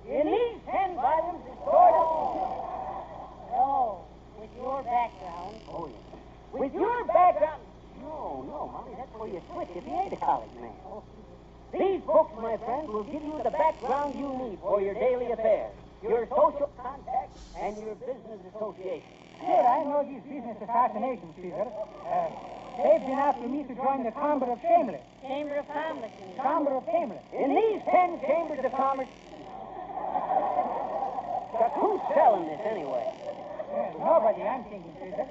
in these 10 volumes is stored up... Oh, with your background. Oh, yes. With your background... No, Molly, that's where you switch if you ain't a college man. These books, my friend, will give you the background you need for your daily affairs, your social contacts, and your business associations. Sure, I know these business assassinations, Caesar. They've been after me to join the Chamber of Shameless. Chamber of Commerce. Chamber of Shameless. In these 10 chambers of commerce... But who's selling this anyway? Nobody, I'm thinking, Caesar.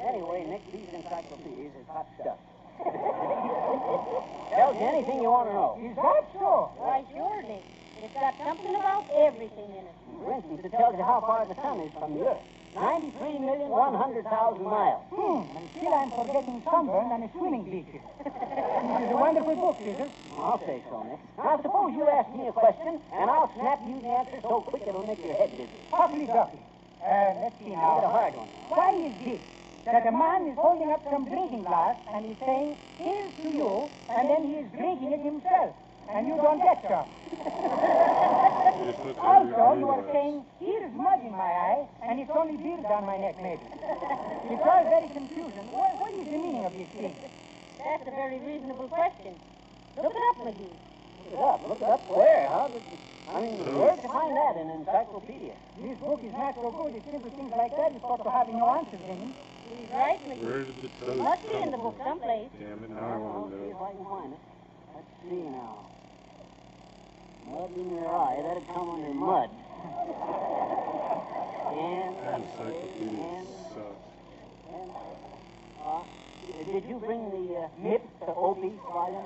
Anyway, Nick, these encyclopedias is hot stuff. Tells you anything you want to know. Is that so? Why, sure, Nick. It's got something about everything in it. For instance, it tells you how far the sun is from the Earth. 93,100,000 miles. And still I'm forgetting sunburn on a swimming beach. This is a wonderful book, Caesar. I'll say so, Nick. Now, suppose you ask me a question, and I'll snap you the answer so quick it'll make your head dizzy. Awfully ducky. Let's see now. Get a hard one. Why is this? That a man is holding up some drinking glass and he's saying, here's to you, and then he is drinking it himself, and you don't get some. Also, you are saying, here's mud in my eye, and it's only beard on my neck, maybe. It's all very confusing. What is the meaning of these things? That's a very reasonable question. Look it up, McGee. Look it up where? Where to find that in an encyclopedia? This book is not so good. It's simple things like that. It's got to have no answers in it. He's right, McGee. Where did the toast Must be come in the book from? someplace. Damn it, now I I'll want to see if know. I can find it. Let's see now. Mud in your eye. That'd come under mud. Encyclopedias suck. Did you bring the Nips to Opie volume?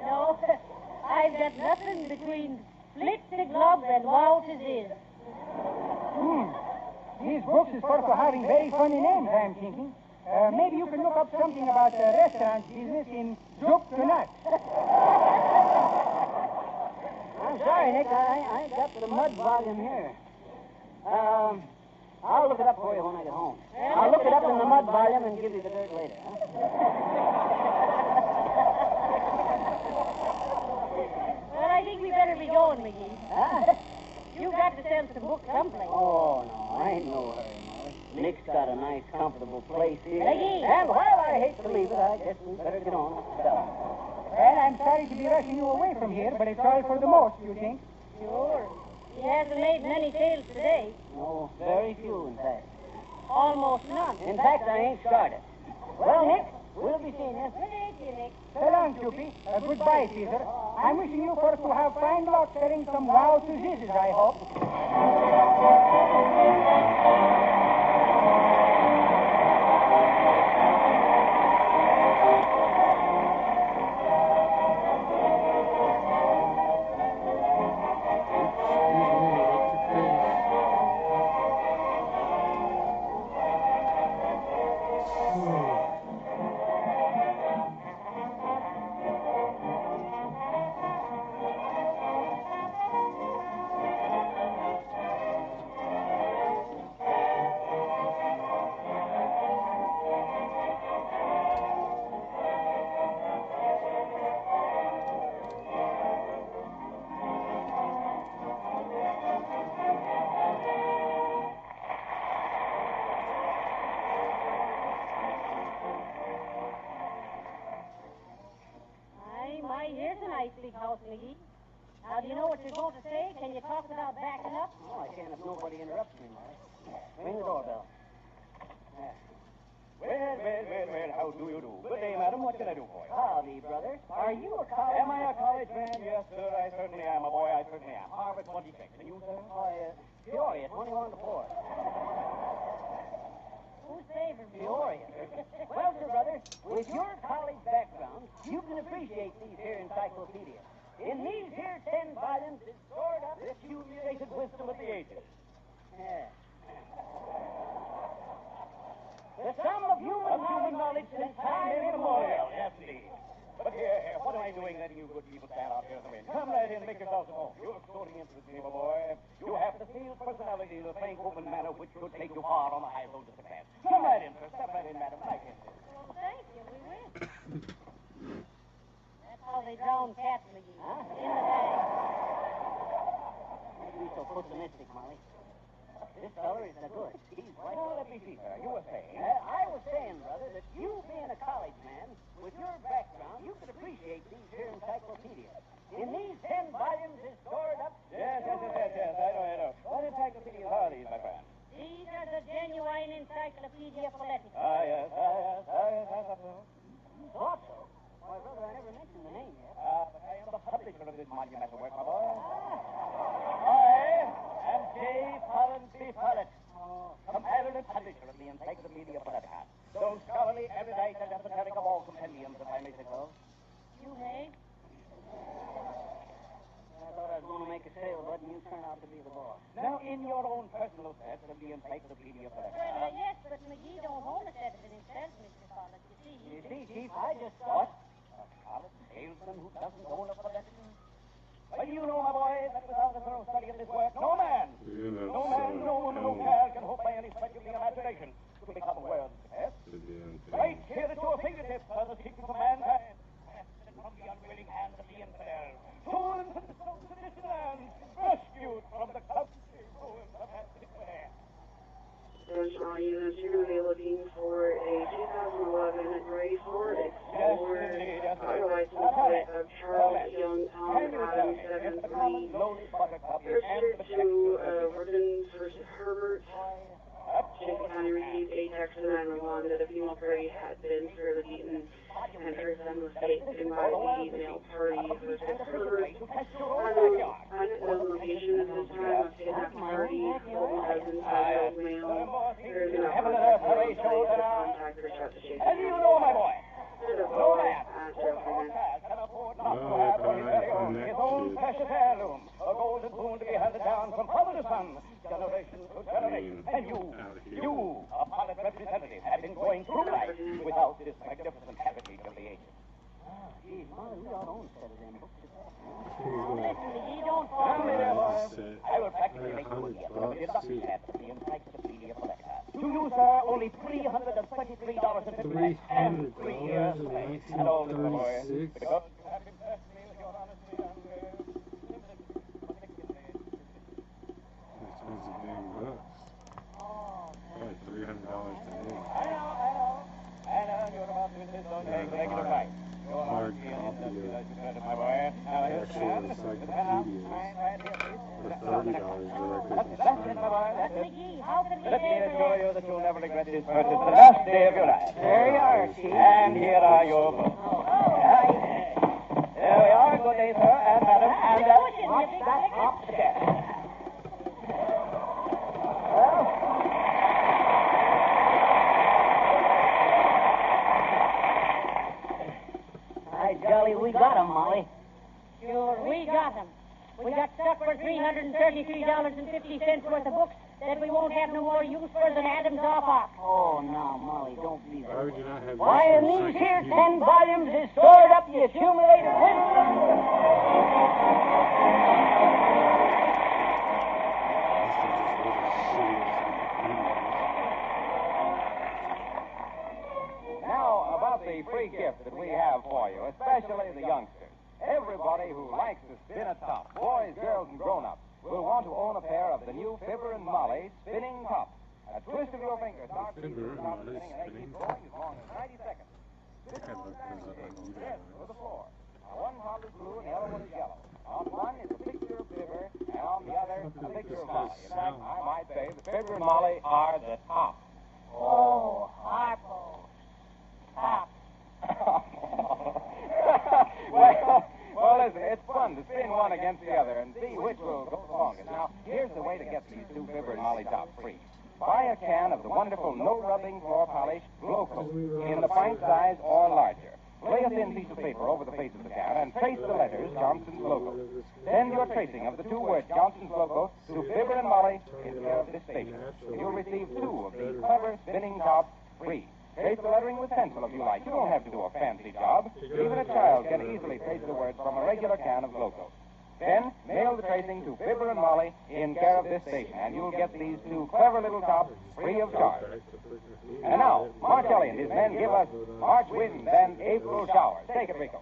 No, I've got nothing between Split the Globe and Walt's is. These books is for having very funny names, I'm thinking. Maybe you can look up something about restaurant business in Zook to Nuts. I'm sorry, Nick. I got the mud volume here. I'll look it up for you when I get home. I'll look it up in the mud volume and give you the dirt later. Well, I think we better be going, McGee. Huh? You've got to send some books someplace. Oh, no, I ain't no hurry, Molly. Nick's got a nice, comfortable place here. McGee. And while I hate to leave it, I guess we better get on with the stuff. Well, I'm sorry to be rushing you away from here, but it's all for the most, you think? Sure. He hasn't made many sales today. No, very few, in fact. Almost none. In fact, I ain't started. Well, Nick, we'll be seeing you. Good day to you, Nick. So long, Cupid. Goodbye, Caesar. I'm wishing you for to have fine luck selling some wow to zizzes, I hope. nice big house, McGee. Now, do you know what you're going to say? Can you talk without backing up? Oh, I can't if nobody interrupts me, Molly. Ring the doorbell. Yeah. Well, how do you do? Good day, madam. What can I do for you? Howdy, brother. Are you a college... Am I a college man? Yes, sir. I certainly am, my boy. I certainly am. Harvard 26. And you, sir? Peoria, 21 to 4. Who's favoring me? Peoria. Well, sir, brother, with your college background, you can appreciate these here encyclopedias. In these here 10 volumes is stored up the accumulated wisdom of the ages. Yeah. The sum of human knowledge since time immemorial. Yes, indeed. But here, what am I doing letting you good people stand out here in the wind? Come right in, make yourselves at home. You're extraordinarily interesting, my boy. You have the sealed personality, the frank, open manner which should take you far on the high road to success. Come right in, sir. Step right in, madam. Like this. Well, thank you. We will. That's how they drown cats, McGee. Huh? In the bag. Don't be so pessimistic, Molly. This feller is a good. He's right. Now, let me see, sir. You were saying... I was saying, brother, that you being a college man, with your background, you could appreciate these here encyclopedias. In these 10 volumes is stored up... Yes. I know. What encyclopedias are these, my friend? These are the genuine Encyclopedia Phonetica. Yes. Thought so. Why, brother, I never mentioned the name yet. But I am the publisher of this monumental work, my boy. I am J. Follansby Follett, compiler and publisher of the Encyclopedia Phonetica. So scholarly, erudite, and esoteric of all compendiums, if I may say so. You may. I thought I was going to make a sale, but you turned out to be the boss. Now, in your own personal set of the Encyclopedia Phonetica... Well, yes, but McGee don't own a set of it himself, Mr. Follett. You see, Chief, I just thought... A college salesman who doesn't own a phonetica? But you know, my boy, that without a thorough study of this work, no man, no woman, no child can hope by any stretch of the imagination to become aware of success. Right here at your fingertips are the secrets of mankind, wrested from the unwilling hands of the infidel, torn from the souls of distant lands, rescued from the costly ruins of antiquity. Attention all units, you're going to be looking for a 2011 grade 4 Explorer auto license plate of Charles Young Tom Adams 73, registered to Rudin vs. Herbert. Chaffee County received a text from 911 that a female party had been severely beaten and her son was taken by the male party versus Herbert. Unknown location at this time of kidnapped party, Golden Dozen, South Male. There is an opportunity to contact or shot to Chaffee And you know, my boy, no man, can afford not to have for his very own, his own precious heirloom, a golden boon to be handed down from father to son, generation to generation. And you, a pilot representative, have been going through life without this magnificent heritage of the ages. Geez, Molly, we ought to own a set of them books. Now, listen, McGee, don't fall Now, my dear boy, Set. I will practically make you a gift of the deduction set of the Encyclopedia Phonetica. To you, sir, only $323.50 and 3 years of pay. And all this, my boy, because you have impressed me with your honesty and Expensive damn books. Probably $300 today. I know. You're about to insist on paying the regular price. Your Hard honesty copy and of my boy. Now, here's the actual pen. encyclopedias for $30 directly from That's it, my China. boy. That's But, it. McGee, how can we Let me pay assure for you that you'll never regret this purchase the last day of your life. There you are, Chief. And here are your books. There we are. Good day, sir and madam. And watch that top step. By golly, we got 'em, Molly. Sure, we got them. We got stuck for $333.50 worth of books that we won't have no more use for than Adam's off. Oh, now, Molly, don't be Why would you not have Why, in this these here encyclopedia? 10 volumes is stored up the accumulated wisdom. Now, about the free gift that we have for you, especially the youngsters. Everybody who likes to spin a top, boys, girls, and grown-ups, will want to own a pair of the new Fibber and Molly spinning tops. A twist of your finger starts the Fibber and top Molly spinning and they keep spinning going as long as 90 seconds. I looked those up on eBay. To the floor. Now, one top is blue and the other one is yellow. On one is a picture of Fibber, and on the other, a picture of Molly. In fact, I might say that Fibber and Molly are the top. Oh, Harpo. Top. Well, listen, it's fun to spin one against the other and see which will go the longest. Now, here's the way to get these two Fibber and Molly tops free. Buy a can of the wonderful no-rubbing floor polish Glow Coat in the pint size or larger. Lay a thin piece of paper over the face of the can and trace the letters Johnson's Glow Coat. Send your tracing of the two words Johnson's Glow Coat to Fibber and Molly in care of this station. You'll receive two of these clever spinning tops free. Trace the lettering with pencil if you like. You don't have to do a fancy job. Even a child can easily trace the words from a regular can of Glow Coat. Then, mail the tracing to Fibber and Molly in care of this station, and you'll get these two clever little tops free of charge. And now, Mark Kelly and his men give us March winds and April showers. Take it, Rico.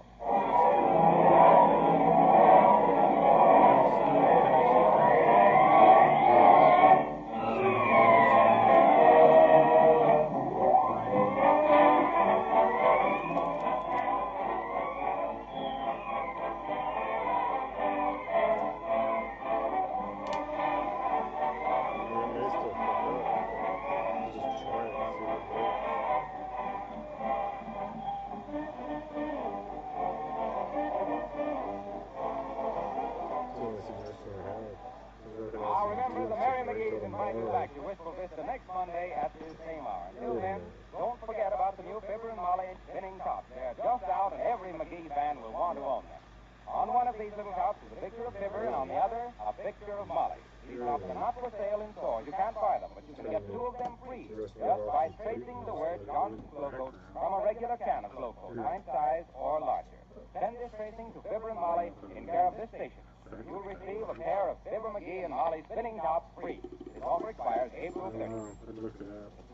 Next Monday at this same hour. Until then, don't forget about the new Fibber and Molly spinning tops. They're just out, and every McGee fan will want to own them. On one of these little tops is a picture of Fibber, and on the other, a picture of Molly. These tops are not for sale in stores. You can't buy them, but you can get two of them free just by tracing the word Johnson's Glow Coat from a regular can of Glow Coat, pint size or larger. Send this tracing to Fibber and Molly in care of this station. You'll receive a pair of Fibber McGee and Molly spinning tops free. This offer expires April 30th.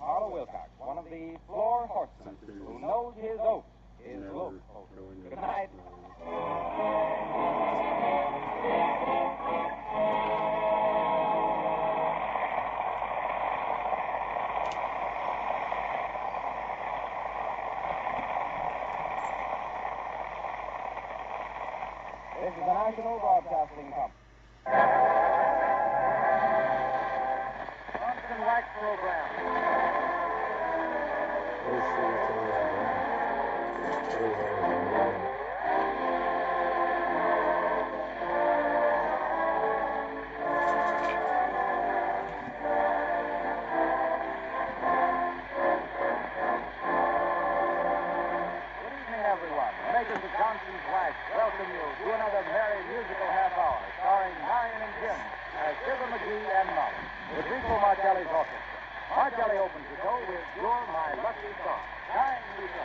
Harlow Wilcox, one of the floor horsemen who knows his oath is Glow Coat. Good night. This is the National Broadcasting Company. Johnson Wax Program. Everyone, the makers of Johnson's Wax welcome you to another merry musical half hour starring Marion and Jim as Fibber McGee and Molly with Rico Marcelli's orchestra. Marcelli opens the show with You're My Lucky Song. Time, Rico.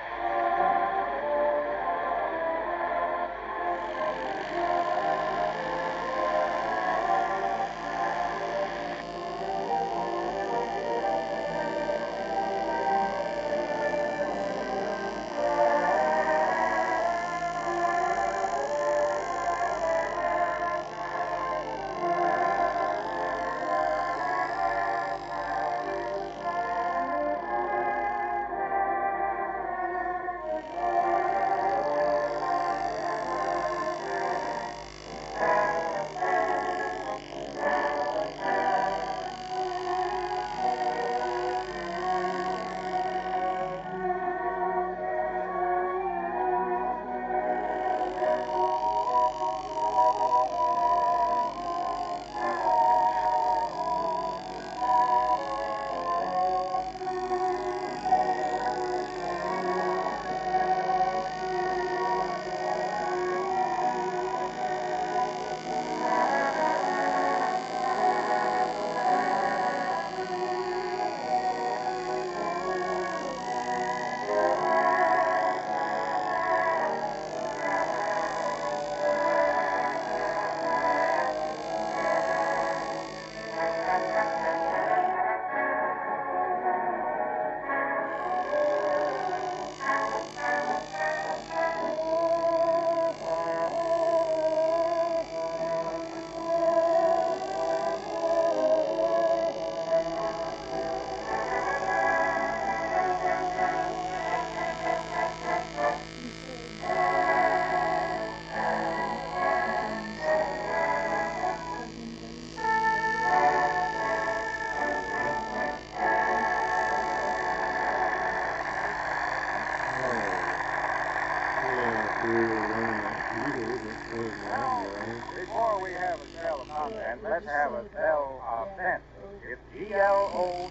spell cent. It's GLO-COAT.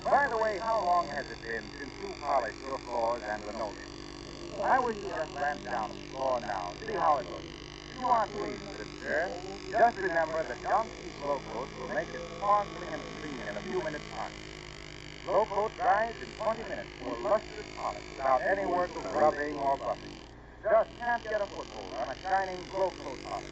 By the way, how long has it been since you polished your floors and linoleum? I wish you just glance down at the floor now. See how it looks. If you aren't pleased with it, sir, just remember that Johnson's Glow Coat will make it sparkling and clean in a few minutes' time. Glow Coat dries in 20 minutes for lustrous polish without any work of rubbing or buffing. Just can't get a foothold on a shining Glow Coat polish.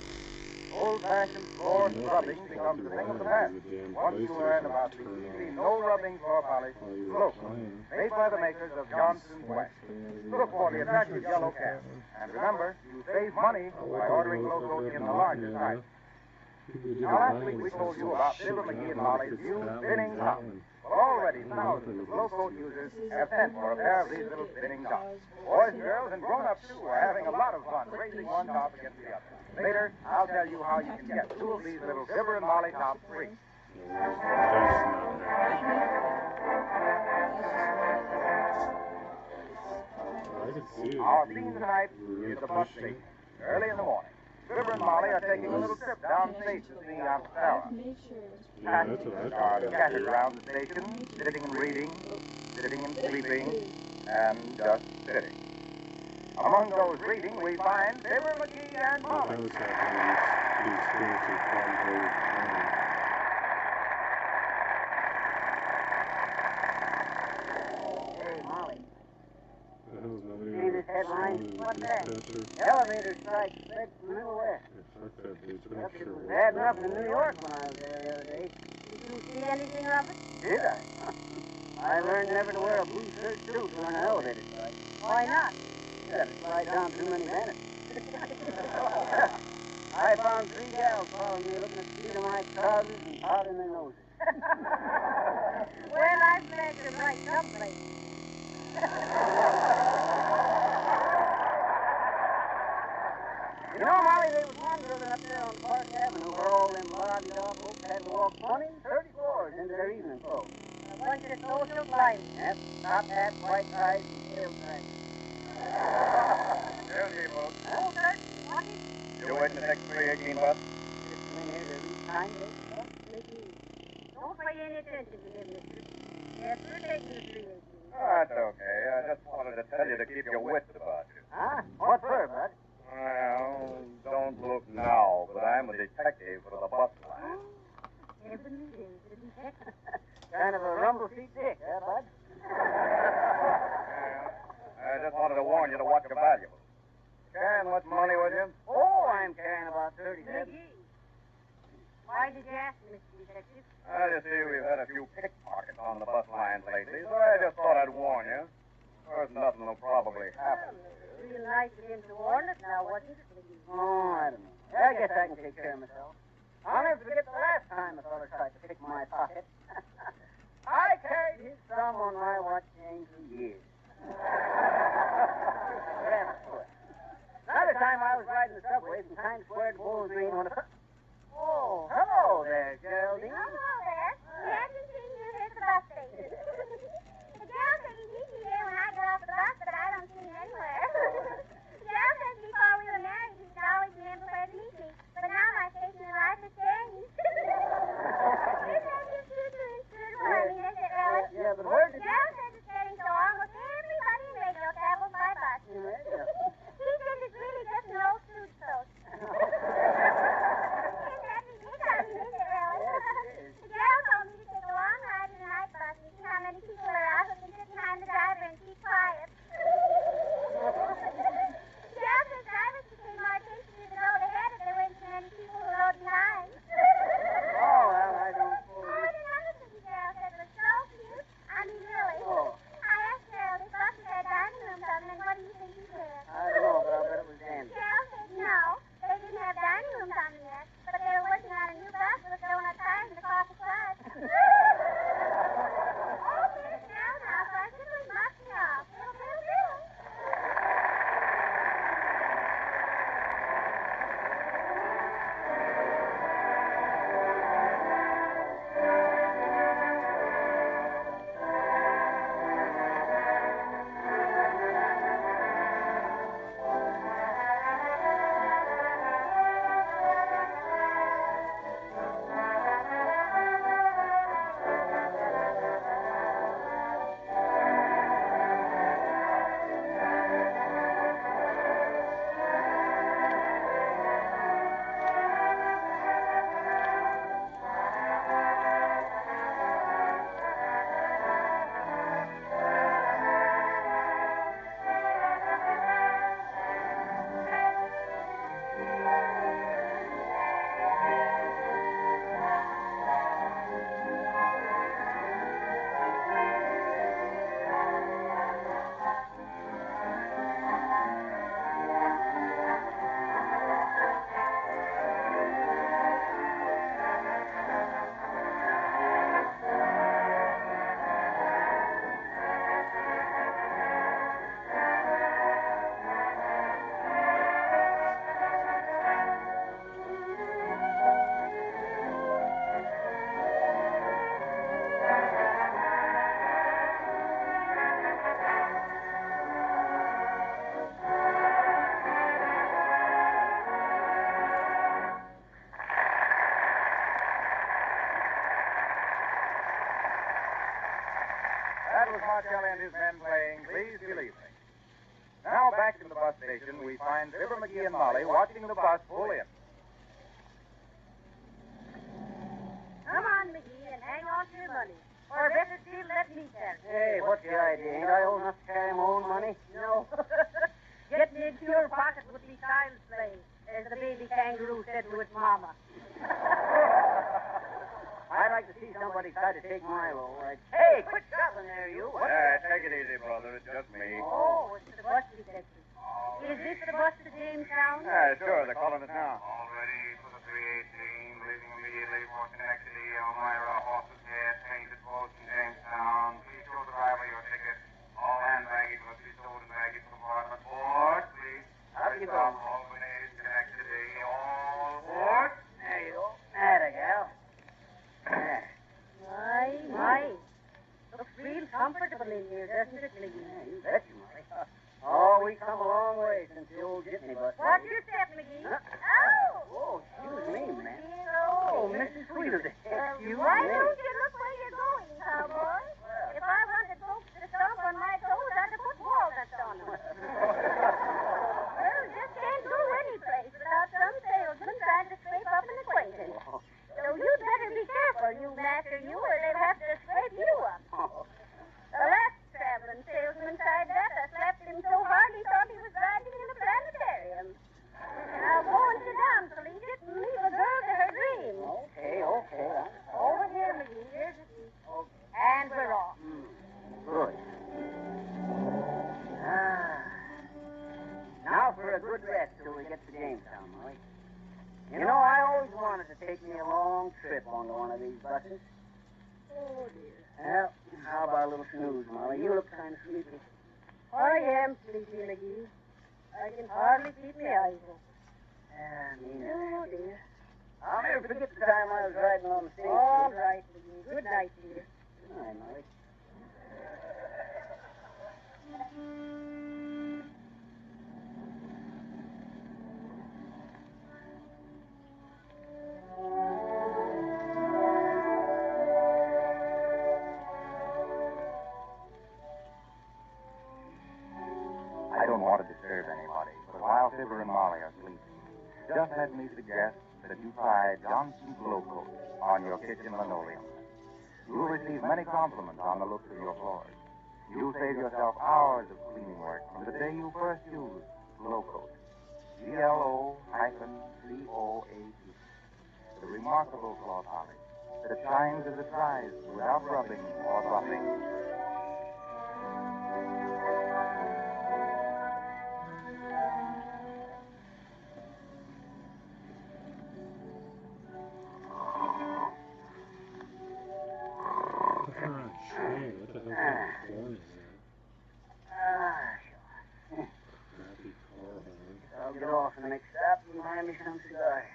Old-fashioned floor scrubbing becomes a thing of the past once you learn about the easy, no-rubbing floor polish Glow Coat, made by the makers of Johnson's Wax. Look for the attractive yellow can. And remember, you save money by ordering Glow Coat in the larger size. Now, last week we told you about Fibber McGee and Molly's new spinning top. Well, already thousands of Glow Coat users have sent for a pair of these little spinning tops. Boys, girls, and grown-ups, too, are having a lot of fun racing one top against the other. Later, I'll tell you how you can get two of these little Fibber and Molly tops free. Our theme tonight is the bus station. Early in the morning, Fibber and Molly are taking a little trip downstate to see Aunt Sarah. Passengers are scattered around the station, sitting and reading, sitting and sleeping, and just sitting. Among those reading, we find Fibber McGee and Molly. Hey, Molly. See this headline? What's that? Elevator strike spreads to the Middle West. Yep, it was bad enough in New York when I was there the other day. Did you see anything of it? Did I? I learned never to wear a blue shirt suit during an elevator strike. Why not? You gotta slide down too many banners. I found 3 gals following me, looking at the seat of my trousers and powdering their noses. Well, I'm glad you're right someplace. You know, Molly, there was one building up there on Park Avenue where all them lodged-off folks had to walk 20, 30 floors into their evening clothes. A bunch of social blind. Yep, top hats, white ties, and tail stripes. There's you, folks. Oh, sir. What is You're waiting the next 318 bus? Just come in here to read time, Don't pay any attention to him, mister. Yes, we're taking the 318. Oh, that's okay. I just wanted to tell you to keep your wits about you. Huh? What for, bud? Well, don't look now, but I'm a detective for the bus line. Heavenly days, the detective. Kind of a rumble-feet dick, huh, bud? I just wanted to warn you to watch your valuables. Carrying much money with you? Oh, I'm carrying about 37. Why did you ask, Mr. Detective? Well, you see, we've had a few pickpockets on the bus lines lately, so I just thought I'd warn you. There's nothing will probably happen. Real nice of him to warn us now, wasn't it? Oh, I don't know. I guess I can take care of myself. I'll never forget the last time a fella tried to pick my pocket. I carried his thumb on my watch chain for years. Another time I was riding the subway from Times Square to Bowling Green when Oh, hello there, Geraldine. Hello there. We haven't seen you here at the bus station. The girl said he'd meet me here when I got off the bus, but I don't see him anywhere. The girl says before we were married, he could always remember where to meet me. But now my station in life has changed. Isn't that just true to his good warning, is it, Ellen? Yeah, but where did the girl says it's getting so almost everybody in radio travels by bus. He says it's really just an old food coat. Isn't that was Marcelli and his men playing Please Believe Me. Now back in the bus station, we find Fibber McGee and Molly watching the bus pull in. Come on, McGee, and hang on to your money. Or better still, let me carry it. Hey, what's the idea? Ain't I old enough to carry my own money? No. Getting into your pocket would be child's play, as the baby kangaroo said to its mama. I'd like to see somebody try to take my role. Hey, quit shoving there, you. Take it easy, brother. It's just me. Oh, it's the bus detective. Is this the bus to Jamestown? Sure. They're calling it now. All ready for the 318, leaving immediately for Schenectady, Elmira, Horses Head, train to Jamestown. Please show the driver your ticket. All hand baggage must be stored in baggage compartment. Board, please. Up you go. Albany, Schenectady, all board. There you go. Atta, gal. My. Looks real comfortable in here, doesn't it, McGee? Yeah, you bet you, Molly. Oh, we come a long way since the old jitney bus. Watch your step, McGee. Oh, excuse me, man. Oh, Mrs. Tweedledee. Excuse Why me. don't you look where you're going, cowboy? If I wanted folks to stomp on my toes, I'd have put walnuts on them. Well, just can't go any place without some salesman trying to scrape up an acquaintance. So you'd better be careful, you master you, or they'll have to scrape you up. The last traveling salesman tried that. I slapped him so hard he thought he was riding in a planetarium. Now go and sit down, Felicia, and leave a girl to her dreams. Okay. Over here, McGee. Here's the seat. And we're off. Good. Now for a good rest till we get to Jamestown, Molly. You know, I always wanted to take me a long trip onto one of these buses. Oh, dear. Well, how about a little snooze, Molly? You look kind of sleepy. I am sleepy, McGee. I can hardly keep my eyes open. Oh, dear. I'll never forget the time I was riding on the stage. All right, McGee. Good night, dear. Good night, Molly. I don't want to disturb anybody, but while Fibber and Molly are sleeping, just let me suggest that you try Johnson's Glow Coat on your kitchen linoleum. You'll receive many compliments on the looks of your floors. You'll save yourself hours of cleaning work from the day you first use Glow Coat. GLO-COAT. The remarkable floor polish that shines as it dries without rubbing or buffing. What the hell kind of corn is that? Crappy car horn. I'll get off the next stop and buy me some cigars.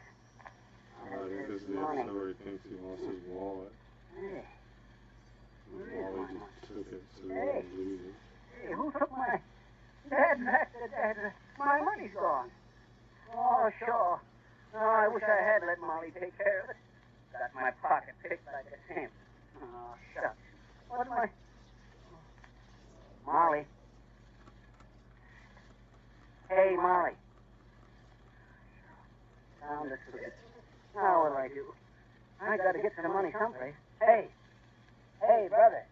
I think this is the episode where he thinks he lost his wallet. Hey. Molly just took it so he wouldn't lose it. Hey, who took my... Dad, my money's gone. Oh, sure. No, I wish I had let Molly take care of it. Got my pocket picked like a simp. Oh, shucks. What am I... Molly. Hey, Molly. Found this for it. Now what'll I do? I gotta get some money someplace. Hey, brother.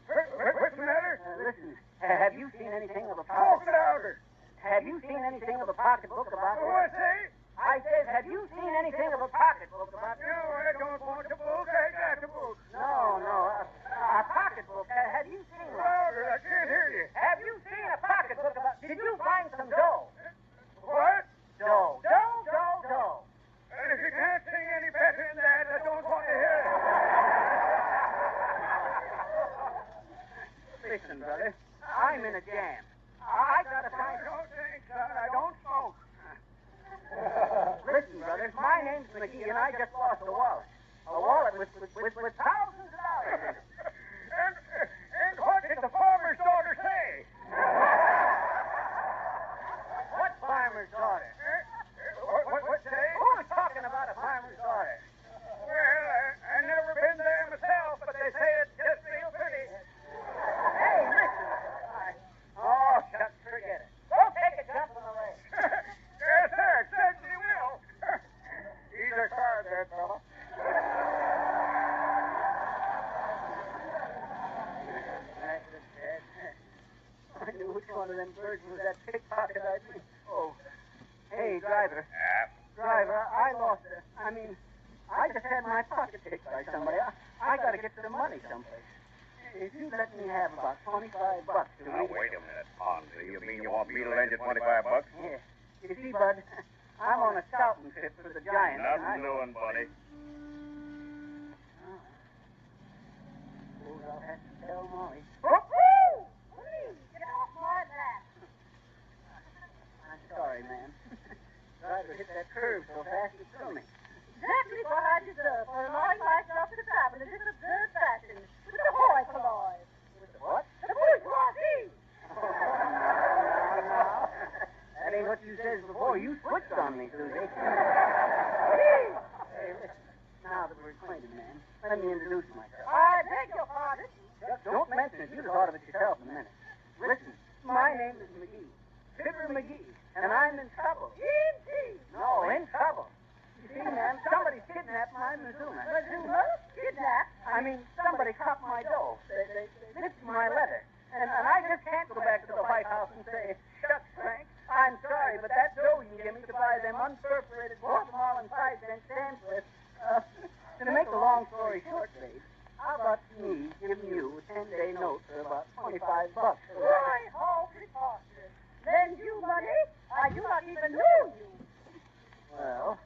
What's the matter? Listen, have you seen anything of a pocket... Talk louder. Have you seen anything of a pocketbook about... What, say? I said, have you seen anything of a pocketbook about... No, I don't want the book. I got the book. No, a pocketbook. Have you seen one? Louder, I can't hear you. Have you seen a pocketbook about... Did you find some dough? What? Dough. And if you can't sing any better than that, I don't want to hear it. Listen, brother, I'm in a jam. I gotta find... Don't think, son. I don't smoke. Listen, brother, my name's McGee, and I just lost a wallet. A wallet with thousands of dollars in it. And what did the farmer's daughter say? What farmer's daughter? What say? Who was talking about a farmer's daughter? Well, I never been there myself, but they say it's just real pretty. there, fella. That's it, Dad. I knew which one of them birds was that pickpocket I'd been. Oh. Hey, driver. Yeah? Driver, I lost it. I mean, I just had my pocket picked by somebody. I got to get some money someplace. If you let me have about $25 to Now, wait a minute, Fonzie. You mean you want me to lend you $25? Yeah. You see, Bud, I'm on a scouting trip for the Giants. Nothing doing, buddy. Suppose I'll have to tell Molly. Woo-hoo! Please, get off my lap. I'm sorry, ma'am. Driver hit that curve so fast it threw me. Exactly what I deserve for allowing myself to travel in this absurd fashion with the hoi polloi. With the what? The bourgeoisie. Now. That ain't what you said before. You switched on me, Susie. Please. Hey, listen. Now that we're acquainted, man, let me introduce myself. I beg your pardon. Just don't mention it. You'd have thought of it yourself in a minute. Listen, my name is McGee. Fibber McGee. And I'm in trouble. Indeed. No, in trouble. You see, ma'am, somebody kidnapped my Mazuma. Mazuma? Kidnapped? I mean, somebody copped my dough. They nipped my letter. And I just can't go back to the White House and say, shucks, Frank, I'm sorry, but that dough you give me to buy them unperforated Guatemalan 5-cent stamps with, to make a long story short, babe, how about me giving you a 10-day note for about $25? Why, how preposterous. Lend you money? I do not even know you. Well,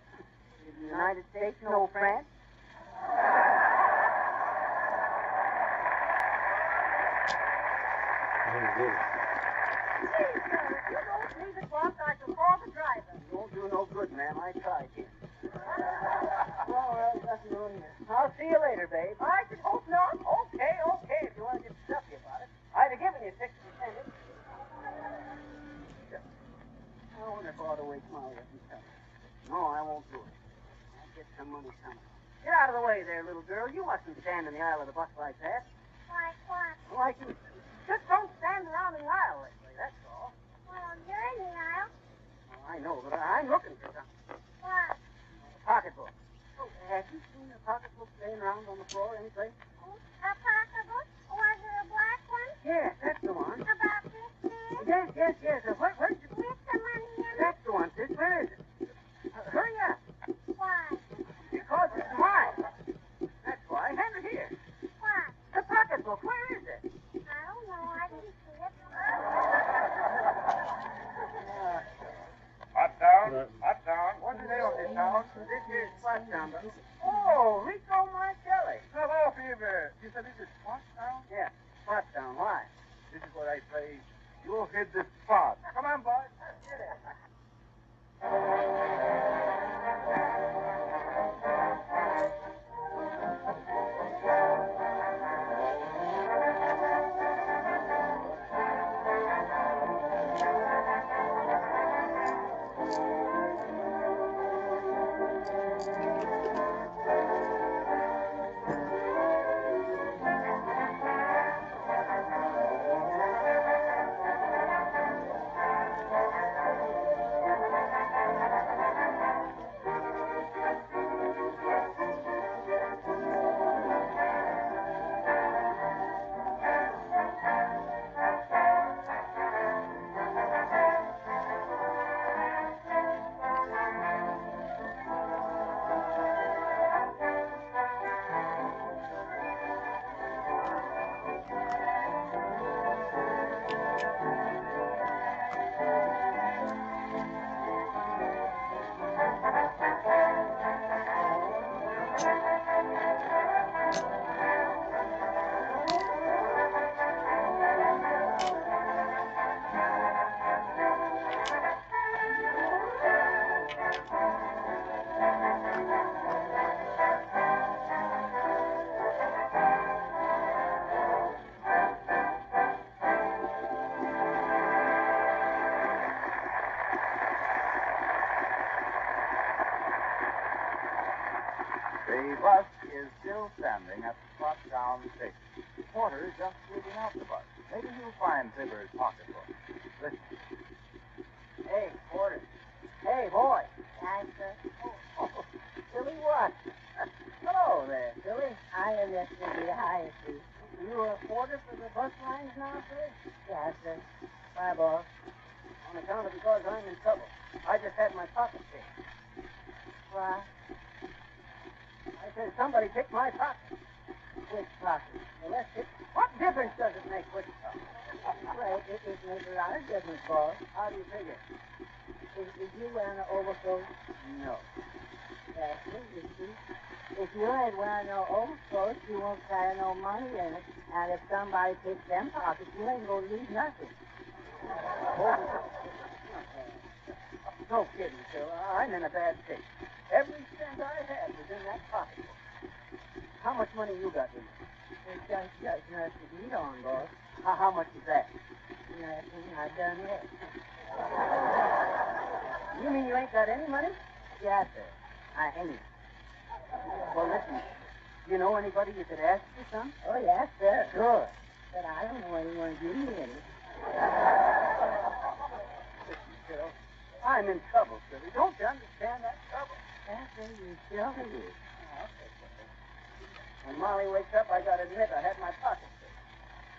is the United States know France? Please, sir, if you don't leave at once, I shall call the driver. It won't do no good, ma'am. I tried here. Well, nothing doing here. I'll see you later, babe. I should hope not. Okay, if you want to get stuffy about it. I'd have given you 60 cents. I wonder if I ought to wake Molly up and tell her. No, I won't do it. I'll get some money somehow. Get out of the way there, little girl. You mustn't stand in the aisle of the bus like that. Like what? Like you. Just don't stand around in the aisle that way, that's all. Well, you're in the aisle. Oh, I know, but I'm looking for something. What? A pocketbook. Oh, have you seen a pocketbook laying around on the floor anyplace? Oh, a pocketbook? Was it a black one? Yes, that's the one. About this big? Yes. Where's it? With the money in it? That's the one, sis. Where is it? Hurry up. Why? Because it's mine. That's why. Hand it here. What? The pocketbook. Where is it? I don't know. I didn't see it. Hot town. What's the name of this town? This is Pottstown. Oh, Rico Marcelli. Hello, Fever. You said this is Pottstown? Yeah, Pottstown. Why? This is what I say. You hit the spot. Come on, boys. Get it. The bus is still standing at the Pottstown station. The porter is just leaving out the bus. Maybe he'll find Fibber's pocketbook. Listen. Hey, porter. Hey, boy. Yes, sir. Silly what? Yes, sir, the highest fee. You a porter for the bus lines now, sir? Yes, sir. Why, boss? On account of because I'm in trouble. I just had my pocket picked. Why? I said somebody picked my pocket. Which pocket? Well, that's it. What difference does it make which pocket? Well, it makes a lot of difference, boss. How do you figure? If you wear an overcoat? No. Yes, you see. If you ain't wearing no overcoat, you won't carry no money in it. And if somebody picks them pockets, you ain't gonna leave nothing. No kidding, Phil. I'm in a bad fix. Every cent I had was in that pocketbook. How much money you got in it? It's just enough to eat on, boss. How much is that? Nothing. I done it. You mean you ain't got any money? Yes, sir. I ain't. Well, listen. You know anybody you could ask for some? Oh, yes, sir. Sure. But I don't know anyone give me any. Listen, Phil. I'm in trouble, Philly. Don't you understand that trouble? Yes, sir. You sure do. Okay, sir. When Molly wakes up, I gotta admit I had my pocket picked.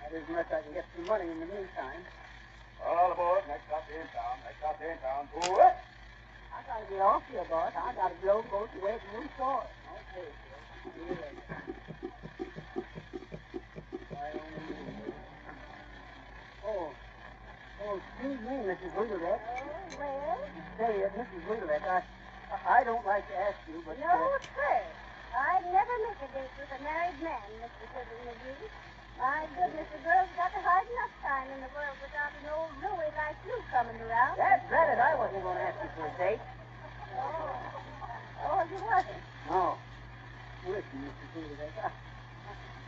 That is, unless I can get some money in the meantime. All aboard. Next stop in town. Next stop in town. What? I gotta get off here, boss. I gotta go to where the new store. Okay, Phil. See you later. Oh, excuse me, Mrs. Wiggleret. Oh, well? Say, Mrs. Wiggleret, I don't like to ask you, but... No, sir. I'd never miss a date with a married man, Mr. Fiddle McGee. My goodness, the girl's got a hard enough time in the world without an old Louie like you coming around. That's it. I wasn't going to ask you for a date. Oh, you wasn't? No. Listen, Mrs. Wiggleret,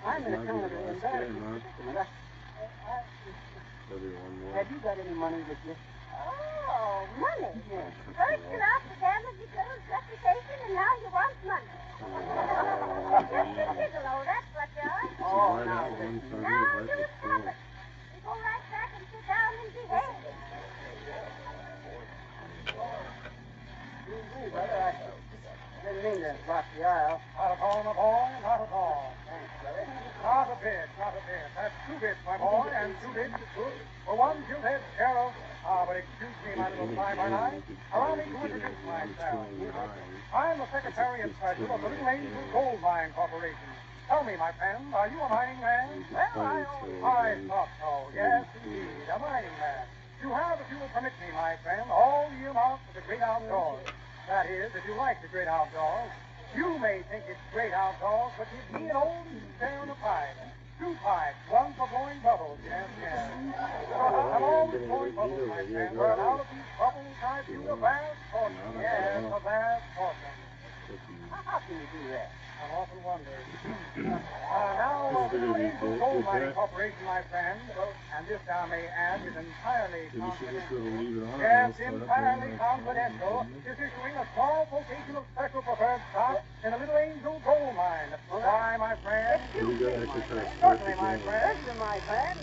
I'm in a kind of an embarrassment. Have you got any money with you? Oh, money? Yes. First you lost the damaged girl's reputation, and now you want money. Just a gigolo, that's what you are. Oh, now you stop it. You go right back and sit down and behave. Excuse me, brother. I didn't mean to block the aisle. Not at all, my boy, not at all. Thanks, brother. Not a bit, not a bit. That's 2 bits, my boy, and 2 bits is good. For one gilt-edged sheriff. But excuse me, my little fly-by-night. Allow me to introduce myself. I'm the secretary and treasurer of the Little Angel Gold Mine Corporation. Tell me, my friend, are you a mining man? Well, I thought so. Yes, indeed, a mining man. You have, if you will permit me, my friend, all the earmarks for the great outdoors. That is, if you like the great outdoors. You may think it's great outdoors, but you need an old share on a pipe. 2 pipes, one for blowing bubbles, yes, yes. I'm always blowing bubbles, my friend, but out of these bubbles I do a vast fortune. Yes, a vast fortune. How can you do that? I've often wondered. Now, the Little Angel Gold Mining Corporation, my friend, and this I may add, is entirely confidential. Yes, entirely confidential, is issuing a small quotation of special preferred stock in the Little Angel Gold Mine. Why, my friend? Certainly, my friend. Listen, my friend.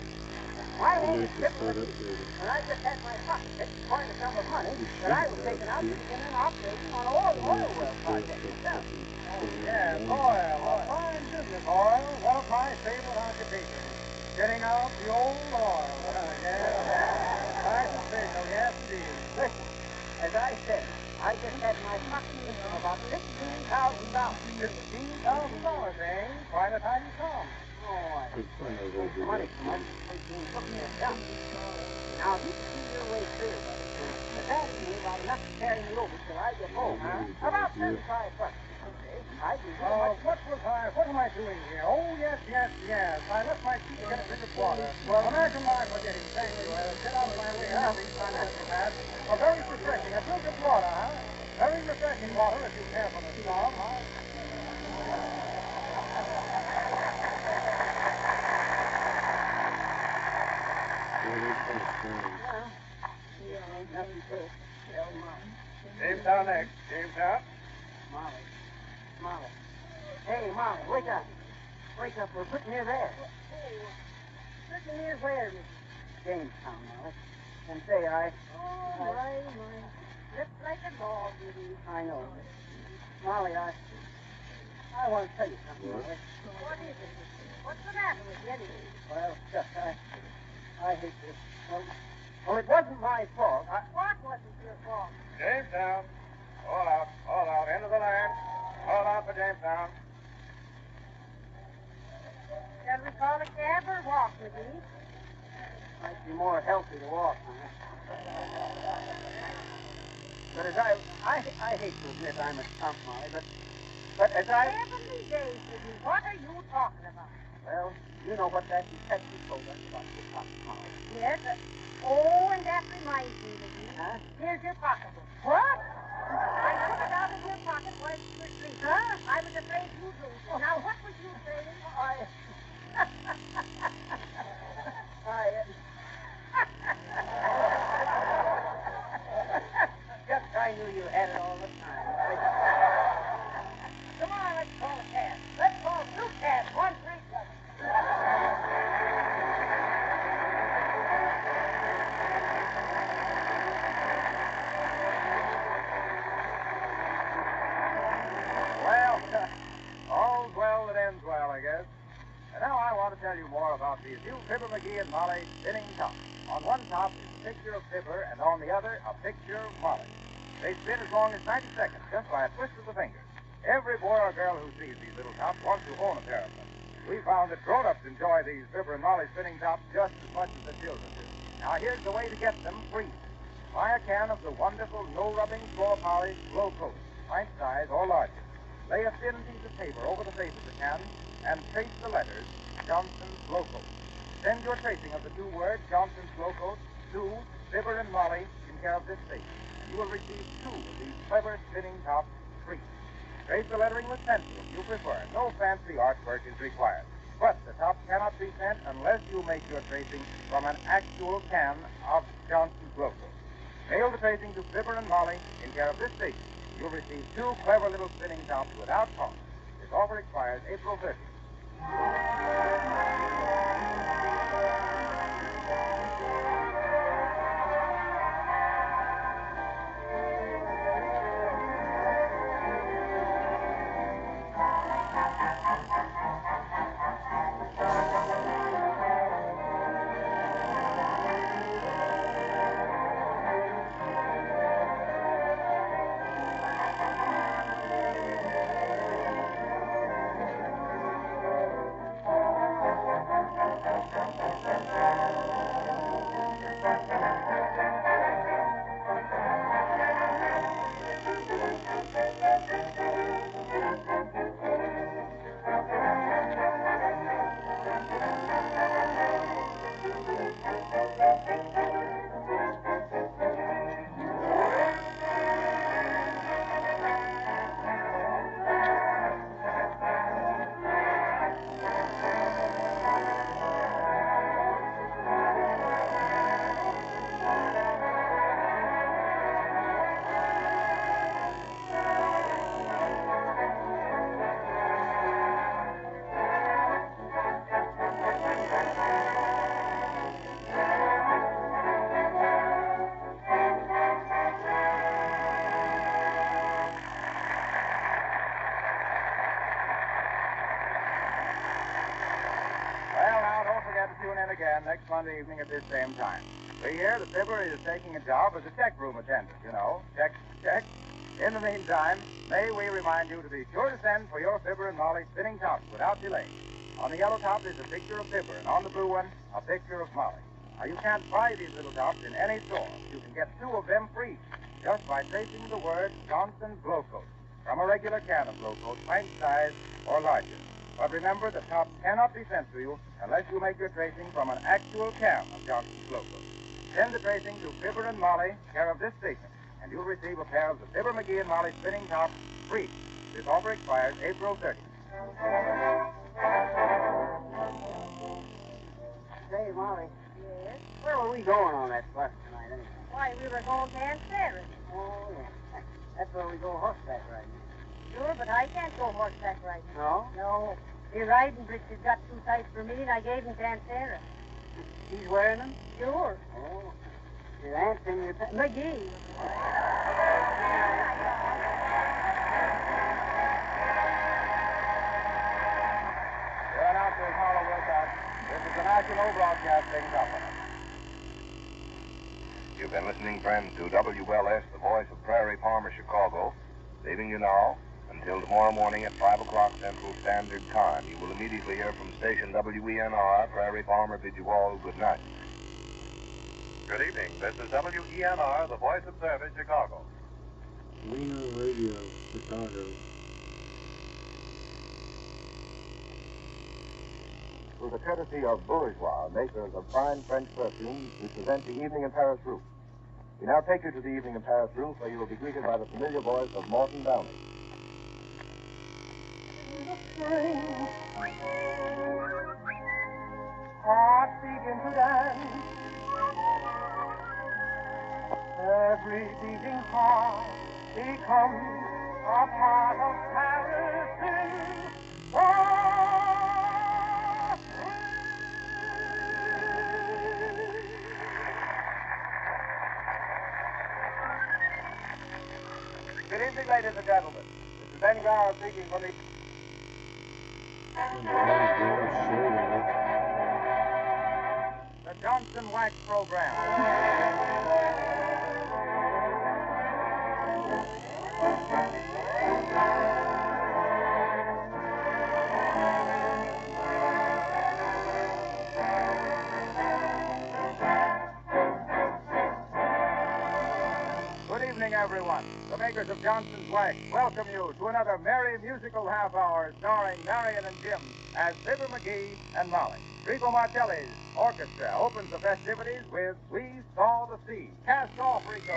My name is Triple McGee, and I just had my pocket picked for a sum of money that I was taking out to begin an operation on an oil well project myself. Yes, oil. A fine business, oil. One of my favorite occupations. Getting out the old oil. Yes. Nice and signal, yes, indeed. Listen, as I said, I just had my pocket picked for about $15,000. $15,000, eh? Quite a tidy sum. Oh, I paid money for my 13 books myself. Now, you can see your way clear, but that's me about enough to carry me over till I get home, huh? About $35. What am I doing here? Oh, yes. I left my key to get a drink of water. Well, imagine my forgetting. Thank you. Sit on my way out these financial pads. Very refreshing. A drink of water, huh? Very refreshing water if you care for the snob, huh? Jamestown next. Jamestown. Molly. Hey, Molly, wake up. Wake up. We're pretty near there. Pretty near where, Jamestown, Molly. And say, Oh, my. Just like a dog, you do. I know. Molly, I want to tell you something, Molly. What is it? What's the matter with you anyway? Well, Chuck, I hate this. Well, it wasn't my fault. What wasn't your fault? Jamestown. All out. All out. End of the line. All out for Jamestown. Shall we call a cab or walk, McGee? Might be more healthy to walk, huh? But as I hate to admit I'm a stump, Molly, but as I... Heavenly days, McGee, what are you talking about? Well, you know what that detective told us about your pocket, Molly. Yes, and that reminds me, McGee. Huh? Here's your pocketbook. What? I took it out of your pocket while you were asleep. Huh? I was afraid you'd lose it. Now, what was you saying? Just I knew you had it all the time. Come on, let's call a cab. Let's call two cabs. 137. Well, all's well that ends well, I guess. And now I want to tell you more about these new Fibber McGee and Molly spinning tops. On one top is a picture of Fibber, and on the other, a picture of Molly. They spin as long as 90 seconds, just by a twist of the fingers. Every boy or girl who sees these little tops wants to own a pair of them. We found that grown-ups enjoy these Fibber and Molly spinning tops just as much as the children do. Now, here's the way to get them free. Buy a can of the wonderful no-rubbing floor polish Glow Coat, pint size or larger. Lay a thin piece of paper over the face of the can and trace the letters Johnson's Glow Coat. Send your tracing of the two words Johnson's Glow Coat to Fibber and Molly in care of this station. You will receive 2 of these clever spinning tops free. Trace the lettering with pencil if you prefer. No fancy artwork is required. But the top cannot be sent unless you make your tracing from an actual can of Johnson's Glow Coat. Mail the tracing to Fibber and Molly in care of this station. You'll receive 2 clever little spinning tops without cost. This offer expires April 30th. Tune in again next Monday evening at this same time. See here, the Fibber is taking a job as a check room attendant, you know. Check, check. In the meantime, may we remind you to be sure to send for your Fibber and Molly spinning tops without delay. On the yellow top is a picture of Fibber, and on the blue one, a picture of Molly. Now, you can't buy these little tops in any store. You can get 2 of them free just by tracing the word Johnson's Glow Coat from a regular can of Glow Coat, pint size or larger. But remember, the top cannot be sent to you unless you make your tracing from an actual can of Johnson's Glow Coat. Send the tracing to Fibber and Molly, care of this station, and you'll receive a pair of the Fibber, McGee, and Molly spinning tops free. This offer expires April 30th. Say, Molly, Yes? where were we going on that bus tonight, anyway? Why, we were going to Aunt Sarah's. Oh, yeah. That's where we go horseback riding. Sure, but I can't go horseback riding. No? No. Your riding breeches got too tight for me, and I gave them to Aunt Sarah. She's wearing them? Sure. Oh. Your aunt's in your... McGee. National Broadcasting Company. You've been listening, friends, to WLS, the voice of Prairie Farmer, Chicago. Leaving you now until tomorrow morning at 5 o'clock Central Standard Time. You will immediately hear from station WENR. Prairie Farmer bids you all good night. Good evening. This is WENR, the voice of service, Chicago. Reno Radio, Chicago. Through the courtesy of Bourgeois, makers of fine French perfumes, we present the Evening in Paris route. We now take you to the Evening in Paris route, where you will be greeted by the familiar voice of Morton Downey. In the spring, hearts begin to dance. Every beating heart becomes a part of Paris in Good evening, ladies and gentlemen. This is Engraving speaking from the... The Johnson Wax Program. Good evening, everyone. The makers of Johnson's Wax welcome you to another merry musical half hour starring Marion and Jim as Fibber McGee and Molly. Rico Martelli's orchestra opens the festivities with We Saw the Sea. Cast off, Rico.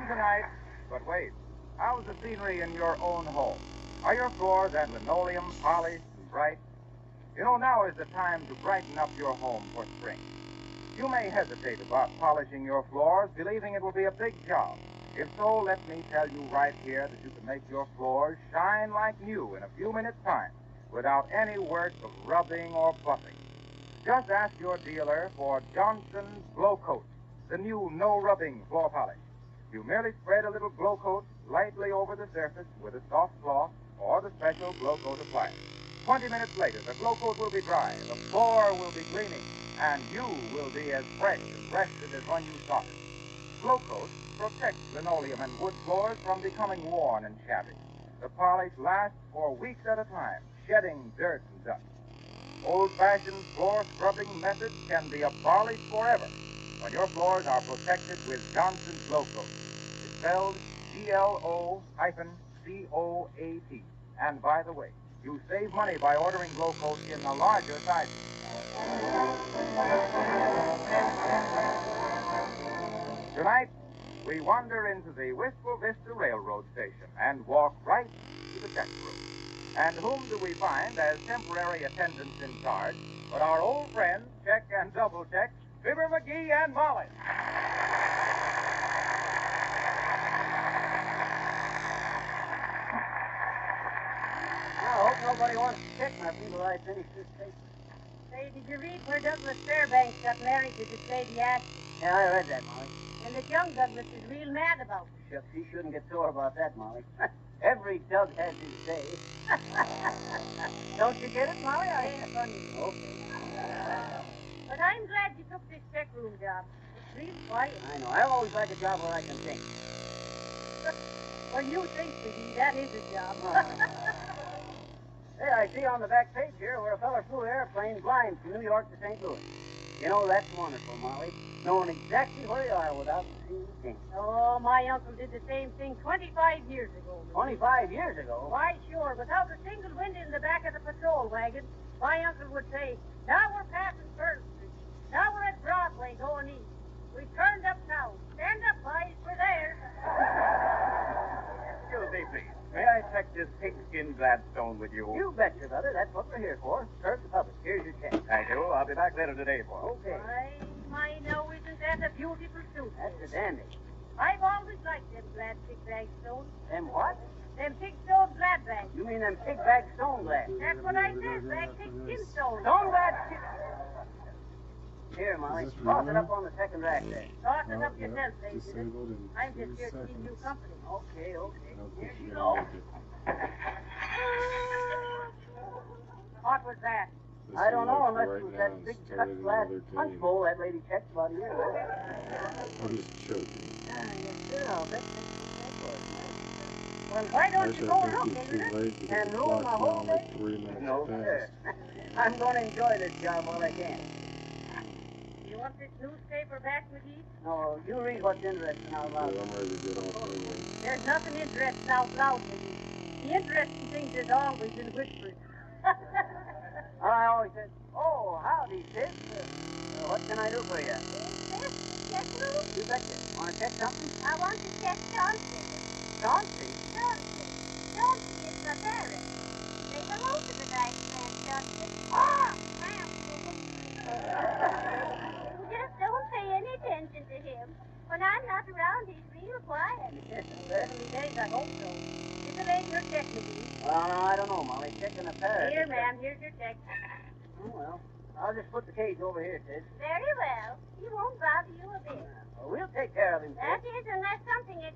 Tonight, but wait, how's the scenery in your own home? Are your floors and linoleum polished and bright? You know, now is the time to brighten up your home for spring. You may hesitate about polishing your floors, believing it will be a big job. If so, let me tell you right here that you can make your floors shine like new in a few minutes' time without any work of rubbing or buffing. Just ask your dealer for Johnson's Glow Coat, the new no-rubbing floor polish. You merely spread a little glow coat lightly over the surface with a soft cloth or the special glow coat applier. 20 minutes later, the glow coat will be dry, the floor will be gleaming, and you will be as fresh and rested as when you started. Glow coat protects linoleum and wood floors from becoming worn and shabby. The polish lasts for weeks at a time, shedding dirt and dust. Old-fashioned floor scrubbing methods can be abolished forever when your floors are protected with Johnson's Glow Coat. It's spelled GLO-COAT. And by the way, you save money by ordering Glow Coat in the larger sizes. Tonight, we wander into the Wistful Vista Railroad Station and walk right to the check room. And whom do we find as temporary attendants in charge but our old friends, Check and Double Check, Fibber McGee and Molly. nobody wants to check nothing till I finish this paper. Say, did you read where Douglas Fairbanks got married to this lady Ashton? Yeah, I read that, Molly. And that young Douglas is real mad about it. Shucks, he shouldn't get sore about that, Molly. Every Doug has his day. Don't you get it, Molly? I ain't funny. Okay. But I'm glad you took this check room job. It's real quiet. I know. I always like a job where I can think. When you think, McGee, that is a job. Hey, I see on the back page here where a feller flew an airplane blind from New York to St. Louis. You know, that's wonderful, Molly. Knowing exactly where you are without seeing a thing. Oh, my uncle did the same thing 25 years ago. 25 years ago? Why, sure. Without a single window in the back of the patrol wagon, my uncle would say, now we're passing First Street. Now we're at Broadway going east. We've turned uptown. Stand up, boys. We're there. Excuse me, please. May I check this pigskin Gladstone with you? You betcha, brother. That's what we're here for. Serve the public. Here's your check. Thank you. I'll be back later today for it. Okay. My, no, isn't that a beautiful suit? That's a dandy. I've always liked them glad pig bag stones. Them what? Them pig stone glad bags. You mean them pig bag stone glass? That's what I said, bag pig skin stones. Stone glass skin. Here, Molly. Toss it up on the second rack there. Toss it up yourself, baby. Disabled in I'm just 3 here to keep you seconds. company. Okay, okay. I don't think Here you're you gonna go. make it. What was that? This I don't is know like unless right it was now that and big started cut glass another punch game. bowl that lady checked about a year ago. I'm just joking. Yes, sir. I'll bet they put for it. Well, why don't you Actually, go I look, think you're too David? late because And the ruin clock's my now whole like day? 3 minutes No, past. sir. I'm going to enjoy this job while I can. You want this newspaper back, McGee? No, you read what's interesting out So loud. I'm ready to get off anyway. There's nothing interesting out loud, McGee. The interesting things is always in whispers. I always said, oh, howdy, sis. What can I do for you? This check room? You betcha. Want to check something? I want to check Chauncey. Chauncey? Chauncey. Chauncey is my parent. Say hello to the nice man, Chauncey. Ah! Ma'am. Just don't pay any attention to him. When I'm not around, he's real quiet. Certainly days, I hope so. Give the lady your check, McGee. Well, no, I don't know, Molly. Checking a parrot. Here, ma'am, here's your check. Oh, well. I'll just put the cage over here, sis. Very well. He won't bother you a bit. We'll take care of him, sis. That is, unless something